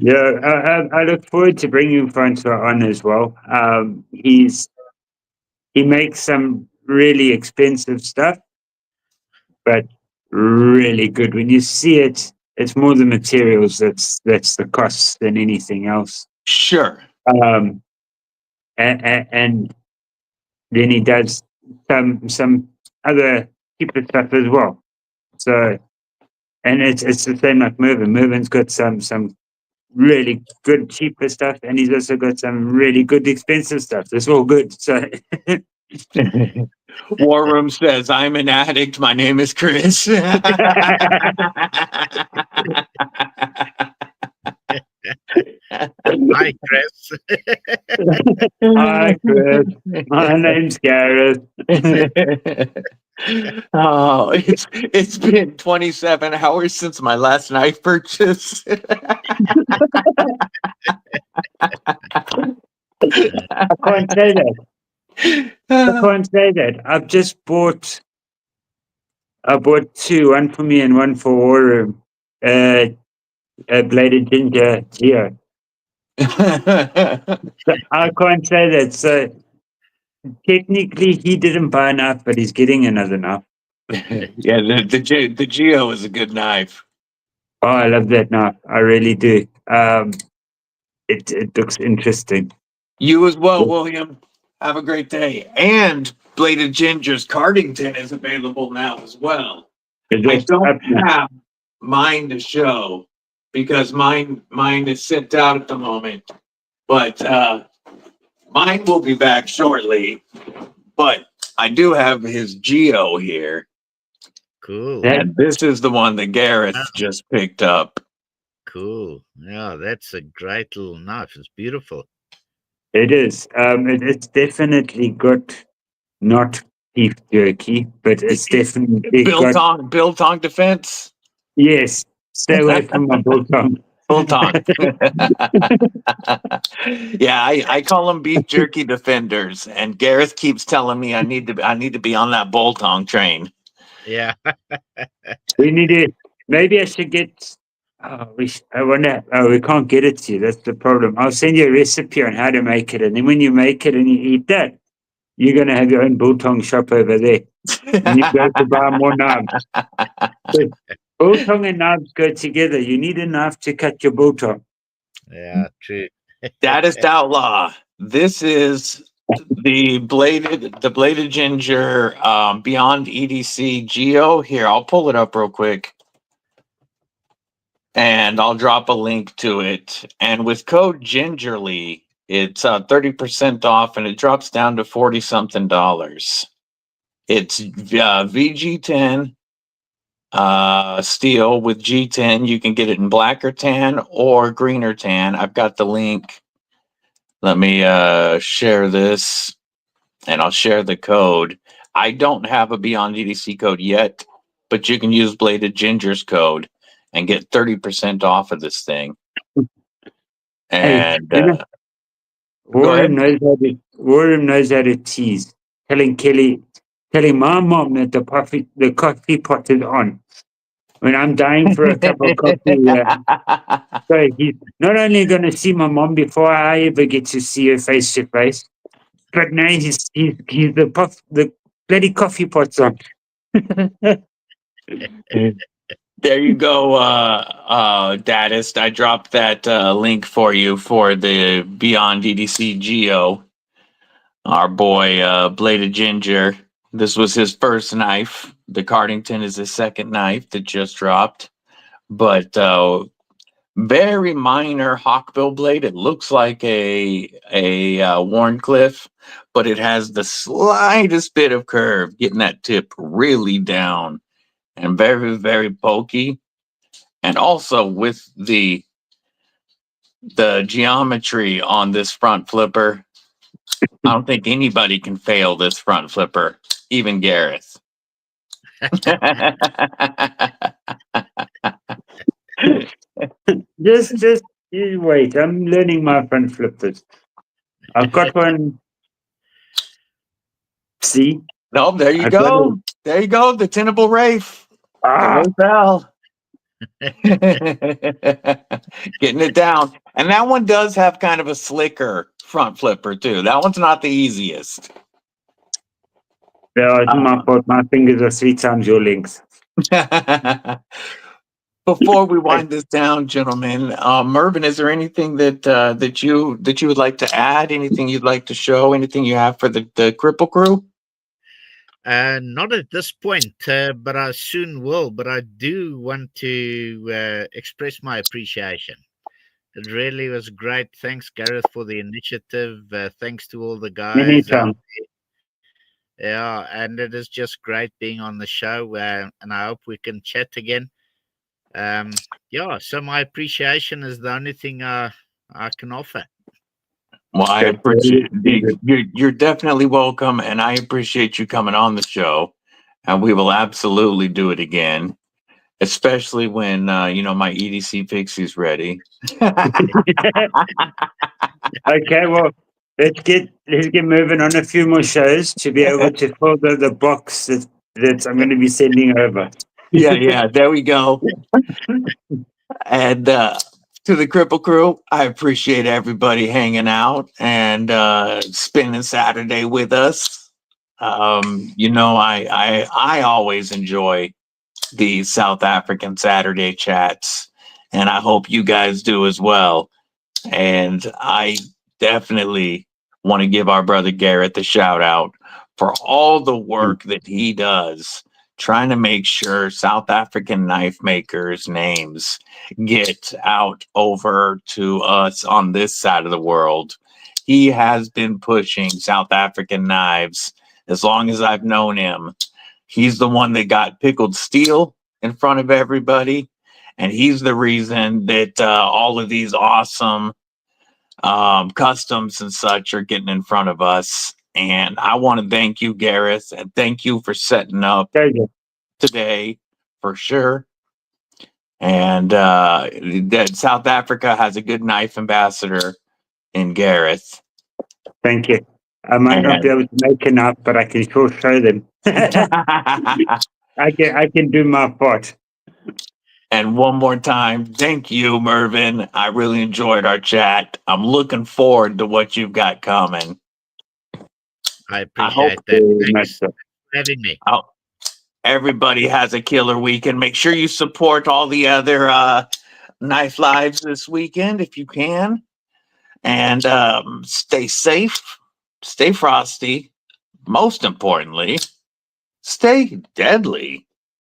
S3: Yeah, I look forward to bringing Francois on as well. He makes some really expensive stuff, but really good. When you see it, it's more the materials that's the cost than anything else.
S2: Sure.
S3: And then he does some other cheaper stuff as well. So, and it's the same like Mervin. Mervin's got some really good cheaper stuff, and he's also got some really good expensive stuff. It's all good. So
S2: War Room says, I'm an addict. My name is Chris.
S1: Hi, Chris.
S3: hi, Chris. My name's Gareth.
S2: Oh, it's been 27 hours since my last knife purchase.
S3: I can't say that. I can't say that. I bought two, one for me and one for War Room. A bladed ginger geo. I can't say that. So technically, he didn't buy a knife, but he's getting another knife.
S2: Yeah, the Geo is a good knife.
S3: Oh, I love that knife. I really do. It looks interesting.
S2: You as well, William. Have a great day. And Bladed Ginger's Cardington is available now as well. I don't have mine to show because mine is sent out at the moment. But mine will be back shortly. But I do have his Geo here.
S1: Cool.
S2: And this is the one that Gareth just picked up.
S1: Cool. Yeah, that's a great little knife. It's beautiful.
S3: It is. It's definitely got not beef jerky, but it's definitely
S2: Biltong
S3: got
S2: Biltong defense.
S3: yes. Stay away from my biltong.
S2: Biltong. Yeah, I call them beef jerky defenders, and Gareth keeps telling me I need to be on that Biltong train.
S1: Yeah.
S3: We need to. Maybe I should get. I wonder. Oh, we can't get it to you. That's the problem. I'll send you a recipe on how to make it, and then when you make it and you eat that, you're gonna have your own biltong shop over there, and you go to buy more knives. But biltong and knives go together. You need a knife to cut your biltong.
S1: Yeah, true.
S2: Daddist Outlaw. This is the bladed ginger Beyond EDC Geo. Here, I'll pull it up real quick. And I'll drop a link to it. And with code Gingerly, it's 30% off, and it drops down to $40-something. It's VG10 steel with G10. You can get it in black or tan or green or tan. I've got the link. Let me share this, and I'll share the code. I don't have a Beyond EDC code yet, but you can use Bladed Ginger's code and get 30% off of this thing. And
S3: Warren knows how to tease. Telling my mom that the coffee pot is on. When I'm dying for a cup of coffee, so he's not only going to see my mom before I ever get to see her face to face, but now he's the bloody coffee pot's on.
S2: There you go, Daddist. I dropped that link for you for the Beyond EDC Geo. Our boy, Bladed Ginger. This was his first knife. The Cardington is his second knife that just dropped. But very minor hawkbill blade. It looks like a Warncliffe, but it has the slightest bit of curve, getting that tip really down. And very, very pokey. And also with the geometry on this front flipper, I don't think anybody can fail this front flipper, even Gareth.
S3: Just you wait. I'm learning my front flippers. I've got one. See,
S2: No, there you
S3: I've got
S2: go.
S3: it.
S2: There you go. The Tenable Rafe. The
S3: Ah,
S2: Roselle. Getting it down. And that one does have kind of a slicker front flipper, too. That one's not the easiest.
S3: no, it's my fault. My fingers are 3 times your length.
S2: Before we wind this down, gentlemen, Mervin, is there anything that you would like to add? Anything you'd like to show? Anything you have for the Kripple Krew?
S1: Not at this point, but I soon will. But I do want to express my appreciation. It really was great. Thanks, Gareth, for the initiative. Thanks to all the guys.
S3: Anytime.
S1: Yeah, and it is just great being on the show, and I hope we can chat again. Yeah, so my appreciation is the only thing I can offer.
S2: Well, I appreciate it. You're definitely welcome, and I appreciate you coming on the show. And we will absolutely do it again, especially when my EDC Pixie's ready.
S3: Okay, well, let's get moving on a few more shows to be able to fill the box that I'm going to be sending over.
S2: Yeah, there we go. And to the Kripple Krew, I appreciate everybody hanging out and spending Saturday with us. I always enjoy the South African Saturday chats, and I hope you guys do as well. And I definitely want to give our brother Gareth a shout out for all the work that he does trying to make sure South African knife makers' names get out over to us on this side of the world. He has been pushing South African knives as long as I've known him. He's the one that got pickled steel in front of everybody, and he's the reason that all of these awesome customs and such are getting in front of us. And I want to thank you, Gareth, and thank you for setting up today for sure. And that South Africa has a good knife ambassador in Gareth.
S3: Thank you. I might not be able to make a knife, but I can sure show them. I can do my part.
S2: And one more time, thank you, Mervin. I really enjoyed our chat. I'm looking forward to what you've got coming.
S1: I appreciate that. Thanks for having me.
S2: Everybody has a killer weekend. Make sure you support all the other Knife Lives this weekend if you can. And stay safe, stay frosty. Most importantly, stay deadly.